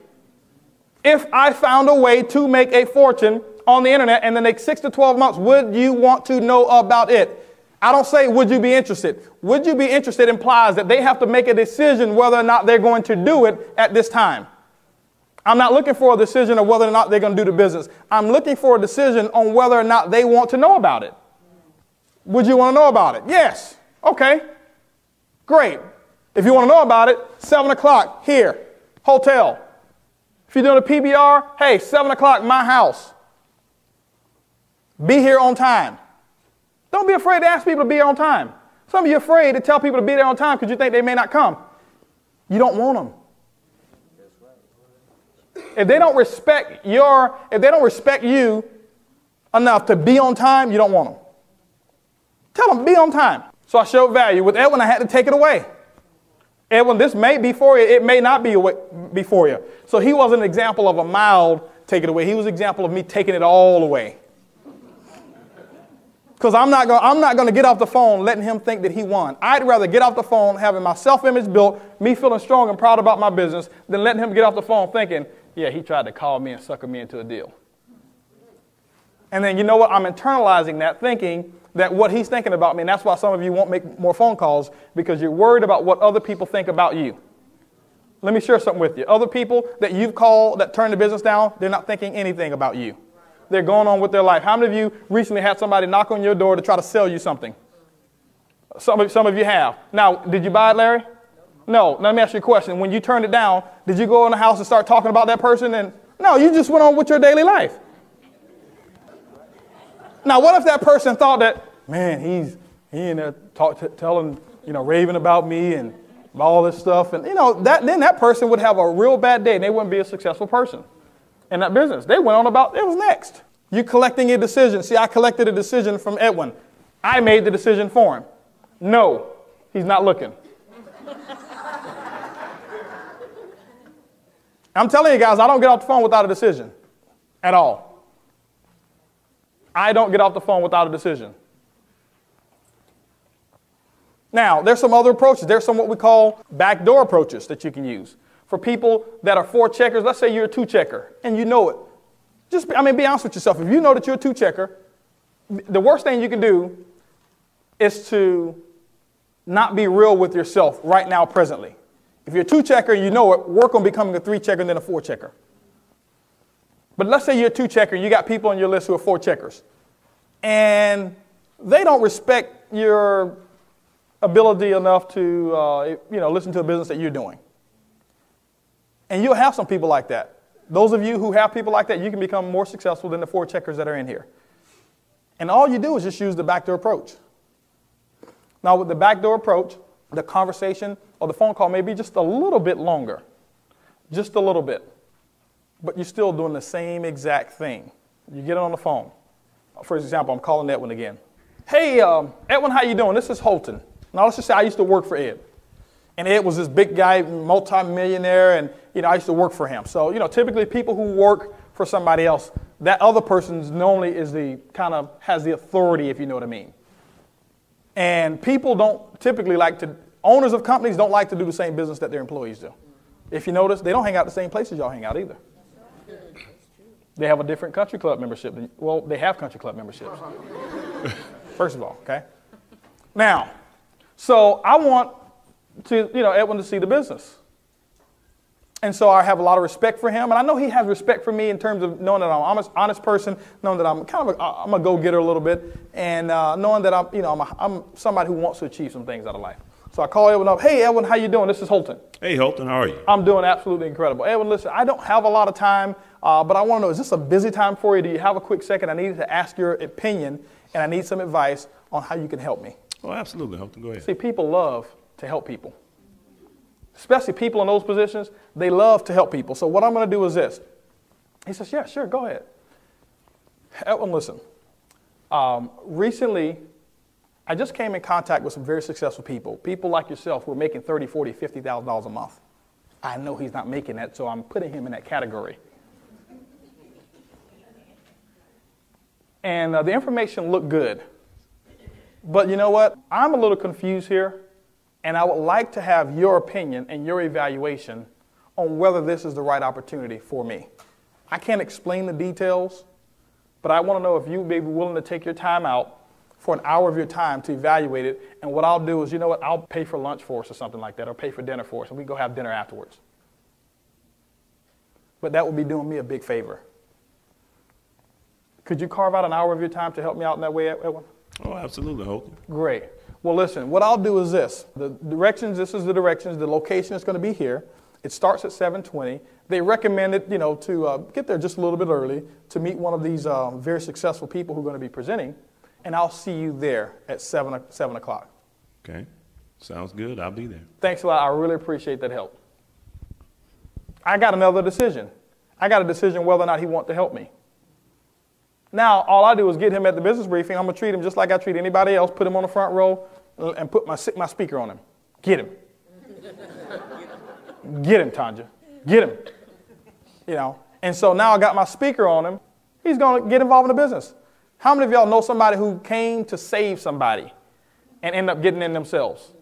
If I found a way to make a fortune on the internet in the next 6 to 12 months, would you want to know about it? I don't say, would you be interested? Would you be interested implies that they have to make a decision whether or not they're going to do it at this time. I'm not looking for a decision of whether or not they're going to do the business. I'm looking for a decision on whether or not they want to know about it. Would you want to know about it? Yes. Okay. Great. If you want to know about it, 7 o'clock here, hotel. If you're doing a PBR, hey, 7 o'clock, my house. Be here on time. Don't be afraid to ask people to be here on time. Some of you are afraid to tell people to be there on time because you think they may not come. You don't want them. If they don't respect you enough to be on time, you don't want them. Tell them, be on time. So I showed value. With Edwin, I had to take it away. Edwin, this may be for you. It may not be for you. So he wasn't an example of a mild take it away. He was an example of me taking it all away. Because I'm not going to get off the phone letting him think that he won. I'd rather get off the phone having my self-image built, me feeling strong and proud about my business, than letting him get off the phone thinking, yeah, he tried to call me and sucker me into a deal. And then you know what? I'm internalizing that, thinking that what he's thinking about me, and that's why some of you won't make more phone calls, because you're worried about what other people think about you. Let me share something with you. Other people that you've called that turned the business down, they're not thinking anything about you. They're going on with their life. How many of you recently had somebody knock on your door to try to sell you something? Some of you have. Now, did you buy it, Larry? No. Let me ask you a question. When you turned it down, did you go in the house and start talking about that person? And no, you just went on with your daily life. Now, what if that person thought that, man, he in there telling, raving about me and all this stuff, and then that person would have a real bad day and they wouldn't be a successful person in that business. They went on about it was next. You collecting a decision. See, I collected a decision from Edwin. I made the decision for him. No, he's not looking. I'm telling you guys, I don't get off the phone without a decision at all. I don't get off the phone without a decision. Now, there's some other approaches. There's some what we call backdoor approaches that you can use. For people that are 4 checkers, let's say you're a 2 checker and you know it. Be honest with yourself. If you know that you're a 2 checker, the worst thing you can do is to not be real with yourself right now, presently. If you're a 2 checker, you know it, work on becoming a 3 checker and then a 4 checker. But let's say you're a 2 checker and you got people on your list who are 4 checkers. And they don't respect your ability enough to listen to a business that you're doing. And you'll have some people like that. Those of you who have people like that, you can become more successful than the 4 checkers that are in here. And all you do is just use the backdoor approach. Now, with the backdoor approach, the conversation or the phone call may be just a little bit longer. Just a little bit. But you're still doing the same exact thing. You get it on the phone. For example, I'm calling Edwin again. Hey, Edwin, how you doing? This is HOLTON. Now, let's just say I used to work for Ed. And Ed was this big guy, multi-millionaire, and, I used to work for him. So, typically people who work for somebody else, that other person normally is has the authority, if you know what I mean. And people don't typically owners of companies don't like to do the same business that their employees do. If you notice, they don't hang out the same places y'all hang out either. They have a different country club membership. Well, they have country club memberships. First of all, okay? Now, so I want Edwin to see the business. And so I have a lot of respect for him. And I know he has respect for me in terms of knowing that I'm an honest person, knowing that I'm I'm a go-getter a little bit, and knowing that I'm somebody who wants to achieve some things out of life. So I call Edwin up. Hey, Edwin, how you doing? This is HOLTON. Hey, HOLTON, how are you? I'm doing absolutely incredible. Edwin, listen, I don't have a lot of time, but I want to know, is this a busy time for you? Do you have a quick second? I need to ask your opinion, and I need some advice on how you can help me. Oh, absolutely, HOLTON. Go ahead. See, people love to help people. Especially people in those positions, they love to help people. So what I'm going to do is this. He says, yeah, sure, go ahead. Edwin, listen. Recently, I just came in contact with some very successful people like yourself who are making $30,000, $40,000, $50,000 a month. I know he's not making that, so I'm putting him in that category. And the information looked good. But you know what? I'm a little confused here, and I would like to have your opinion and your evaluation on whether this is the right opportunity for me. I can't explain the details, but I want to know if you may be willing to take your time out for an hour of your time to evaluate it. And what I'll do is, I'll pay for lunch for us or something like that, or pay for dinner for us, and we go have dinner afterwards. But that would be doing me a big favor. Could you carve out an hour of your time to help me out in that way, Edwin? Oh, absolutely, HOLTON. Great. Well, listen, what I'll do is this. This is the directions. The location is going to be here. It starts at 7:20. They recommended, to get there just a little bit early to meet one of these very successful people who are going to be presenting. And I'll see you there at 7 o'clock. Okay. Sounds good. I'll be there. Thanks a lot. I really appreciate that help. I got another decision. I got a decision whether or not he wants to help me. Now, all I do is get him at the business briefing. I'm going to treat him just like I treat anybody else, put him on the front row, and put my speaker on him. Get him. Get him, Tanja. Get him. And so now I got my speaker on him. He's going to get involved in the business. How many of y'all know somebody who came to save somebody and ended up getting in themselves?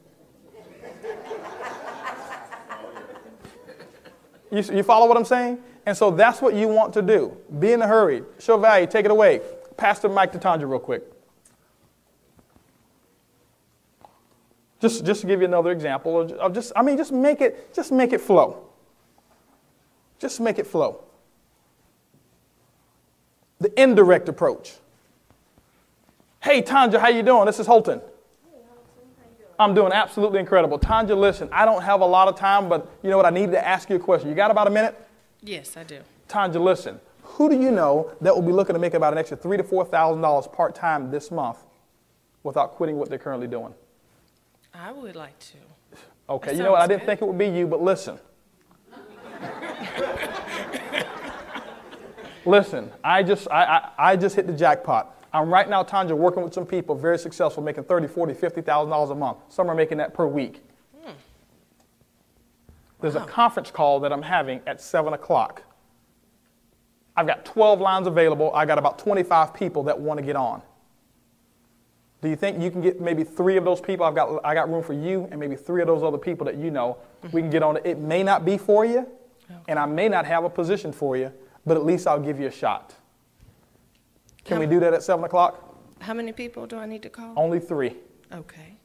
You follow what I'm saying? And so that's what you want to do. Be in a hurry. Show value. Take it away. Pass the mic to Tanja real quick. Just to give you another example of just make it flow. Just make it flow. The indirect approach. Hey, Tanja, how you doing? This is Holton. I'm doing absolutely incredible. Tanja, listen, I don't have a lot of time, but you know what? I need to ask you a question. You got about a minute? Yes, I do. Tanja, listen. Who do you know that will be looking to make about an extra $3,000 to $4,000 part-time this month without quitting what they're currently doing? I would like to. Okay, That you know what? I sounds didn't good. think it would be you, but listen. Listen, I just hit the jackpot. I'm right now, Tanja, working with some people, very successful, making $30,000, $40,000, $50,000 a month. Some are making that per week. There's a conference call that I'm having at 7 o'clock. I've got 12 lines available. I got about 25 people that want to get on. Do you think you can get maybe 3 of those people? I got room for you and maybe 3 of those other people that you know. We can get on it. It may not be for you, and I may not have a position for you, but at least I'll give you a shot. Can we do that at 7 o'clock? How many people do I need to call? Only 3. Okay.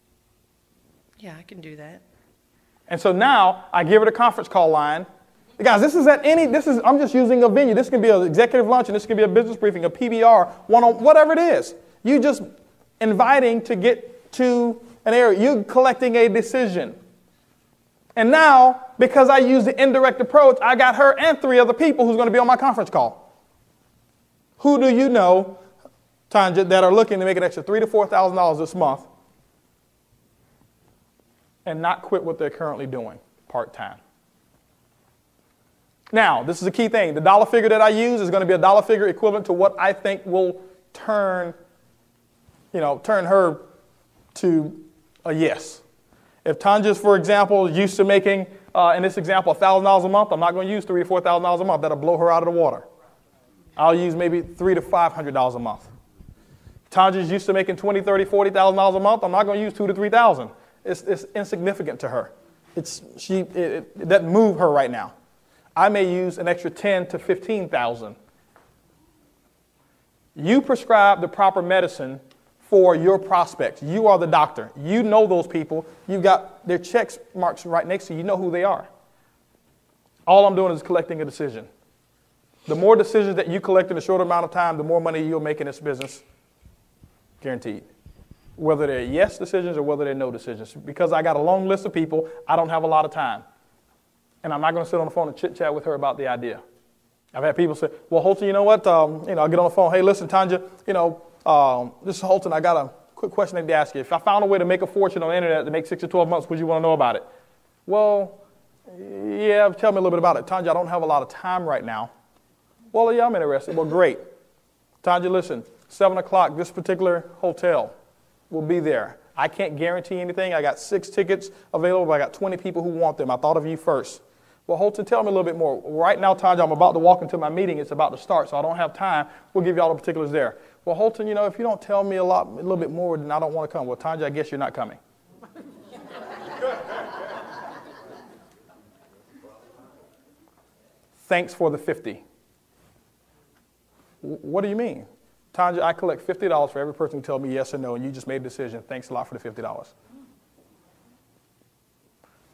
Yeah, I can do that. And so now I give her the conference call line. Guys, I'm just using a venue. This can be an executive luncheon. This can be a business briefing, a PBR, whatever it is. You just inviting to get to an area. You're collecting a decision. And now, because I use the indirect approach, I got her and 3 other people who's going to be on my conference call. Who do you know, Tanja, that are looking to make an extra $3,000 to $4,000 this month and not quit what they're currently doing part-time? Now, this is a key thing. The dollar figure that I use is going to be a dollar figure equivalent to what I think will turn her to a yes. If Tanja's, for example, used to making, in this example, $1,000 a month, I'm not going to use $3,000 to $4,000 a month. That'll blow her out of the water. I'll use maybe $300 to $500 a month. Tanja's used to making $20,000, $30,000, $40,000 a month. I'm not going to use $2,000 to $3,000. It's insignificant to her. It doesn't move her right now. I may use an extra $10,000 to $15,000. You prescribe the proper medicine for your prospects. You are the doctor. You know those people. You've got their check marks right next to you. You know who they are. All I'm doing is collecting a decision. The more decisions that you collect in a shorter amount of time, the more money you'll make in this business. Guaranteed. Whether they're yes decisions or whether they're no decisions. Because I got a long list of people, I don't have a lot of time. And I'm not going to sit on the phone and chit-chat with her about the idea. I've had people say, well, Holton, you know what? I'll get on the phone. Hey, listen, Tanja, this is Holton. I got a quick question I need to ask you. If I found a way to make a fortune on the internet to make 6 to 12 months, would you want to know about it? Well, yeah, tell me a little bit about it. Tanja, I don't have a lot of time right now. Well, yeah, I'm interested. Well, great. Tanja, listen, 7 o'clock, this particular hotel will be there. I can't guarantee anything. I got 6 tickets available, but I got 20 people who want them. I thought of you first. Well, Holton, tell me a little bit more. Right now, Tanja, I'm about to walk into my meeting. It's about to start, so I don't have time. We'll give you all the particulars there. Well, Holton, if you don't tell me a little bit more, then I don't want to come. Well, Tanja, I guess you're not coming. Thanks for the 50. What do you mean? Tanja, I collect $50 for every person who tells me yes or no, and you just made a decision. Thanks a lot for the $50.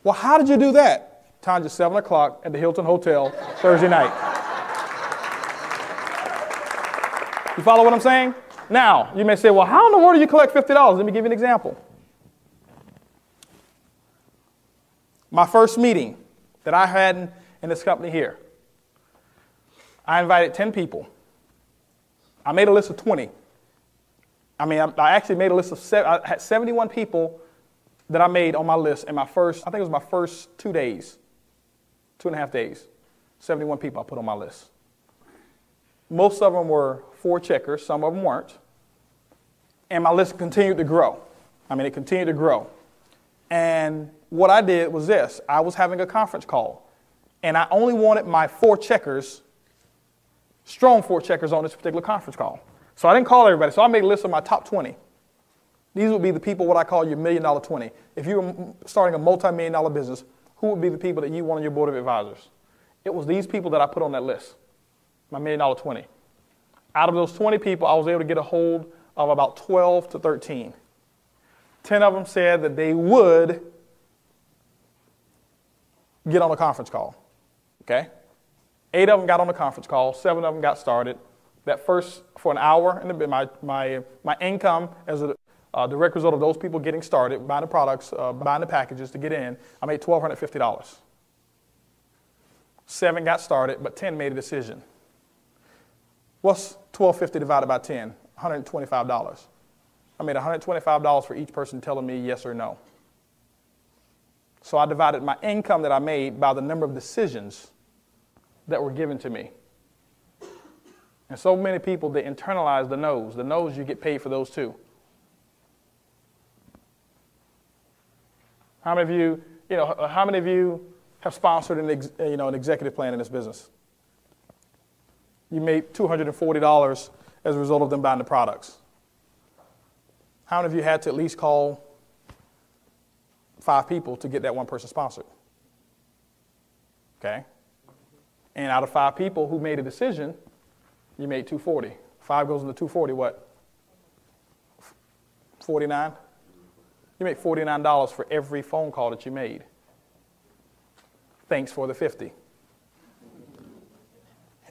Well, how did you do that? Tanja, 7 o'clock at the Hilton Hotel Thursday night. You follow what I'm saying? Now, you may say, well, how in the world do you collect $50? Let me give you an example. My first meeting that I had in this company here, I invited 10 people. I made a list of 20. I actually made a list of I had 71 people that I made on my list in I think it was my first 2 days, 2.5 days. 71 people I put on my list. Most of them were 4 checkers, some of them weren't. And my list continued to grow. It continued to grow. And what I did was this. I was having a conference call, and I only wanted my 4 checkers, strong 4 checkers on this particular conference call. So I didn't call everybody. So I made a list of my top 20. These would be the people what I call your $1 million 20. If you were starting a multi-million-dollar business, who would be the people that you want on your board of advisors? It was these people that I put on that list, my $1 million 20. Out of those 20 people, I was able to get a hold of about 12 to 13. 10 of them said that they would get on a conference call. Okay? 8 of them got on the conference call. 7 of them got started. That first, for an hour, and my income as a direct result of those people getting started, buying the products, buying the packages to get in, I made $1,250. 7 got started, but 10 made a decision. What's $1,250 divided by 10? $125. I made $125 for each person telling me yes or no. So I divided my income that I made by the number of decisions that were given to me. And so many people, they internalize the no's. The no's, you get paid for those too. How many of you have sponsored an executive plan in this business? You made $240 as a result of them buying the products. How many of you had to at least call 5 people to get that one person sponsored? Okay. And out of 5 people who made a decision, you made $240. 5 goes into $240, what? 49? You make $49 for every phone call that you made. Thanks for the 50.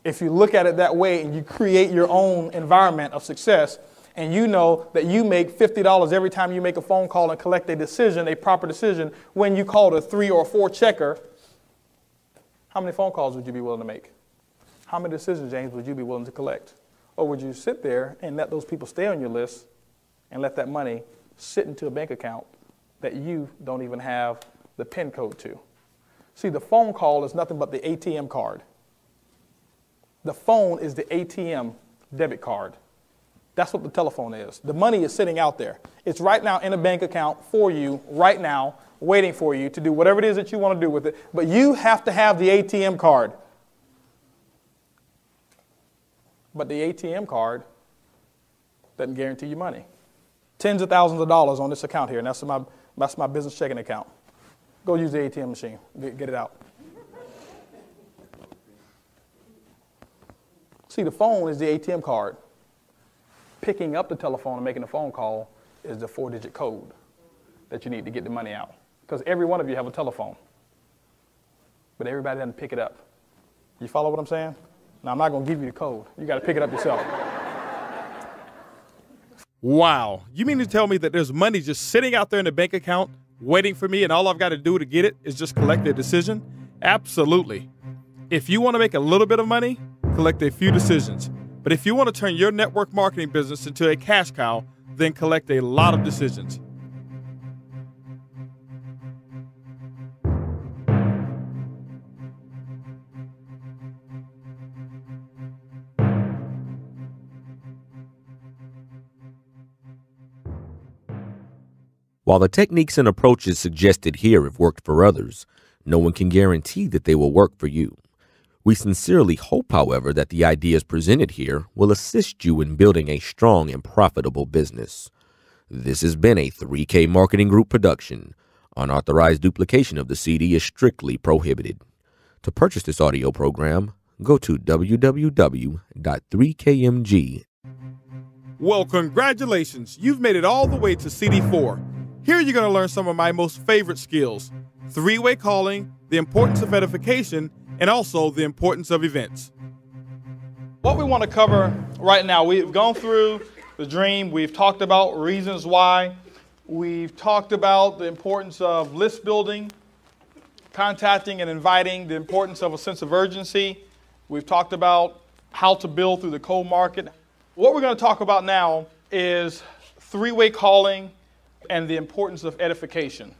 If you look at it that way and you create your own environment of success, and you know that you make $50 every time you make a phone call and collect a decision, a proper decision, when you called a 3 or 4 checker, how many phone calls would you be willing to make? How many decisions, James, would you be willing to collect? Or would you sit there and let those people stay on your list and let that money sit into a bank account that you don't even have the PIN code to? See, the phone call is nothing but the ATM card. The phone is the ATM debit card. That's what the telephone is. The money is sitting out there. It's right now in a bank account for you, right now, waiting for you to do whatever it is that you want to do with it. But you have to have the ATM card. But the ATM card doesn't guarantee you money. Tens of thousands of dollars on this account here, and that's my business checking account. Go use the ATM machine. Get it out. See, the phone is the ATM card. Picking up the telephone and making a phone call is the 4-digit code that you need to get the money out. Because every one of you have a telephone. But everybody doesn't pick it up. You follow what I'm saying? Now, I'm not going to give you the code. You got to pick it up yourself. Wow. You mean to tell me that there's money just sitting out there in the bank account waiting for me, and all I've got to do to get it is just collect a decision? Absolutely. If you want to make a little bit of money, collect a few decisions. But if you want to turn your network marketing business into a cash cow, then collect a lot of decisions. While the techniques and approaches suggested here have worked for others, no one can guarantee that they will work for you. We sincerely hope, however, that the ideas presented here will assist you in building a strong and profitable business. This has been a 3K Marketing Group production. Unauthorized duplication of the CD is strictly prohibited. To purchase this audio program, go to www.3kmg. Well, congratulations. You've made it all the way to CD4. Here you're going to learn some of my most favorite skills: 3-way calling, the importance of edification, and also the importance of events. What we want to cover right now, we've gone through the dream. We've talked about reasons why. We've talked about the importance of list building, contacting and inviting, the importance of a sense of urgency. We've talked about how to build through the cold market. What we're going to talk about now is 3-way calling and the importance of edification.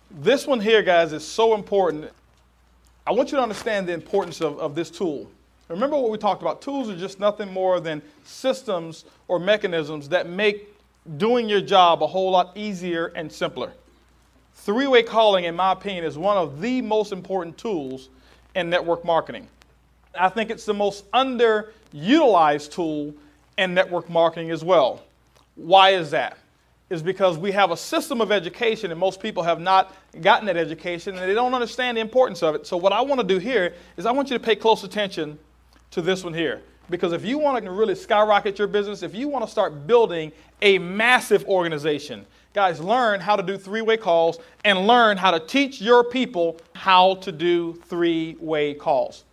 This one here, guys, is so important. I want you to understand the importance of this tool. Remember what we talked about. Tools are just nothing more than systems or mechanisms that make doing your job a whole lot easier and simpler. 3-way calling, in my opinion, is one of the most important tools in network marketing. I think it's the most underutilized tool in network marketing as well. Why is that? Is because we have a system of education and most people have not gotten that education and they don't understand the importance of it. So what I want to do here is I want you to pay close attention to this one here. Because if you want to really skyrocket your business, if you want to start building a massive organization, guys, learn how to do 3-way calls and learn how to teach your people how to do 3-way calls.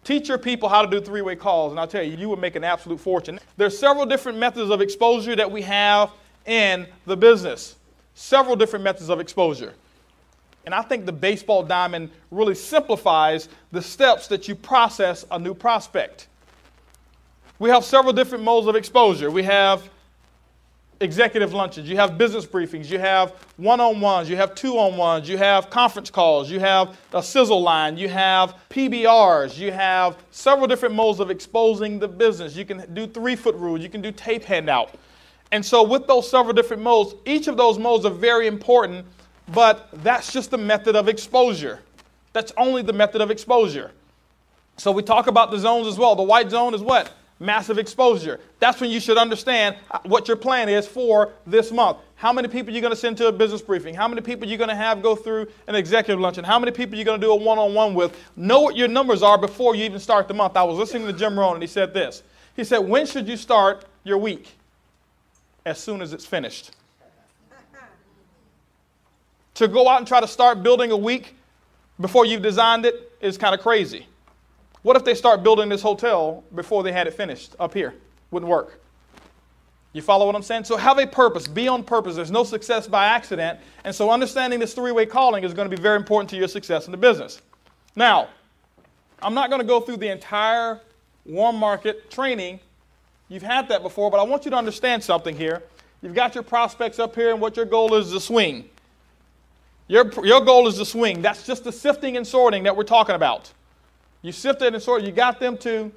Teach your people how to do three-way calls, and I'll tell you, you will make an absolute fortune. There's several different methods of exposure that we have in the business. Several different methods of exposure. And I think the baseball diamond really simplifies the steps that you process a new prospect. We have several different modes of exposure. We have executive luncheons, you have business briefings, you have one-on-ones, you have two-on-ones, you have conference calls, you have a sizzle line, you have PBRs, you have several different modes of exposing the business. You can do 3-foot rule, you can do tape handout. And so with those several different modes, each of those modes are very important, but that's just the method of exposure. That's only the method of exposure. So we talk about the zones as well. The white zone is what? Massive exposure. That's when you should understand what your plan is for this month. How many people you're going to send to a business briefing? How many people you're going to have go through an executive luncheon? How many people you're going to do a one-on-one with? Know what your numbers are before you even start the month. I was listening to Jim Rohn and he said this. He said, when should you start your week? As soon as it's finished. To go out and try to start building a week before you've designed it is kind of crazy. What if they start building this hotel before they had it finished up here? Wouldn't work. You follow what I'm saying? So have a purpose. Be on purpose. There's no success by accident. And so understanding this three-way calling is going to be very important to your success in the business. Now, I'm not going to go through the entire warm market training. You've had that before, but I want you to understand something here. You've got your prospects up here, and what your goal is to swing. Your goal is to swing. That's just the sifting and sorting that we're talking about. You sifted and sorted. You got them to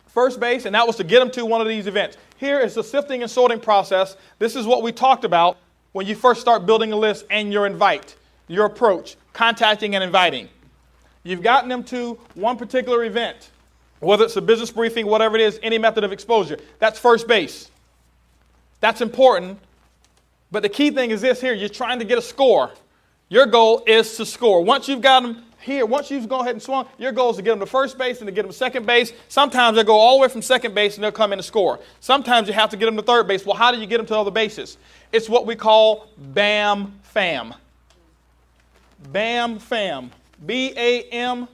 first base, and that was to get them to one of these events. Here is the sifting and sorting process. This is what we talked about when you first start building a list and your invite, your approach, contacting and inviting. You've gotten them to one particular event, whether it's a business briefing, whatever it is, any method of exposure. That's first base. That's important. But the key thing is this here. You're trying to get a score. Your goal is to score. Once you've got them here, once you've gone ahead and swung, your goal is to get them to first base and to get them to second base. Sometimes they go all the way from second base and they'll come in to score. Sometimes you have to get them to third base. Well, how do you get them to other bases? It's what we call BAM FAM. BAM FAM. BAMFAM.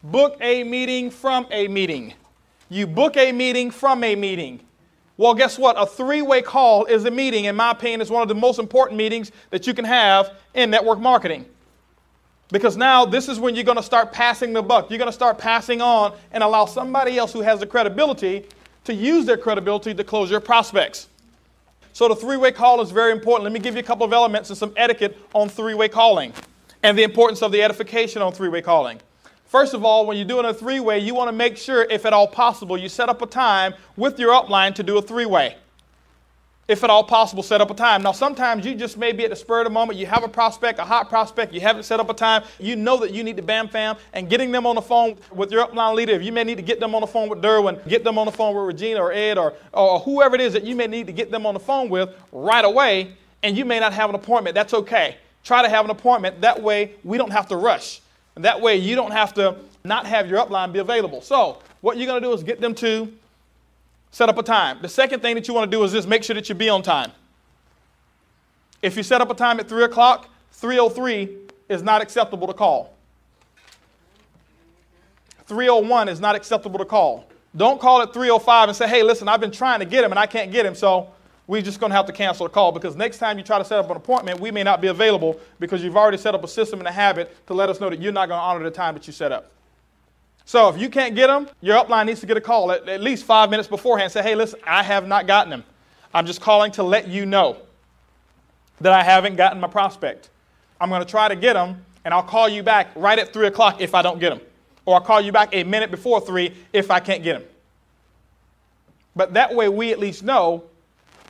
Book a meeting from a meeting. You book a meeting from a meeting. Well, guess what? A three-way call is a meeting. In my opinion, it's one of the most important meetings that you can have in network marketing. Because now this is when you're going to start passing the buck. You're going to start passing on and allow somebody else who has the credibility to use their credibility to close your prospects. So the three-way call is very important. Let me give you a couple of elements and some etiquette on three-way calling and the importance of the edification on three-way calling. First of all, when you're doing a three-way, you want to make sure, if at all possible, you set up a time with your upline to do a three-way. If at all possible, set up a time. Now, sometimes you just may be at the spur of the moment. You have a prospect, a hot prospect. You haven't set up a time. You know that you need to bam fam, and getting them on the phone with your upline leader. If you may need to get them on the phone with Derwin, get them on the phone with Regina or Ed or whoever it is that you may need to get them on the phone with right away, and you may not have an appointment. That's okay. Try to have an appointment. That way, we don't have to rush. And that way, you don't have to not have your upline be available. So what you're going to do is get them to set up a time. The second thing that you want to do is this: make sure that you be on time. If you set up a time at 3 o'clock, 3:03 is not acceptable to call. 3:01 is not acceptable to call. Don't call at 3:05 and say, hey, listen, I've been trying to get him and I can't get him, so we're just going to have to cancel the call, because next time you try to set up an appointment, we may not be available because you've already set up a system and a habit to let us know that you're not going to honor the time that you set up. So if you can't get them, your upline needs to get a call at least 5 minutes beforehand. Say, hey, listen, I have not gotten him. I'm just calling to let you know that I haven't gotten my prospect. I'm going to try to get him, and I'll call you back right at 3 o'clock if I don't get him. Or I'll call you back a minute before 3 if I can't get him. But that way we at least know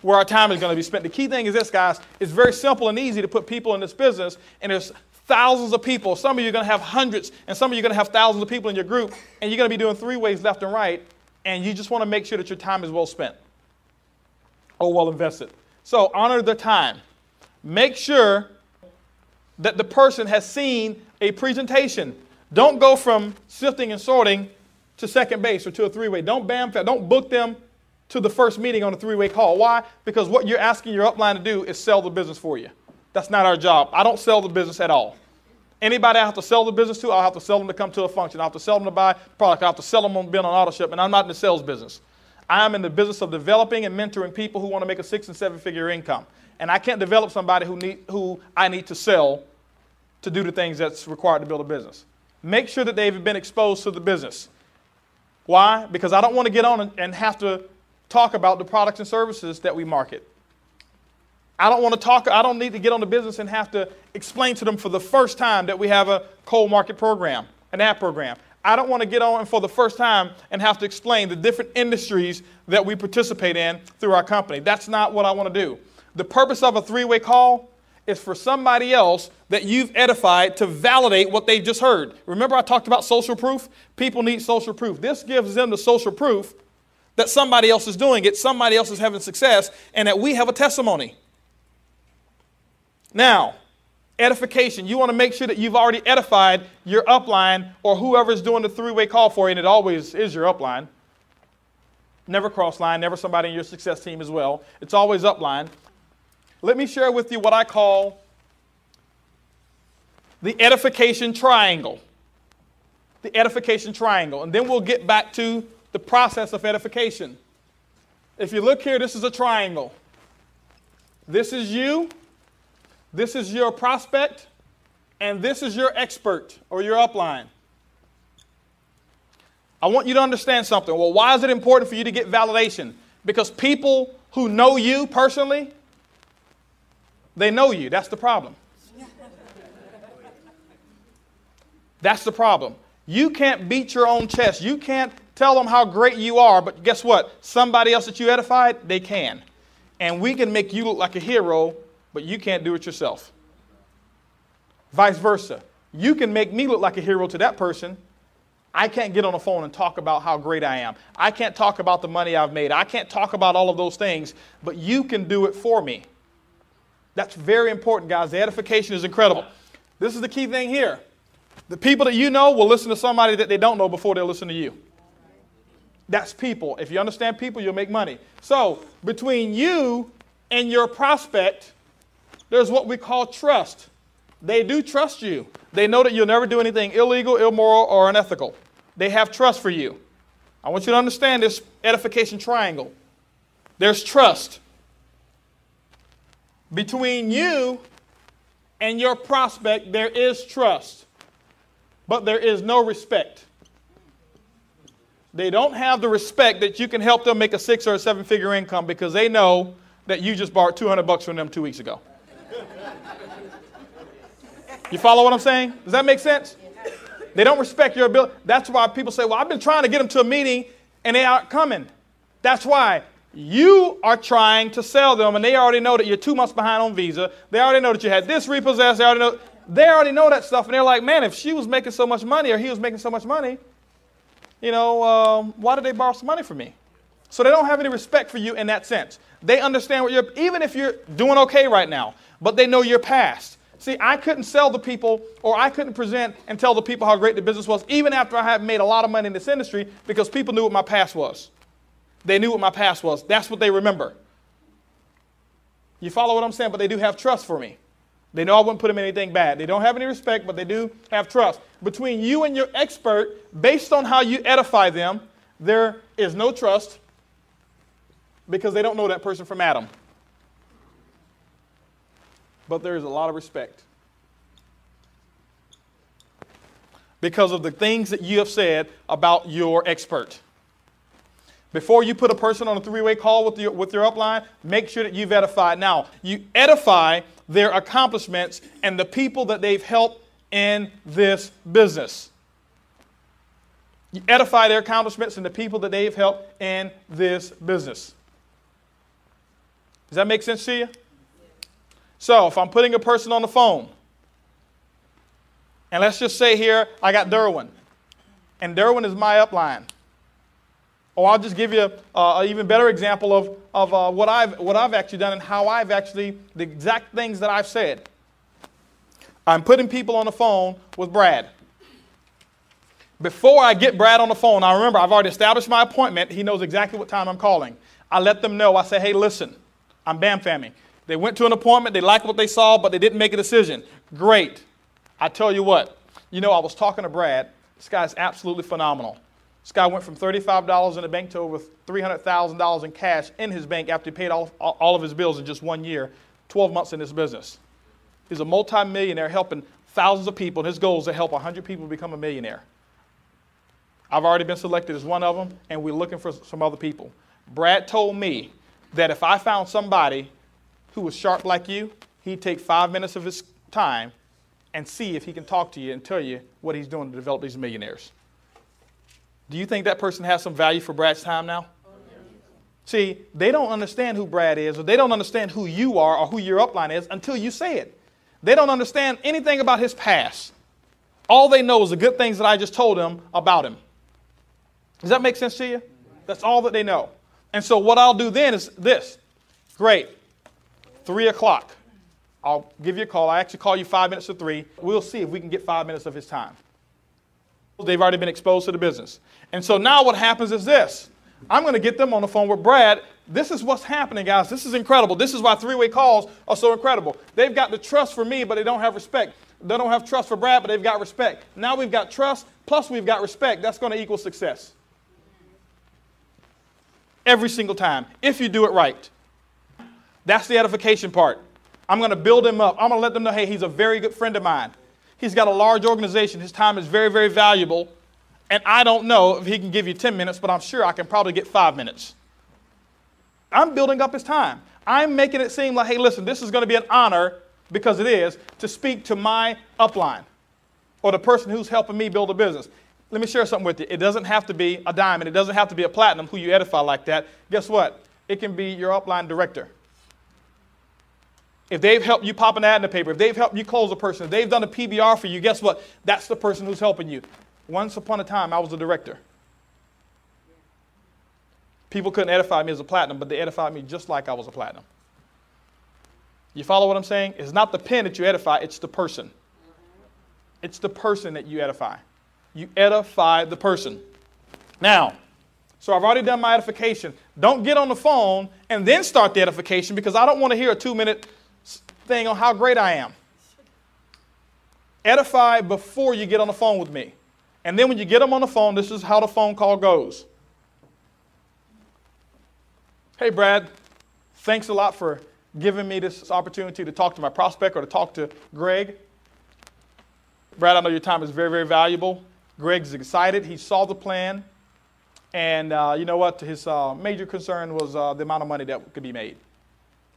where our time is going to be spent. The key thing is this, guys. It's very simple and easy to put people in this business, and there's thousands of people. Some of you are going to have hundreds, and some of you are going to have thousands of people in your group, and you're going to be doing three ways left and right, and you just want to make sure that your time is well spent or well invested. So honor the time. Make sure that the person has seen a presentation. Don't go from sifting and sorting to second base or to a three-way. Don't book them to the first meeting on a three-way call. Why? Because what you're asking your upline to do is sell the business for you. That's not our job. I don't sell the business at all. Anybody I have to sell the business to, I'll have to sell them to come to a function. I'll have to sell them to buy product. I'll have to sell them on being on auto ship, and I'm not in the sales business. I'm in the business of developing and mentoring people who want to make a 6- and 7-figure income. And I can't develop somebody who I need to sell to do the things that's required to build a business. Make sure that they've been exposed to the business. Why? Because I don't want to get on and have to talk about the products and services that we market. I don't need to get on the business and have to explain to them for the first time that we have a cold market program, an ad program. I don't want to get on for the first time and have to explain the different industries that we participate in through our company. That's not what I want to do. The purpose of a 3-way call is for somebody else that you've edified to validate what they've just heard. Remember I talked about social proof? People need social proof. This gives them the social proof that somebody else is doing it, somebody else is having success, and that we have a testimony. Now, edification. You want to make sure that you've already edified your upline or whoever's doing the 3-way call for you, and it always is your upline. Never cross line, never somebody in your success team as well. It's always upline. Let me share with you what I call the edification triangle. The edification triangle. And then we'll get back to the process of edification. If you look here, this is a triangle. This is you. This is your prospect. And this is your expert or your upline. I want you to understand something. Well, why is it important for you to get validation? Because people who know you personally, they know you. That's the problem. That's the problem. You can't beat your own chest. You can't tell them how great you are, but guess what? Somebody else that you edified, they can. And we can make you look like a hero, but you can't do it yourself. Vice versa. You can make me look like a hero to that person. I can't get on the phone and talk about how great I am. I can't talk about the money I've made. I can't talk about all of those things, but you can do it for me. That's very important, guys. The edification is incredible. This is the key thing here. The people that you know will listen to somebody that they don't know before they'll listen to you. That's people. If you understand people, you'll make money. So between you and your prospect, there's what we call trust. They do trust you. They know that you'll never do anything illegal, immoral, or unethical. They have trust for you. I want you to understand this edification triangle. There's trust. Between you and your prospect, there is trust, but there is no respect. They don't have the respect that you can help them make a 6- or 7-figure income because they know that you just borrowed $200 from them 2 weeks ago. You follow what I'm saying? Does that make sense? They don't respect your ability. That's why people say, well, I've been trying to get them to a meeting and they aren't coming. That's why. You are trying to sell them, and they already know that you're 2 months behind on Visa. They already know that you had this repossessed. They already know that stuff, and they're like, man, if she was making so much money or he was making so much money, why did they borrow some money from me? So they don't have any respect for you in that sense. They understand what even if you're doing okay right now, but they know your past. See, I couldn't sell the people, or I couldn't present and tell the people how great the business was, even after I had made a lot of money in this industry, because people knew what my past was. They knew what my past was. That's what they remember. You follow what I'm saying? But they do have trust for me. They know I wouldn't put them in anything bad. They don't have any respect, but they do have trust. Between you and your expert, based on how you edify them, there is no trust because they don't know that person from Adam. But there is a lot of respect because of the things that you have said about your expert. Before you put a person on a 3-way call with your upline, make sure that you've edified. Now, you edify their accomplishments and the people that they've helped in this business. You edify their accomplishments and the people that they've helped in this business. Does that make sense to you? So, if I'm putting a person on the phone, and let's just say here, I got Derwin, and Derwin is my upline. Or I'll just give you an even better example of what I've actually done and how I've actually, the exact things that I've said. I'm putting people on the phone with Brad. Before I get Brad on the phone, I remember I've already established my appointment. He knows exactly what time I'm calling. I let them know. I say, hey, listen, I'm Bam Fammy. They went to an appointment. They liked what they saw, but they didn't make a decision. Great. I tell you what, I was talking to Brad. This guy's absolutely phenomenal. This guy went from $35 in the bank to over $300,000 in cash in his bank after he paid all of his bills in just 1 year, 12 months in this business. He's a multi-millionaire helping thousands of people, and his goal is to help 100 people become a millionaire. I've already been selected as one of them, and we're looking for some other people. Brad told me that if I found somebody who was sharp like you, he'd take 5 minutes of his time and see if he can talk to you and tell you what he's doing to develop these millionaires. Do you think that person has some value for Brad's time now? See, they don't understand who Brad is, or they don't understand who you are or who your upline is until you say it. They don't understand anything about his past. All they know is the good things that I just told them about him. Does that make sense to you? That's all that they know. And so what I'll do then is this. Great. 3 o'clock. I'll give you a call. I actually call you 5 minutes to 3. We'll see if we can get 5 minutes of his time. They've already been exposed to the business. And so now what happens is this. I'm going to get them on the phone with Brad. This is what's happening, guys. This is incredible. This is why three-way calls are so incredible. They've got the trust for me, but they don't have respect. They don't have trust for Brad, but they've got respect. Now we've got trust, plus we've got respect. That's going to equal success. Every single time, if you do it right. That's the edification part. I'm going to build him up. I'm going to let them know, hey, he's a very good friend of mine. He's got a large organization. His time is very, very valuable. And I don't know if he can give you 10 minutes, but I'm sure I can probably get 5 minutes. I'm building up his time. I'm making it seem like, hey, listen, this is going to be an honor, because it is, to speak to my upline or the person who's helping me build a business. Let me share something with you. It doesn't have to be a diamond. It doesn't have to be a platinum who you edify like that. Guess what? It can be your upline director. If they've helped you pop an ad in the paper, if they've helped you close a person, if they've done a PBR for you, guess what? That's the person who's helping you. Once upon a time, I was a director. People couldn't edify me as a platinum, but they edified me just like I was a platinum. You follow what I'm saying? It's not the pen that you edify, it's the person. It's the person that you edify. You edify the person. Now, so I've already done my edification. Don't get on the phone and then start the edification, because I don't want to hear a 2-minute thing on how great I am. Edify before you get on the phone with me. And then when you get them on the phone, this is how the phone call goes. Hey, Brad, thanks a lot for giving me this opportunity to talk to my prospect or to talk to Greg. Brad, I know your time is very, very valuable. Greg's excited. He saw the plan. And you know what? His major concern was the amount of money that could be made.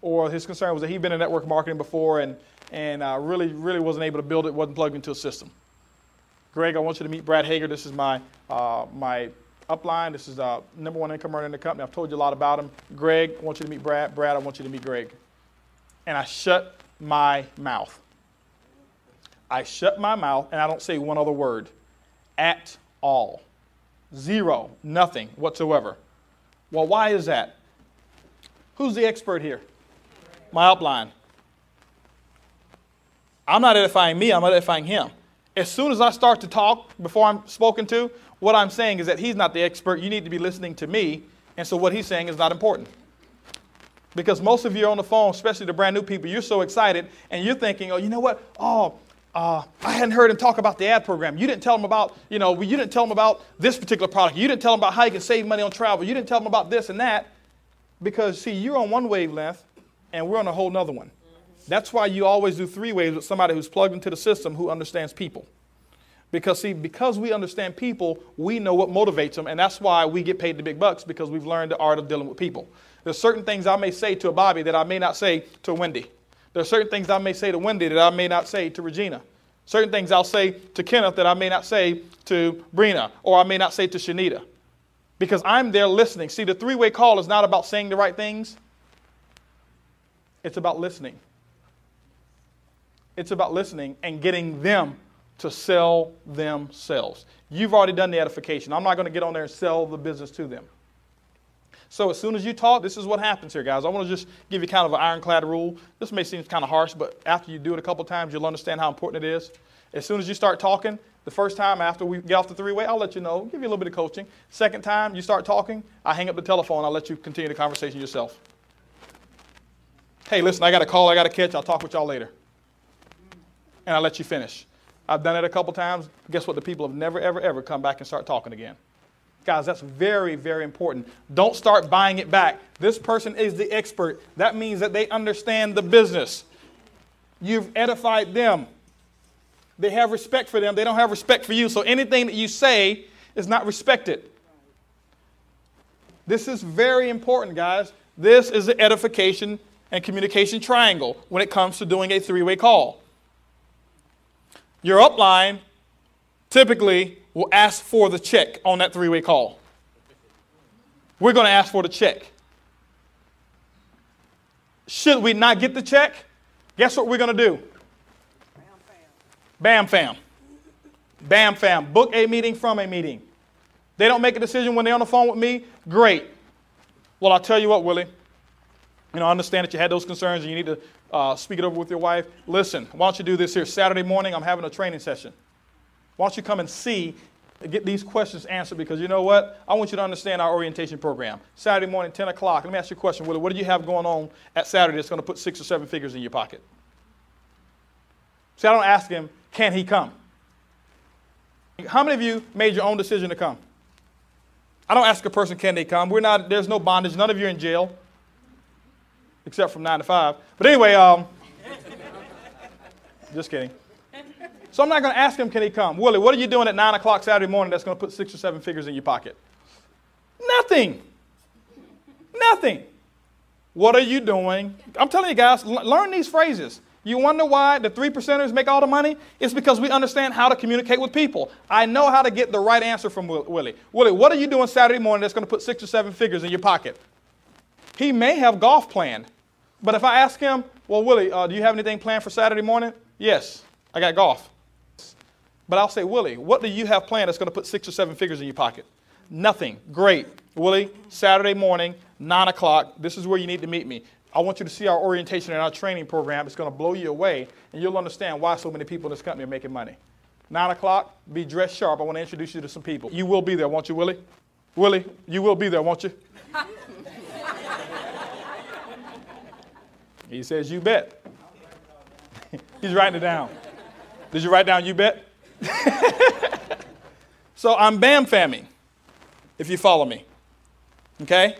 Or his concern was that he'd been in network marketing before and really wasn't able to build it, wasn't plugged into a system. Greg, I want you to meet Brad Hager. This is my upline. This is #1 income earner in the company. I've told you a lot about him. Greg, I want you to meet Brad. Brad, I want you to meet Greg. And I shut my mouth. I shut my mouth, and I don't say one other word at all. Zero, nothing whatsoever. Well, why is that? Who's the expert here? My upline. I'm not edifying me, I'm edifying him. As soon as I start to talk before I'm spoken to, what I'm saying is that he's not the expert. You need to be listening to me. And so what he's saying is not important. Because most of you are on the phone, especially the brand new people, you're so excited and you're thinking, oh, you know what? I hadn't heard him talk about the ad program. You didn't tell him about, you didn't tell him about this particular product. You didn't tell him about how you can save money on travel. You didn't tell him about this and that. Because, see, you're on one wavelength and we're on a whole nother one. That's why you always do 3 waves with somebody who's plugged into the system who understands people. Because, see, because we understand people, we know what motivates them, and that's why we get paid the big bucks, because we've learned the art of dealing with people. There's certain things I may say to a Bobby that I may not say to a Wendy. There's certain things I may say to Wendy that I may not say to Regina. Certain things I'll say to Kenneth that I may not say to Brina, or I may not say to Shanita. Because I'm there listening. See, the 3-way call is not about saying the right things. It's about listening. It's about listening and getting them to sell themselves. You've already done the edification. I'm not going to get on there and sell the business to them. So as soon as you talk, this is what happens here, guys. I want to just give you kind of an ironclad rule. This may seem kind of harsh, but after you do it a couple times, you'll understand how important it is. As soon as you start talking, the first time after we get off the 3-way, I'll let you know, give you a little bit of coaching. Second time you start talking, I hang up the telephone. I'll let you continue the conversation yourself. Hey, listen, I got a call I got to catch. I'll talk with y'all later. And I'll let you finish. I've done it a couple times. Guess what? The people have never, ever, ever come back and start talking again. Guys, that's very, very important. Don't start buying it back. This person is the expert. That means that they understand the business. You've edified them. They have respect for them. They don't have respect for you. So anything that you say is not respected. This is very important, guys. This is the edification and communication triangle when it comes to doing a three-way call. Your upline typically will ask for the check on that three-way call. We're going to ask for the check. Should we not get the check? Guess what we're going to do? Bam, fam. Bam, fam. Book a meeting from a meeting. They don't make a decision when they're on the phone with me? Great. Well, I'll tell you what, Willie. I understand that you had those concerns and you need to speak it over with your wife. Listen, why don't you do this here? Saturday morning, I'm having a training session. Why don't you come and get these questions answered? Because you know what? I want you to understand our orientation program. Saturday morning, 10 o'clock. Let me ask you a question, Willie. What do you have going on at Saturday that's going to put 6 or 7 figures in your pocket? See, I don't ask him, can he come? How many of you made your own decision to come? I don't ask a person, can they come? There's no bondage. None of you are in jail, except from 9 to 5. But anyway, just kidding. So I'm not going to ask him, can he come? Willie, what are you doing at 9 o'clock Saturday morning that's going to put 6 or 7 figures in your pocket? Nothing. Nothing. What are you doing? I'm telling you guys, learn these phrases. You wonder why the 3%ers make all the money? It's because we understand how to communicate with people. I know how to get the right answer from Willie. Willie, what are you doing Saturday morning that's going to put 6 or 7 figures in your pocket? He may have golf planned. But if I ask him, well, Willie, do you have anything planned for Saturday morning? Yes, I got golf. But I'll say, Willie, what do you have planned that's going to put 6 or 7 figures in your pocket? Nothing. Great. Willie, Saturday morning, 9 o'clock, this is where you need to meet me. I want you to see our orientation and our training program. It's going to blow you away, and you'll understand why so many people in this company are making money. 9 o'clock, be dressed sharp. I want to introduce you to some people. You will be there, won't you, Willie? Willie, you will be there, won't you? He says, you bet. He's writing it down. Did you write down, you bet? So I'm bam-famming, if you follow me. Okay?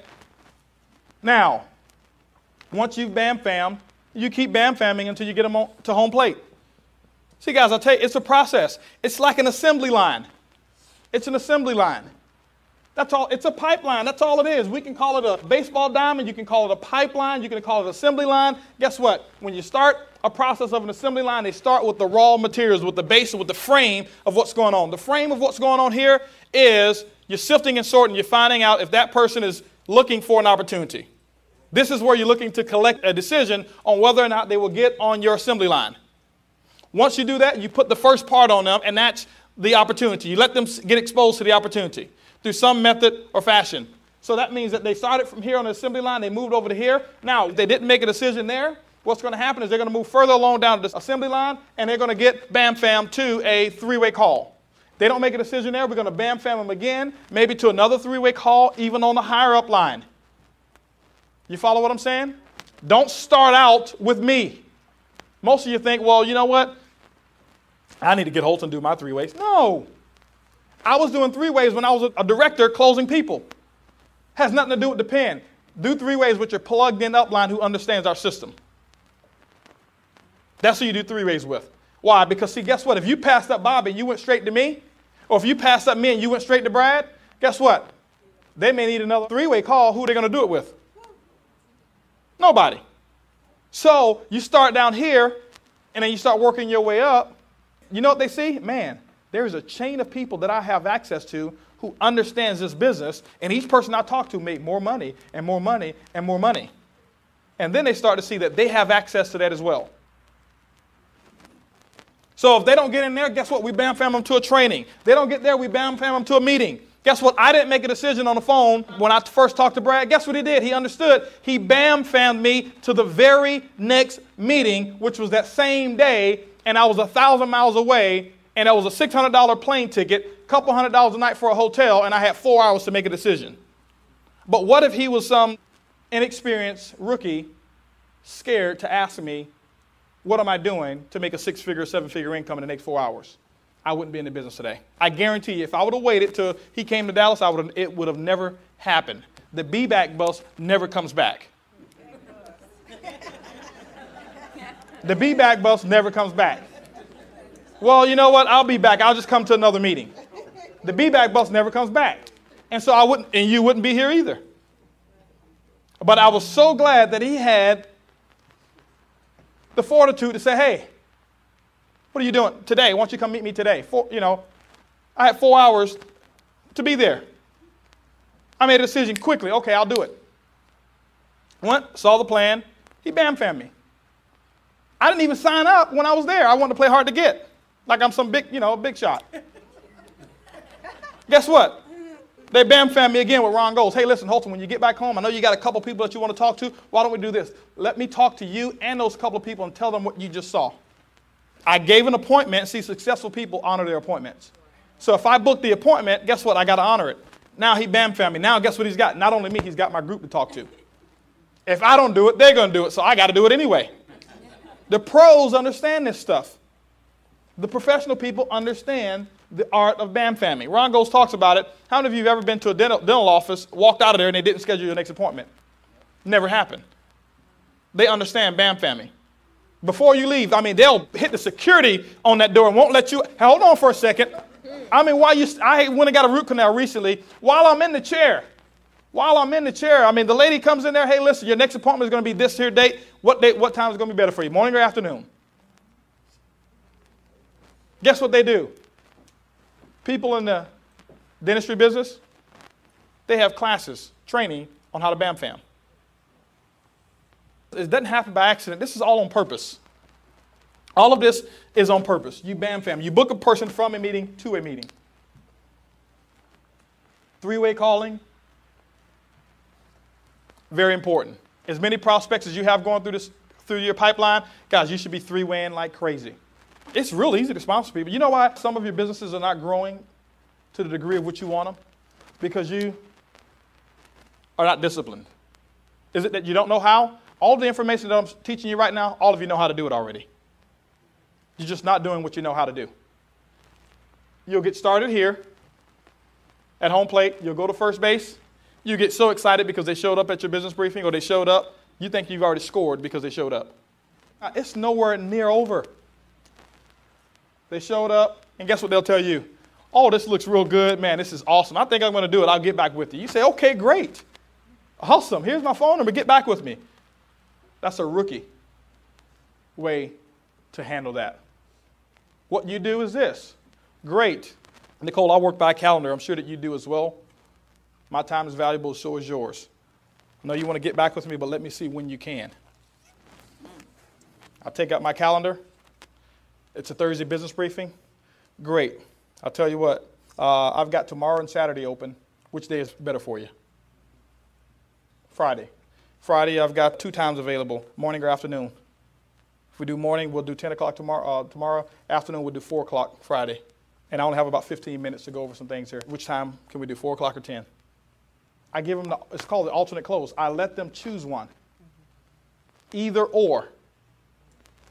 Now, once you've bam-fammed, you keep bam-famming until you get them to home plate. See, guys, I'll tell you, it's a process. It's like an assembly line. It's an assembly line. That's all. It's a pipeline. That's all it is. We can call it a baseball diamond. You can call it a pipeline. You can call it an assembly line. Guess what? When you start a process of an assembly line, they start with the raw materials, with the base, with the frame of what's going on. The frame of what's going on here is you're sifting and sorting. You're finding out if that person is looking for an opportunity. This is where you're looking to collect a decision on whether or not they will get on your assembly line. Once you do that, you put the first part on them, and that's the opportunity. You let them get exposed to the opportunity through some method or fashion. So that means that they started from here on the assembly line, they moved over to here. Now, if they didn't make a decision there, what's going to happen is they're going to move further along down the assembly line, and they're going to get bam-fam to a three-way call. They don't make a decision there, we're going to bam-fam them again, maybe to another three-way call, even on the higher-up line. You follow what I'm saying? Don't start out with me. Most of you think, well, you know what? I need to get HOLTON to do my three ways. No. I was doing three ways when I was a director closing people. Has nothing to do with the pen. Do three ways with your plugged-in upline who understands our system. That's who you do three ways with. Why? Because, see, guess what? If you passed up Bobby and you went straight to me, or if you passed up me and you went straight to Brad, guess what? They may need another three-way call. Who are they going to do it with? Nobody. So you start down here, and then you start working your way up. You know what they see? Man, there's a chain of people that I have access to who understands this business, and each person I talk to made more money and more money and more money. And then they start to see that they have access to that as well. So if they don't get in there, guess what? We bam-fam them to a training. They don't get there, we bam-fam them to a meeting. Guess what? I didn't make a decision on the phone when I first talked to Brad. Guess what he did? He understood. He bam-fammed me to the very next meeting, which was that same day, and I was 1,000 miles away, and it was a $600 plane ticket, a couple $100 a night for a hotel, and I had 4 hours to make a decision. But what if he was some inexperienced rookie scared to ask me what am I doing to make a 6-figure, 7-figure income in the next 4 hours? I wouldn't be in the business today. I guarantee you, if I would have waited till he came to Dallas, it would have never happened. The be-back bus never comes back. The be-back bus never comes back. Well, you know what? I'll be back. I'll just come to another meeting. The be-back bus never comes back. And so I wouldn't, and you wouldn't be here either. But I was so glad that he had the fortitude to say, hey, what are you doing today? Why don't you come meet me today? I had 4 hours to be there. I made a decision quickly. Okay, I'll do it. Went, saw the plan. He bam-fammed me. I didn't even sign up when I was there. I wanted to play hard to get, like I'm some big, big shot. Guess what? They bam-fammed me again with Ron Goals. Hey, listen, Holton, when you get back home, I know you got a couple people that you want to talk to. Why don't we do this? Let me talk to you and those couple of people and tell them what you just saw. I gave an appointment. See, successful people honor their appointments. So if I book the appointment, guess what? I got to honor it. Now he bam-fammed me. Now guess what he's got? Not only me, he's got my group to talk to. If I don't do it, they're going to do it, so I got to do it anyway. The pros understand this stuff. The professional people understand the art of bam-famming. Ron Goals talks about it. How many of you have ever been to a dental office, walked out of there, and they didn't schedule your next appointment? Never happened. They understand bam-famming. Before you leave, they'll hit the security on that door and won't let you. Hold on for a second. I went and got a root canal recently while I'm in the chair. The lady comes in there, hey, listen, your next appointment is going to be this here date. What time is going to be better for you, morning or afternoon? Guess what they do? People in the dentistry business, they have classes, training on how to bam-fam. It doesn't happen by accident. This is all on purpose. All of this is on purpose. You bam-fam. You book a person from a meeting to a meeting. 3-way calling. Very important. As many prospects as you have going through your pipeline, guys, you should be 3-waying like crazy. It's real easy to sponsor people. You know why some of your businesses are not growing to the degree of which you want them? Because you are not disciplined. Is it that you don't know how? All the information that I'm teaching you right now, all of you know how to do it already. You're just not doing what you know how to do. You'll get started here at home plate. You'll go to first base. You get so excited because they showed up at your business briefing or they showed up. You think you've already scored because they showed up. It's nowhere near over. They showed up, and guess what they'll tell you? Oh, this looks real good. Man, this is awesome. I think I'm going to do it. I'll get back with you. You say, okay, great. Awesome. Here's my phone number. Get back with me. That's a rookie way to handle that. What you do is this. Great. Nicole, I work by calendar. I'm sure that you do as well. My time is valuable, so is yours. I know you want to get back with me, but let me see when you can. I'll take out my calendar. It's a Thursday business briefing. Great. I'll tell you what. I've got tomorrow and Saturday open. Which day is better for you? Friday. Friday, I've got 2 times available, morning or afternoon. If we do morning, we'll do 10 o'clock tomorrow. Afternoon, we'll do 4 o'clock Friday. And I only have about 15 minutes to go over some things here. Which time can we do, 4 o'clock or 10? I give them, it's called the alternate close. I let them choose one. Either or.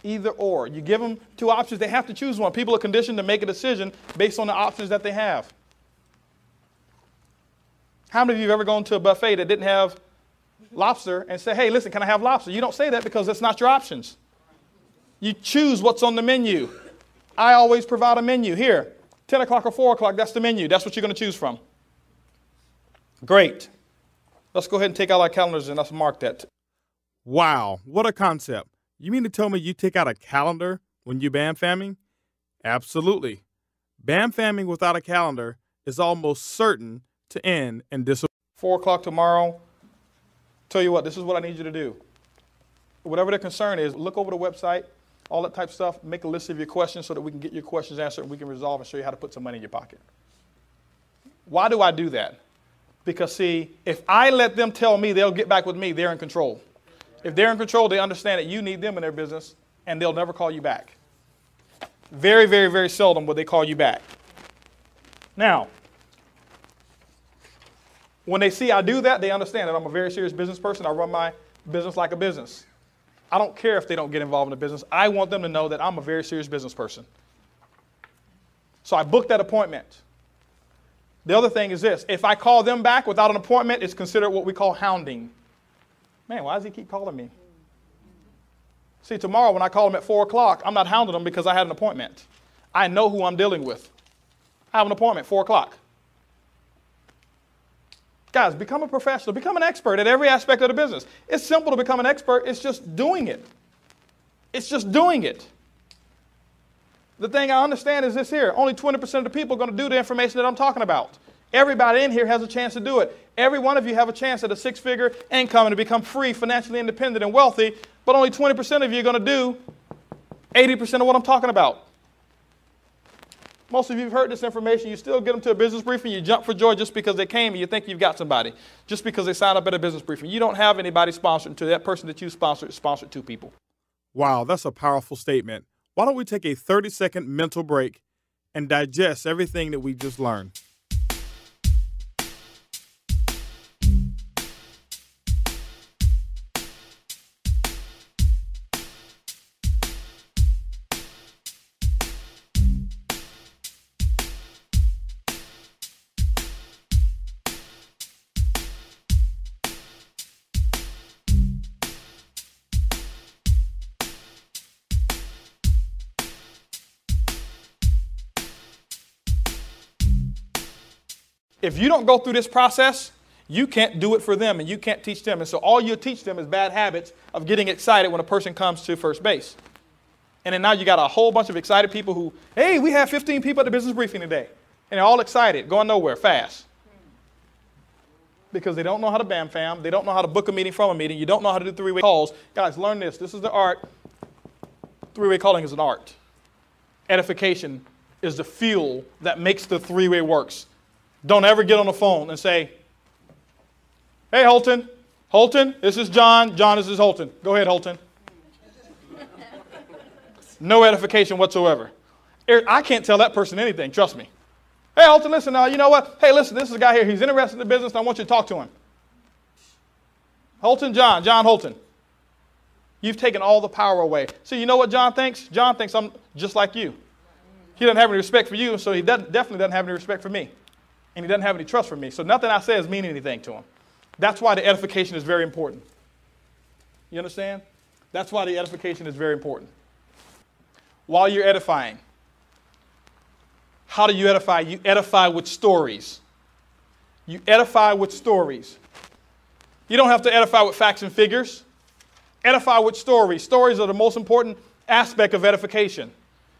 Either or. You give them 2 options, they have to choose one. People are conditioned to make a decision based on the options that they have. How many of you have ever gone to a buffet that didn't have lobster and say, hey, listen, can I have lobster? You don't say that because that's not your options. You choose what's on the menu. I always provide a menu. Here, 10 o'clock or 4 o'clock, that's the menu. That's what you're going to choose from. Great. Let's go ahead and take out our calendars and let's mark that. Wow, what a concept. You mean to tell me you take out a calendar when you bam-famming? Absolutely. Bam-famming without a calendar is almost certain to end in disappointment. 4 o'clock tomorrow. Tell you what, this is what I need you to do. Whatever the concern is, look over the website, all that type of stuff. Make a list of your questions so that we can get your questions answered and we can resolve and show you how to put some money in your pocket. Why do I do that? Because, see, if I let them tell me they'll get back with me, they're in control. If they're in control, they understand that you need them in their business, and they'll never call you back. Very, very, very seldom will they call you back. Now, when they see I do that, they understand that I'm a very serious business person. I run my business like a business. I don't care if they don't get involved in the business. I want them to know that I'm a very serious business person. So I booked that appointment. The other thing is this. If I call them back without an appointment, it's considered what we call hounding. Man, why does he keep calling me? See, tomorrow when I call him at 4 o'clock, I'm not hounding him because I had an appointment. I know who I'm dealing with. I have an appointment, 4 o'clock. Guys, become a professional. Become an expert at every aspect of the business. It's simple to become an expert. It's just doing it. It's just doing it. The thing I understand is this here. Only 20% of the people are going to do the information that I'm talking about. Everybody in here has a chance to do it. Every one of you have a chance at a 6-figure income and to become free, financially independent, and wealthy, but only 20% of you are going to do 80% of what I'm talking about. Most of you have heard this information. You still get them to a business briefing. You jump for joy just because they came and you think you've got somebody. Just because they signed up at a business briefing. You don't have anybody sponsored until that person that you sponsored 2 people. Wow, that's a powerful statement. Why don't we take a 30-second mental break and digest everything that we just learned? If you don't go through this process, you can't do it for them and you can't teach them. And so all you teach them is bad habits of getting excited when a person comes to first base. And then now you got a whole bunch of excited people who, hey, we have 15 people at the business briefing today. And they're all excited, going nowhere fast. Because they don't know how to bam fam. They don't know how to book a meeting from a meeting. You don't know how to do 3-way calls. Guys, learn this. This is the art. 3-way calling is an art. Edification is the fuel that makes the 3-way works. Don't ever get on the phone and say, hey, Holton. Holton, this is John. John, this is Holton. Go ahead, Holton. No edification whatsoever. I can't tell that person anything. Trust me. Hey, Holton, listen, you know what? Hey, listen, this is a guy here. He's interested in the business, and I want you to talk to him. Holton, John Holton. You've taken all the power away. So you know what John thinks? John thinks I'm just like you. He doesn't have any respect for you, so he definitely doesn't have any respect for me. And he doesn't have any trust for me. So nothing I say is meaning anything to him. That's why the edification is very important. You understand? That's why the edification is very important. While you're edifying, how do you edify? You edify with stories. You edify with stories. You don't have to edify with facts and figures. Edify with stories. Stories are the most important aspect of edification.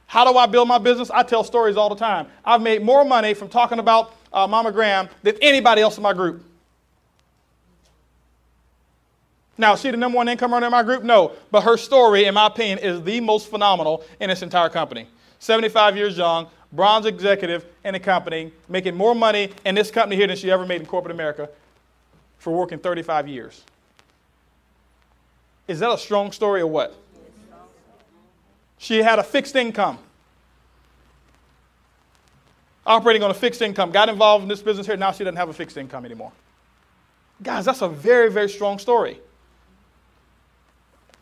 How do I build my business? I tell stories all the time. I've made more money from talking about Mama Graham than anybody else in my group. Now, is she the #1 income earner in my group? No. But her story, in my opinion, is the most phenomenal in this entire company. 75 years young, bronze executive in the company, making more money in this company here than she ever made in corporate America for working 35 years. Is that a strong story or what? She had a fixed income. Operating on a fixed income. Got involved in this business here. Now she doesn't have a fixed income anymore. Guys, that's a very, very strong story.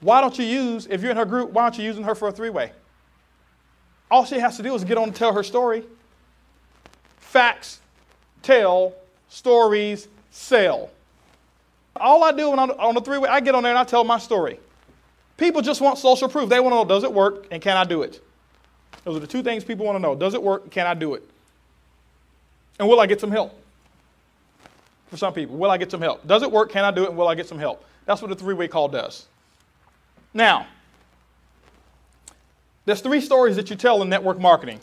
Why don't you use, if you're in her group, why aren't you using her for a 3-way? All she has to do is get on and tell her story. Facts, tell, stories, sell. All I do when I'm on a 3-way, I get on there and I tell my story. People just want social proof. They want to know, does it work and can I do it? Those are the 2 things people want to know. Does it work and can I do it? And will I get some help? For some people, will I get some help? Does it work? Can I do it? And will I get some help? That's what a 3-way call does. Now, there's 3 stories that you tell in network marketing.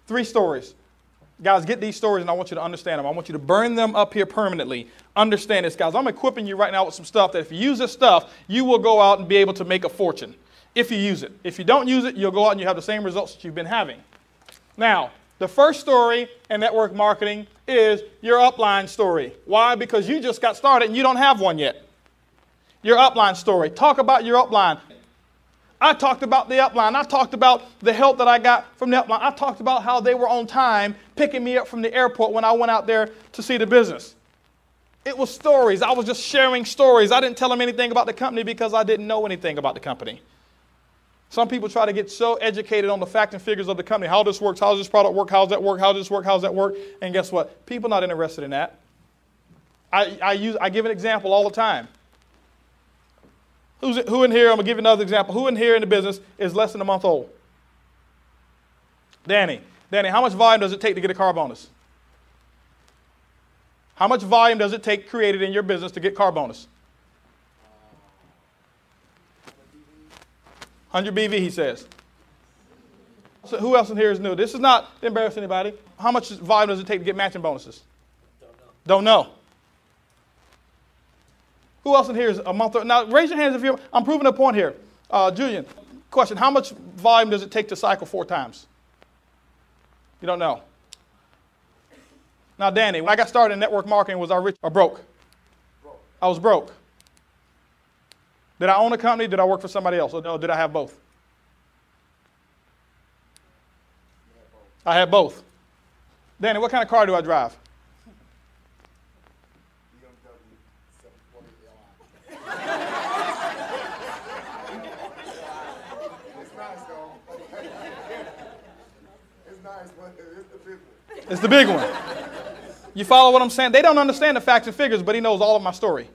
3 stories. Guys, get these stories and I want you to understand them. I want you to burn them up here permanently. Understand this, guys. I'm equipping you right now with some stuff that if you use this stuff, you will go out and be able to make a fortune. If you use it. If you don't use it, you'll go out and you have the same results that you've been having. Now, the first story in network marketing is your upline story. Why? Because you just got started and you don't have one yet. Your upline story. Talk about your upline. I talked about the upline. I talked about the help that I got from the upline. I talked about how they were on time picking me up from the airport when I went out there to see the business. It was stories. I was just sharing stories. I didn't tell them anything about the company because I didn't know anything about the company. Some people try to get so educated on the facts and figures of the company, how this works, how does this product work, how does that work, how does this work, how does that work, and guess what? People are not interested in that. I give an example all the time. Who in here, I'm going to give you another example. Who in here in the business is less than a month old? Danny, how much volume does it take to get a car bonus? How much volume does it take created in your business to get car bonus? 100 BV, he says. So who else in here is new? This is not to embarrass anybody. How much volume does it take to get matching bonuses? Don't know. Who else in here is a month old? Now, raise your hands if you're, I'm proving a point here. Julian, question, how much volume does it take to cycle 4 times? You don't know. Now, Danny, when I got started in network marketing, was I rich or broke? I was broke. Did I own a company? Did I work for somebody else? Or did I have both? I had both. Danny, what kind of car do I drive? It's the big one. You follow what I'm saying? They don't understand the facts and figures, but he knows all of my story.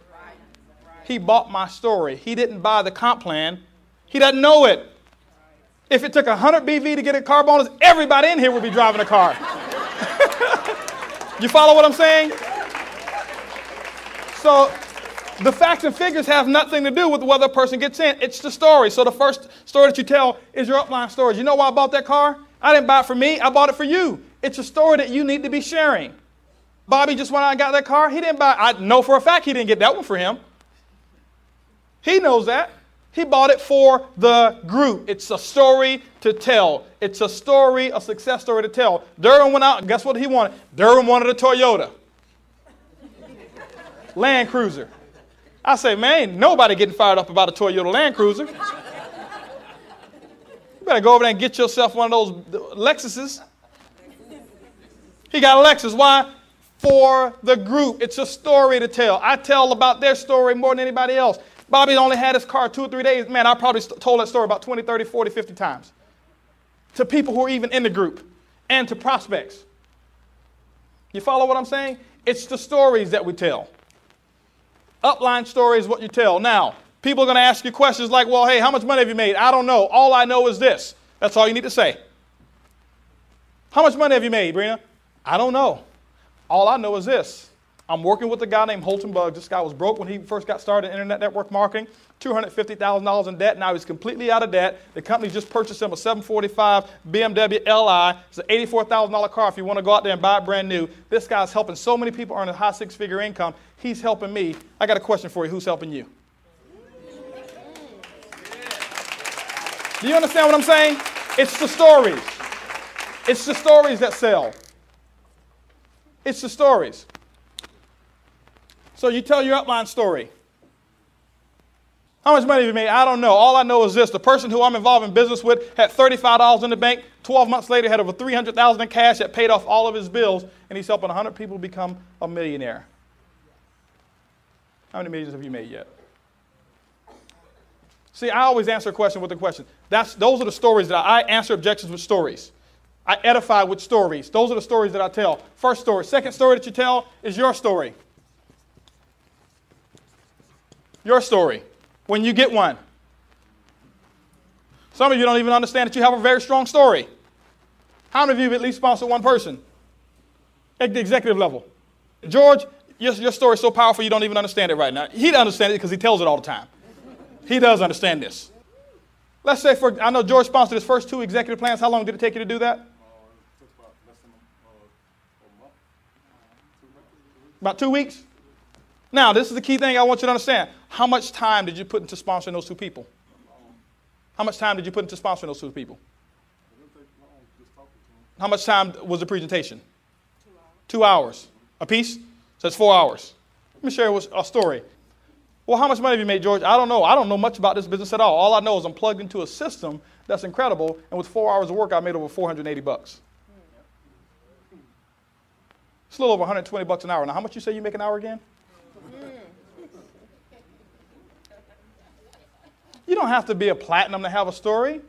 He bought my story. He didn't buy the comp plan. He doesn't know it. If it took 100 BV to get a car bonus, everybody in here would be driving a car. You follow what I'm saying? So the facts and figures have nothing to do with whether a person gets in. It's the story. So the first story that you tell is your upline stories. You know why I bought that car? I didn't buy it for me. I bought it for you. It's a story that you need to be sharing. Bobby just went out and got that car. He didn't buy it. I know for a fact he didn't get that one for him. He knows that. He bought it for the group. It's a story to tell. It's a story, a success story to tell. Durham went out, and guess what he wanted? Durham wanted a Toyota. Land Cruiser. I say, man, ain't nobody getting fired up about a Toyota Land Cruiser. You better go over there and get yourself one of those Lexuses. He got a Lexus. Why? For the group. It's a story to tell. I tell about their story more than anybody else. Bobby only had his car 2 or 3 days. Man, I probably told that story about 20, 30, 40, 50 times. To people who are even in the group and to prospects. You follow what I'm saying? It's the stories that we tell. Upline story is what you tell. Now, people are going to ask you questions like, well, hey, how much money have you made? I don't know. All I know is this. That's all you need to say. How much money have you made, Brina? I don't know. All I know is this. I'm working with a guy named HOLTON BUGGS. This guy was broke when he first got started in internet network marketing, $250,000 in debt. Now he's completely out of debt. The company just purchased him a 745 BMW Li. It's an $84,000 car if you want to go out there and buy it brand new. This guy's helping so many people earn a high 6-figure income. He's helping me. I got a question for you. Who's helping you? Do you understand what I'm saying? It's the stories. It's the stories that sell. It's the stories. So you tell your upline story. How much money have you made? I don't know. All I know is this. The person who I'm involved in business with had $35 in the bank. 12 months later, had over $300,000 in cash that paid off all of his bills, and he's helping 100 people become a millionaire. How many millions have you made yet? See, I always answer a question with a question. Those are the stories that I answer objections with stories. I edify with stories. Those are the stories that I tell. First story. Second story that you tell is your story. Your story. When you get one. Some of you don't even understand that you have a very strong story. How many of you have at least sponsored one person? At the executive level. George, your story is so powerful you don't even understand it right now. He'd understand it because he tells it all the time. He does understand this. Let's say, I know George sponsored his first 2 executive plans. How long did it take you to do that? About 2 weeks? Now, this is the key thing I want you to understand. How much time did you put into sponsoring those 2 people? How much time did you put into sponsoring those 2 people? How much time was the presentation? 2 hours. A piece? So that's 4 hours. Let me share a story. Well, how much money have you made, George? I don't know. I don't know much about this business at all. All I know is I'm plugged into a system that's incredible, and with 4 hours of work, I made over $480. It's a little over $120 an hour. Now, how much you say you make an hour again? You don't have to be a platinum to have a story.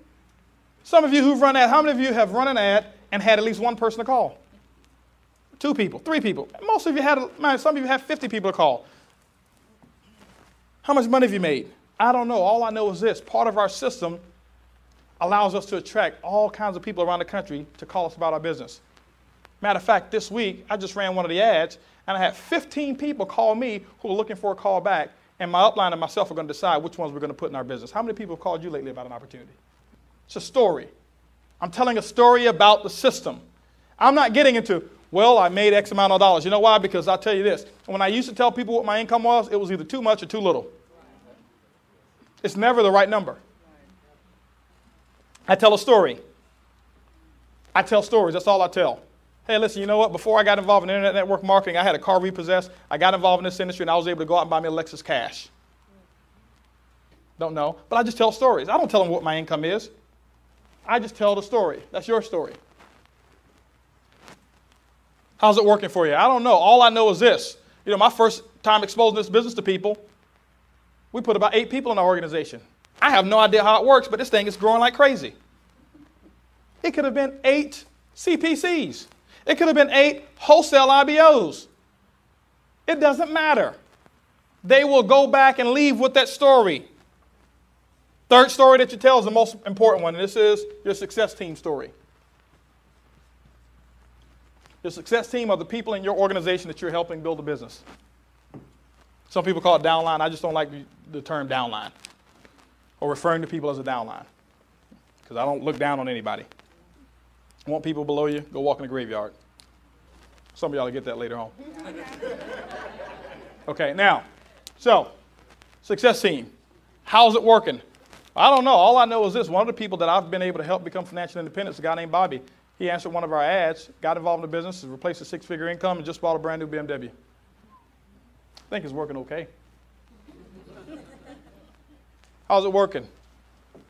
Some of you who've run ads, how many of you have run an ad and had at least one person to call? 2 people, 3 people. Most of you had, some of you have 50 people to call. How much money have you made? I don't know. All I know is this. Part of our system allows us to attract all kinds of people around the country to call us about our business. Matter of fact, this week, I just ran one of the ads, and I had 15 people call me who were looking for a call back, and my upline and myself are going to decide which ones we're going to put in our business. How many people have called you lately about an opportunity? It's a story. I'm telling a story about the system. I'm not getting into, well, I made X amount of dollars. You know why? Because I'll tell you this. When I used to tell people what my income was, it was either too much or too little. It's never the right number. I tell a story. I tell stories. That's all I tell. Hey, listen, you know what? Before I got involved in internet network marketing, I had a car repossessed. I got involved in this industry, and I was able to go out and buy me a Lexus cash. Don't know. But I just tell stories. I don't tell them what my income is. I just tell the story. That's your story. How's it working for you? I don't know. All I know is this. You know, my first time exposing this business to people, we put about 8 people in our organization. I have no idea how it works, but this thing is growing like crazy. It could have been 8 CPCs. It could have been 8 wholesale IBOs. It doesn't matter. They will go back and leave with that story. Third story that you tell is the most important one, and this is your success team story. Your success team are the people in your organization that you're helping build a business. Some people call it downline. I just don't like the term downline or referring to people as a downline because I don't look down on anybody. Want people below you? Go walk in the graveyard. Some of y'all will get that later on. Okay, now, so success team. How's it working? I don't know. All I know is this. One of the people that I've been able to help become financially independent is a guy named Bobby. He answered one of our ads, got involved in the business, replaced a 6-figure income, and just bought a brand new BMW. I think it's working okay. How's it working?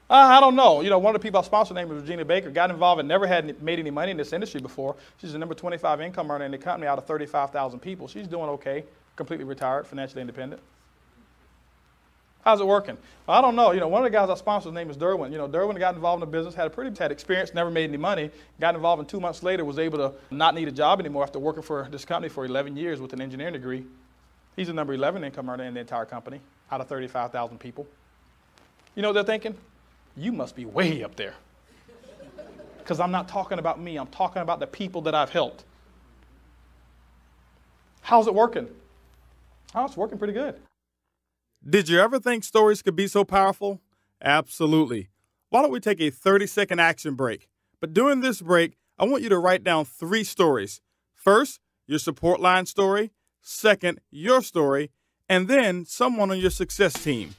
I don't know. You know, one of the people I sponsored, named Regina Baker, got involved and never had made any money in this industry before. She's the number 25 income earner in the company out of 35,000 people. She's doing okay, completely retired, financially independent. How's it working? Well, I don't know. You know, one of the guys I sponsored, his name is Derwin. You know, Derwin got involved in the business, had experience, never made any money, got involved, and 2 months later was able to not need a job anymore after working for this company for 11 years with an engineering degree. He's the number 11 income earner in the entire company out of 35,000 people. You know what they're thinking? You must be way up there. Because I'm not talking about me. I'm talking about the people that I've helped. How's it working? Oh, it's working pretty good. Did you ever think stories could be so powerful? Absolutely. Why don't we take a 30-second action break? But during this break, I want you to write down 3 stories. First, your support line story. Second, your story. And then someone on your success team.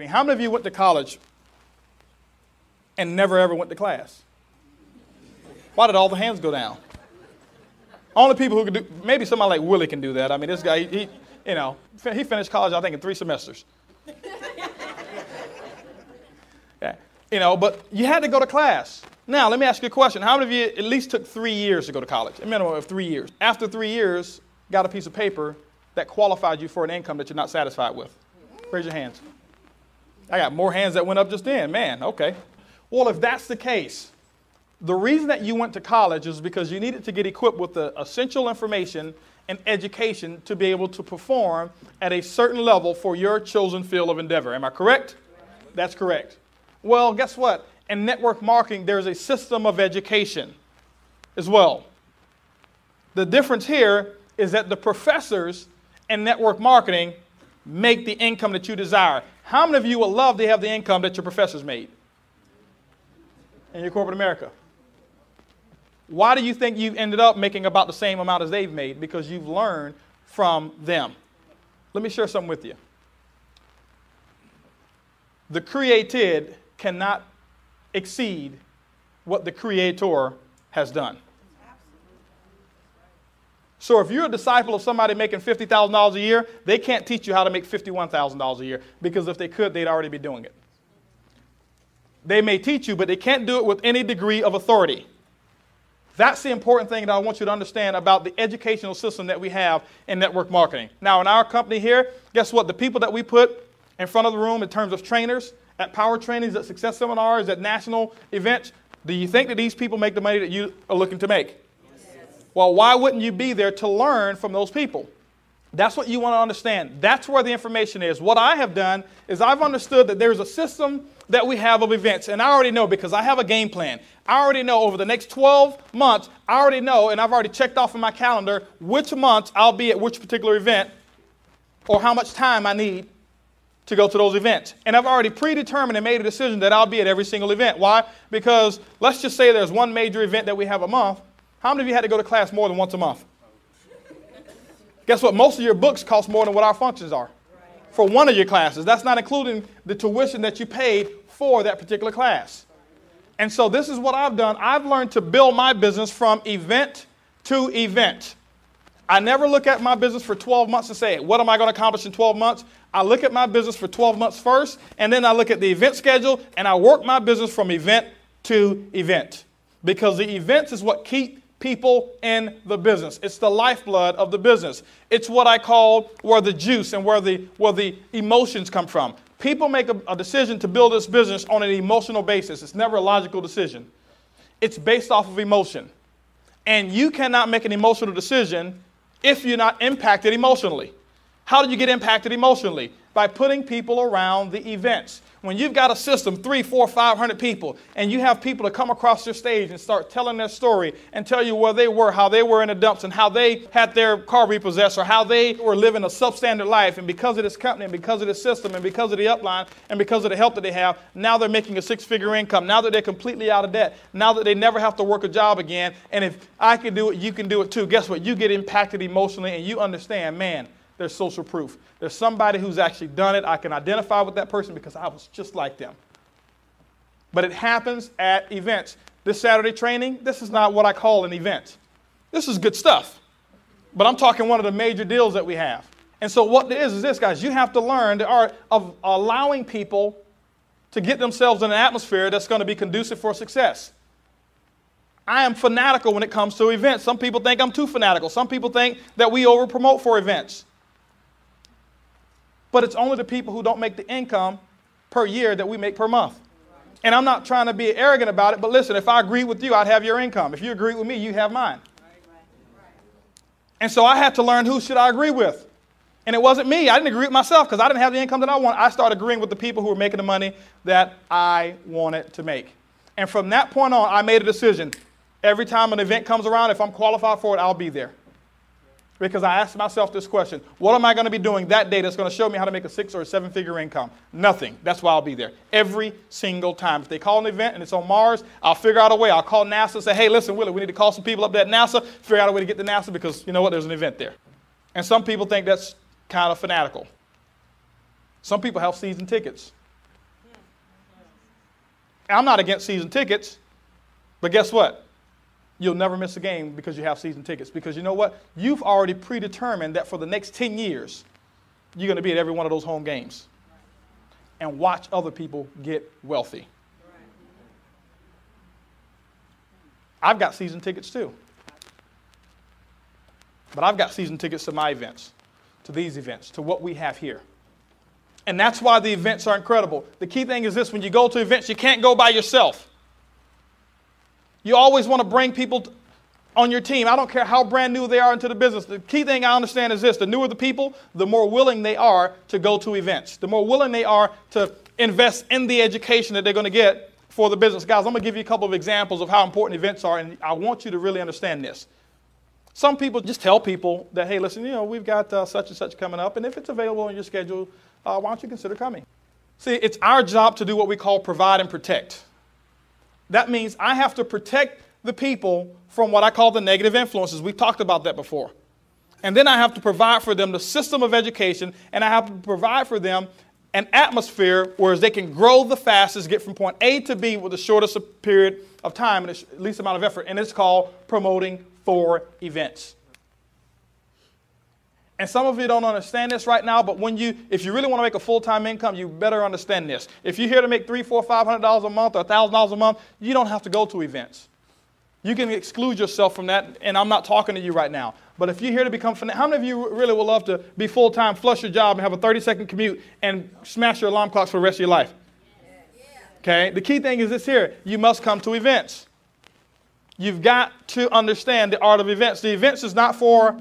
How many of you went to college and never ever went to class? Why did all the hands go down? Only people who could do, maybe somebody like Willie can do that. I mean, this guy, he finished college, I think, in 3 semesters. Yeah, you know, but you had to go to class. Now, let me ask you a question. How many of you at least took 3 years to go to college? A minimum of 3 years. After 3 years, got a piece of paper that qualified you for an income that you're not satisfied with? Raise your hands. I got more hands that went up just then. Man, okay. Well, if that's the case, the reason that you went to college is because you needed to get equipped with the essential information and education to be able to perform at a certain level for your chosen field of endeavor. Am I correct? That's correct. Well, guess what? In network marketing, there's a system of education as well. The difference here is that the professors in network marketing make the income that you desire. How many of you would love to have the income that your professors made in your corporate America? Why do you think you've ended up making about the same amount as they've made? Because you've learned from them. Let me share something with you. The created cannot exceed what the creator has done. So if you're a disciple of somebody making $50,000 a year, they can't teach you how to make $51,000 a year, because if they could, they'd already be doing it. They may teach you, but they can't do it with any degree of authority. That's the important thing that I want you to understand about the educational system that we have in network marketing. Now, in our company here, guess what? The people that we put in front of the room in terms of trainers, at power trainings, at success seminars, at national events, do you think that these people make the money that you are looking to make? Well, why wouldn't you be there to learn from those people? That's what you want to understand. That's where the information is. What I have done is I've understood that there's a system that we have of events, and I already know because I have a game plan. I already know over the next 12 months, I already know, and I've already checked off in my calendar which months I'll be at which particular event or how much time I need to go to those events. And I've already predetermined and made a decision that I'll be at every single event. Why? Because let's just say there's one major event that we have a month. How many of you had to go to class more than once a month? Guess what? Most of your books cost more than what our functions are for one of your classes. That's not including the tuition that you paid for that particular class. And so this is what I've done. I've learned to build my business from event to event. I never look at my business for 12 months and say, what am I going to accomplish in 12 months? I look at my business for 12 months first, and then I look at the event schedule, and I work my business from event to event. Because the events is what keep people in the business. It's the lifeblood of the business. It's what I call where the juice and where the emotions come from. People make a decision to build this business on an emotional basis. It's never a logical decision. It's based off of emotion. And you cannot make an emotional decision if you're not impacted emotionally. How do you get impacted emotionally? By putting people around the events. When you've got a system, 300, 400, 500 people, and you have people to come across your stage and start telling their story and tell you where they were, how they were in the dumps, and how they had their car repossessed, or how they were living a substandard life, and because of this company, and because of this system, and because of the upline, and because of the help that they have, now they're making a six-figure income. Now that they're completely out of debt. Now that they never have to work a job again. And if I can do it, you can do it too. Guess what? You get impacted emotionally, and you understand, man, there's social proof. There's somebody who's actually done it. I can identify with that person because I was just like them. But it happens at events. This Saturday training, this is not what I call an event. This is good stuff. But I'm talking one of the major deals that we have. And so what it is this, guys. You have to learn the art of allowing people to get themselves in an atmosphere that's going to be conducive for success. I am fanatical when it comes to events. Some people think I'm too fanatical. Some people think that we over-promote for events. But it's only the people who don't make the income per year that we make per month. And I'm not trying to be arrogant about it, but listen, if I agreed with you, I'd have your income. If you agreed with me, you have mine. And so I had to learn who should I agree with. And it wasn't me. I didn't agree with myself because I didn't have the income that I wanted. I started agreeing with the people who were making the money that I wanted to make. And from that point on, I made a decision. Every time an event comes around, if I'm qualified for it, I'll be there. Because I asked myself this question, what am I going to be doing that day that's going to show me how to make a 6- or 7-figure income? Nothing. That's why I'll be there every single time. If they call an event and it's on Mars, I'll figure out a way. I'll call NASA and say, hey, listen, Willie, we need to call some people up there at NASA, figure out a way to get to NASA because, you know what, there's an event there. And some people think that's kind of fanatical. Some people have season tickets. I'm not against season tickets, but guess what? You'll never miss a game because you have season tickets. Because you know what? You've already predetermined that for the next 10 years, you're going to be at every one of those home games and watch other people get wealthy. I've got season tickets too. But I've got season tickets to my events, to these events, to what we have here. And that's why the events are incredible. The key thing is this, when you go to events, you can't go by yourself. You always want to bring people on your team. I don't care how brand new they are into the business. The key thing I understand is this. The newer the people, the more willing they are to go to events. The more willing they are to invest in the education that they're going to get for the business. Guys, I'm going to give you a couple of examples of how important events are, and I want you to really understand this. Some people just tell people that, hey, listen, you know, we've got such and such coming up, and if it's available on your schedule, why don't you consider coming? See, it's our job to do what we call provide and protect. That means I have to protect the people from what I call the negative influences. We've talked about that before. And then I have to provide for them the system of education, and I have to provide for them an atmosphere where they can grow the fastest, get from point A to B with the shortest period of time and the least amount of effort. And it's called promoting for events. And some of you don't understand this right now, but if you really want to make a full-time income, you better understand this. If you're here to make $300, $400, $500 a month or $1,000 a month, you don't have to go to events. You can exclude yourself from that, and I'm not talking to you right now. But if you're here to become financial, how many of you really would love to be full-time, flush your job, and have a 30-second commute, and smash your alarm clocks for the rest of your life? Okay? The key thing is this here. You must come to events. You've got to understand the art of events. The events is not for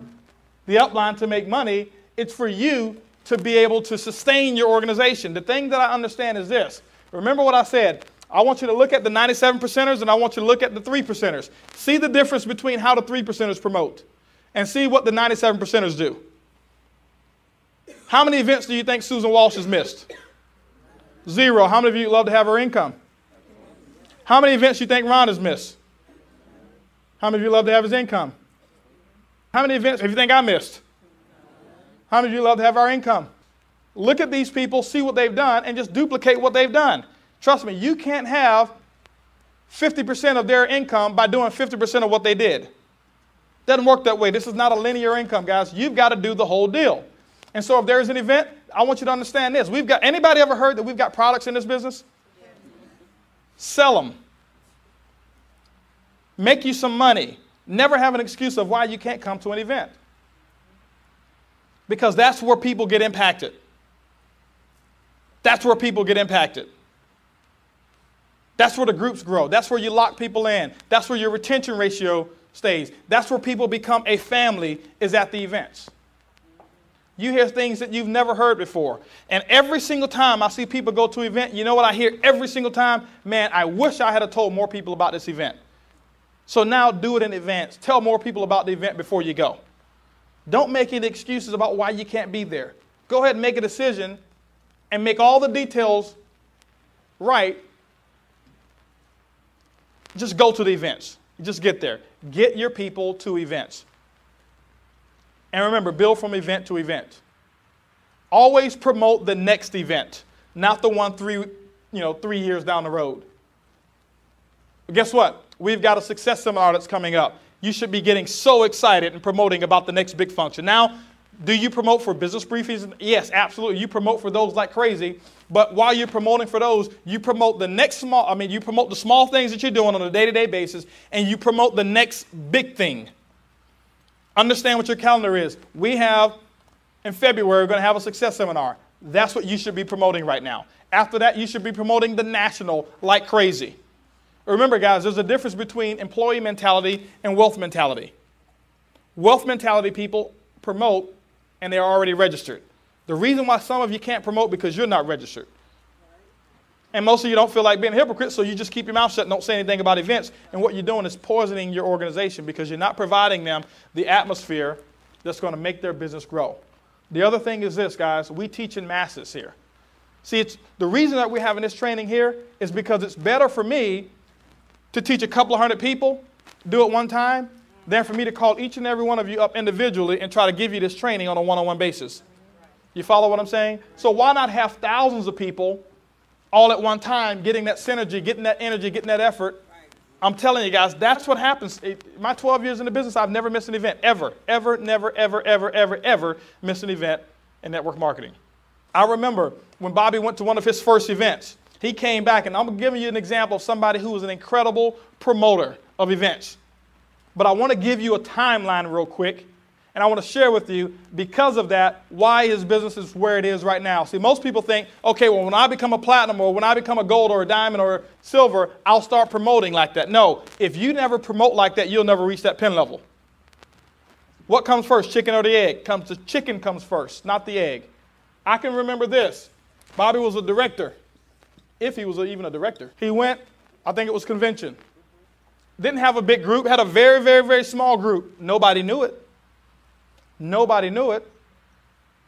the upline to make money. It's for you to be able to sustain your organization. The thing that I understand is this. Remember what I said. I want you to look at the 97%ers and I want you to look at the 3%ers. See the difference between how the 3%ers promote and see what the 97%ers do. How many events do you think Susan Walsh has missed? 0. How many of you love to have her income? How many events do you think Ron has missed? How many of you love to have his income? How many events have you think I missed? How many of you love to have our income? Look at these people, see what they've done, and just duplicate what they've done. Trust me, you can't have 50% of their income by doing 50% of what they did. Doesn't work that way. This is not a linear income, guys. You've got to do the whole deal. And so if there's an event, I want you to understand this. Anybody ever heard that we've got products in this business? Sell them. Make you some money. Never have an excuse of why you can't come to an event. Because that's where people get impacted. That's where people get impacted. That's where the groups grow. That's where you lock people in. That's where your retention ratio stays. That's where people become a family, is at the events. You hear things that you've never heard before. And every single time I see people go to an event, you know what I hear every single time? Man, I wish I had told more people about this event. So now do it in advance. Tell more people about the event before you go. Don't make any excuses about why you can't be there. Go ahead and make a decision and make all the details right. Just go to the events. Just get there. Get your people to events. And remember, build from event to event. Always promote the next event, not the one 3 years down the road. But guess what? We've got a success seminar that's coming up. You should be getting so excited and promoting about the next big function. Now, do you promote for business briefings? Yes, absolutely. You promote for those like crazy. But while you're promoting for those, you promote you promote the small things that you're doing on a day-to-day basis, and you promote the next big thing. Understand what your calendar is. We have, in February, we're going to have a success seminar. That's what you should be promoting right now. After that, you should be promoting the national like crazy. Remember, guys, there's a difference between employee mentality and wealth mentality. Wealth mentality people promote, and they're already registered. The reason why some of you can't promote because you're not registered. And most of you don't feel like being a hypocrite, so you just keep your mouth shut and don't say anything about events. And what you're doing is poisoning your organization because you're not providing them the atmosphere that's going to make their business grow. The other thing is this, guys. We teach in masses here. See, the reason that we're having this training here is because it's better for me to teach a couple of hundred people, do it one time, than for me to call each and every one of you up individually and try to give you this training on a one-on-one basis. You follow what I'm saying? So why not have thousands of people all at one time, getting that synergy, getting that energy, getting that effort? I'm telling you guys, that's what happens. My 12 years in the business, I've never missed an event, ever. Ever, never, ever, ever, ever, ever missed an event in network marketing. I remember when Bobby went to one of his first events. He came back, and I'm giving you an example of somebody who was an incredible promoter of events. But I want to give you a timeline real quick, and I want to share with you, because of that, why his business is where it is right now. See, most people think, okay, well, when I become a platinum or when I become a gold or a diamond or silver, I'll start promoting like that. No, if you never promote like that, you'll never reach that pin level. What comes first, chicken or the egg? The chicken comes first, not the egg. I can remember this. Bobby was a director. If he was even a director. He went, I think it was convention. Didn't have a big group, had a very, very, very small group. Nobody knew it. Nobody knew it.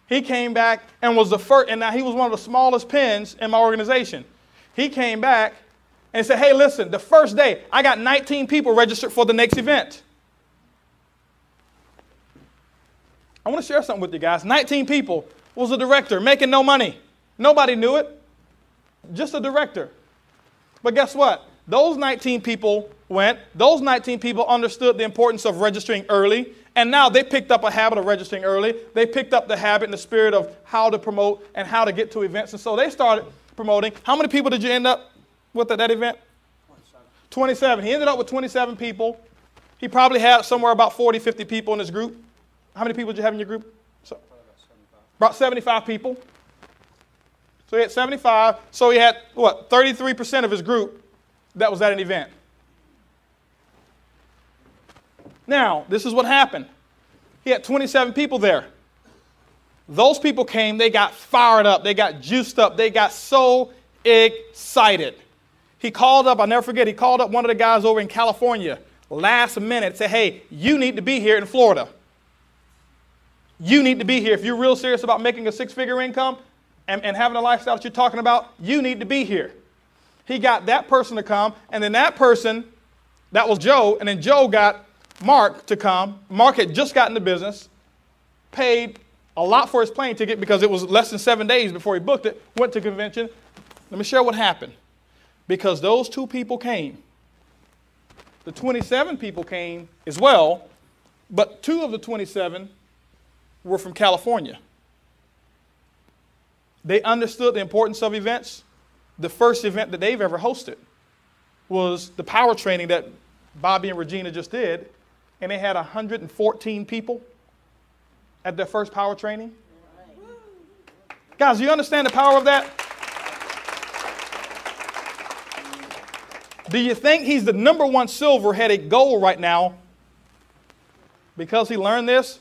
He came back and was the first, and now he was one of the smallest pins in my organization. He came back and said, hey, listen, the first day, I got 19 people registered for the next event. I want to share something with you guys. 19 people, was a director, making no money. Nobody knew it, just a director. But guess what? Those 19 people went. Those 19 people understood the importance of registering early. And now they picked up a habit of registering early. They picked up the habit and the spirit of how to promote and how to get to events. And so they started promoting. How many people did you end up with at that event? 27. He ended up with 27 people. He probably had somewhere about 40, 50 people in his group. How many people did you have in your group? About 75 people. So he had 75. So he had, what, 33% of his group that was at an event. Now, this is what happened. He had 27 people there. Those people came, they got fired up, they got juiced up, they got so excited. He called up, I'll never forget, he called up one of the guys over in California last minute, said, hey, you need to be here in Florida. You need to be here. If you're real serious about making a six-figure income and having a lifestyle that you're talking about, you need to be here. He got that person to come, and then that person, that was Joe, and then Joe got Mark to come. Mark had just gotten the business, paid a lot for his plane ticket because it was less than 7 days before he booked it, went to convention. Let me share what happened. Because those two people came. The 27 people came as well, but 2 of the 27 were from California. They understood the importance of events. The first event that they've ever hosted was the power training that Bobby and Regina just did, and they had 114 people at their first power training. Guys, do you understand the power of that? Do you think he's the #1 silver-headed gold right now because he learned this?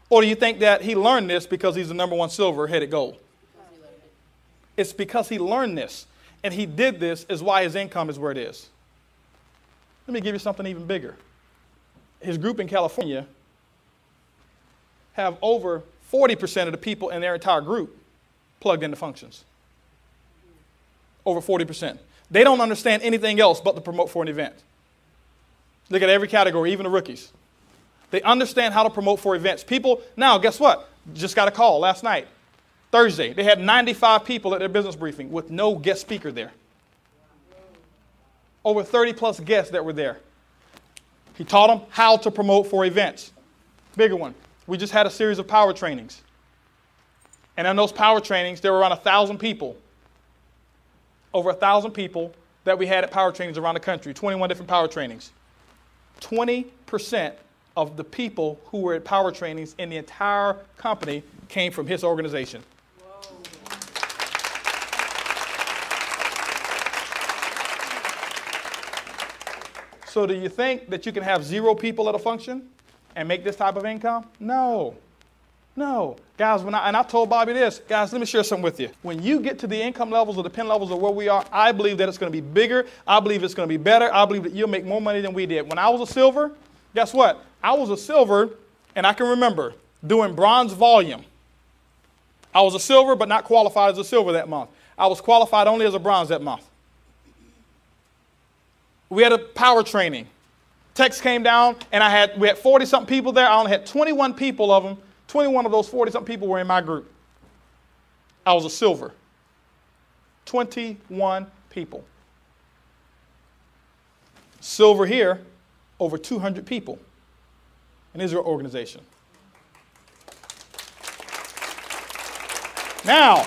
Or do you think that he learned this because he's the #1 silver-headed gold? It's because he learned this, and he did this is why his income is where it is. Let me give you something even bigger. His group in California have over 40% of the people in their entire group plugged into functions. Over 40%. They don't understand anything else but to promote for an event. Look at every category, even the rookies. They understand how to promote for events. People, now guess what? Just got a call last night. Thursday, they had 95 people at their business briefing with no guest speaker there. Over 30 plus guests that were there. He taught them how to promote for events. Bigger one. We just had a series of power trainings. And in those power trainings, there were around 1,000 people. Over 1,000 people that we had at power trainings around the country, 21 different power trainings. 20% of the people who were at power trainings in the entire company came from his organization. So do you think that you can have 0 people at a function and make this type of income? No. No. Guys, I told Bobby this. Guys, let me share something with you. When you get to the income levels or the pen levels of where we are, I believe that it's going to be bigger. I believe it's going to be better. I believe that you'll make more money than we did. When I was a silver, guess what? I was a silver, and I can remember doing bronze volume. I was a silver, but not qualified as a silver that month. I was qualified only as a bronze that month. We had a power training. Text came down, and we had 40-something people there. I only had 21 people of them. 21 of those 40-something people were in my group. I was a silver. 21 people. Silver here, over 200 people in his organization. Now,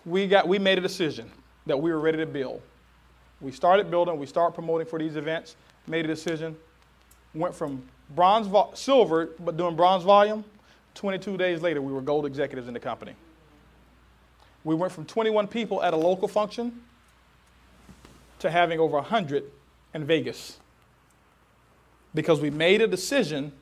we made a decision that we were ready to build. We started building, we started promoting for these events, made a decision, went from silver, but doing bronze volume. 22 days later, we were gold executives in the company. We went from 21 people at a local function to having over 100 in Vegas because we made a decision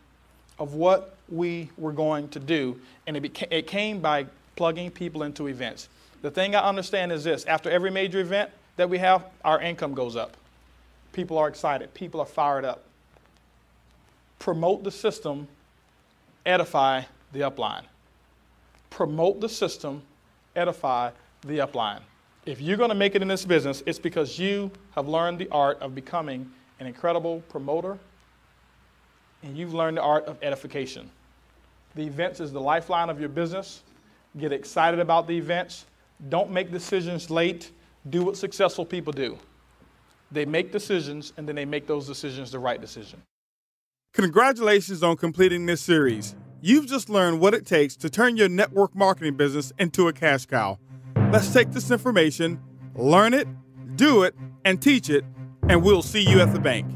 of what we were going to do, and it came by plugging people into events. The thing I understand is this. After every major event that we have, our income goes up. People are excited. People are fired up. Promote the system, edify the upline. Promote the system, edify the upline. If you're going to make it in this business, it's because you have learned the art of becoming an incredible promoter, and you've learned the art of edification. The events is the lifeline of your business. Get excited about the events. Don't make decisions late. Do what successful people do. They make decisions, and then they make those decisions the right decision. Congratulations on completing this series. You've just learned what it takes to turn your network marketing business into a cash cow. Let's take this information, learn it, do it, and teach it, and we'll see you at the bank.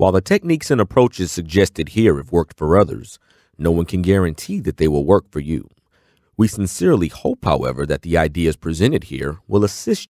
While the techniques and approaches suggested here have worked for others, no one can guarantee that they will work for you. We sincerely hope, however, that the ideas presented here will assist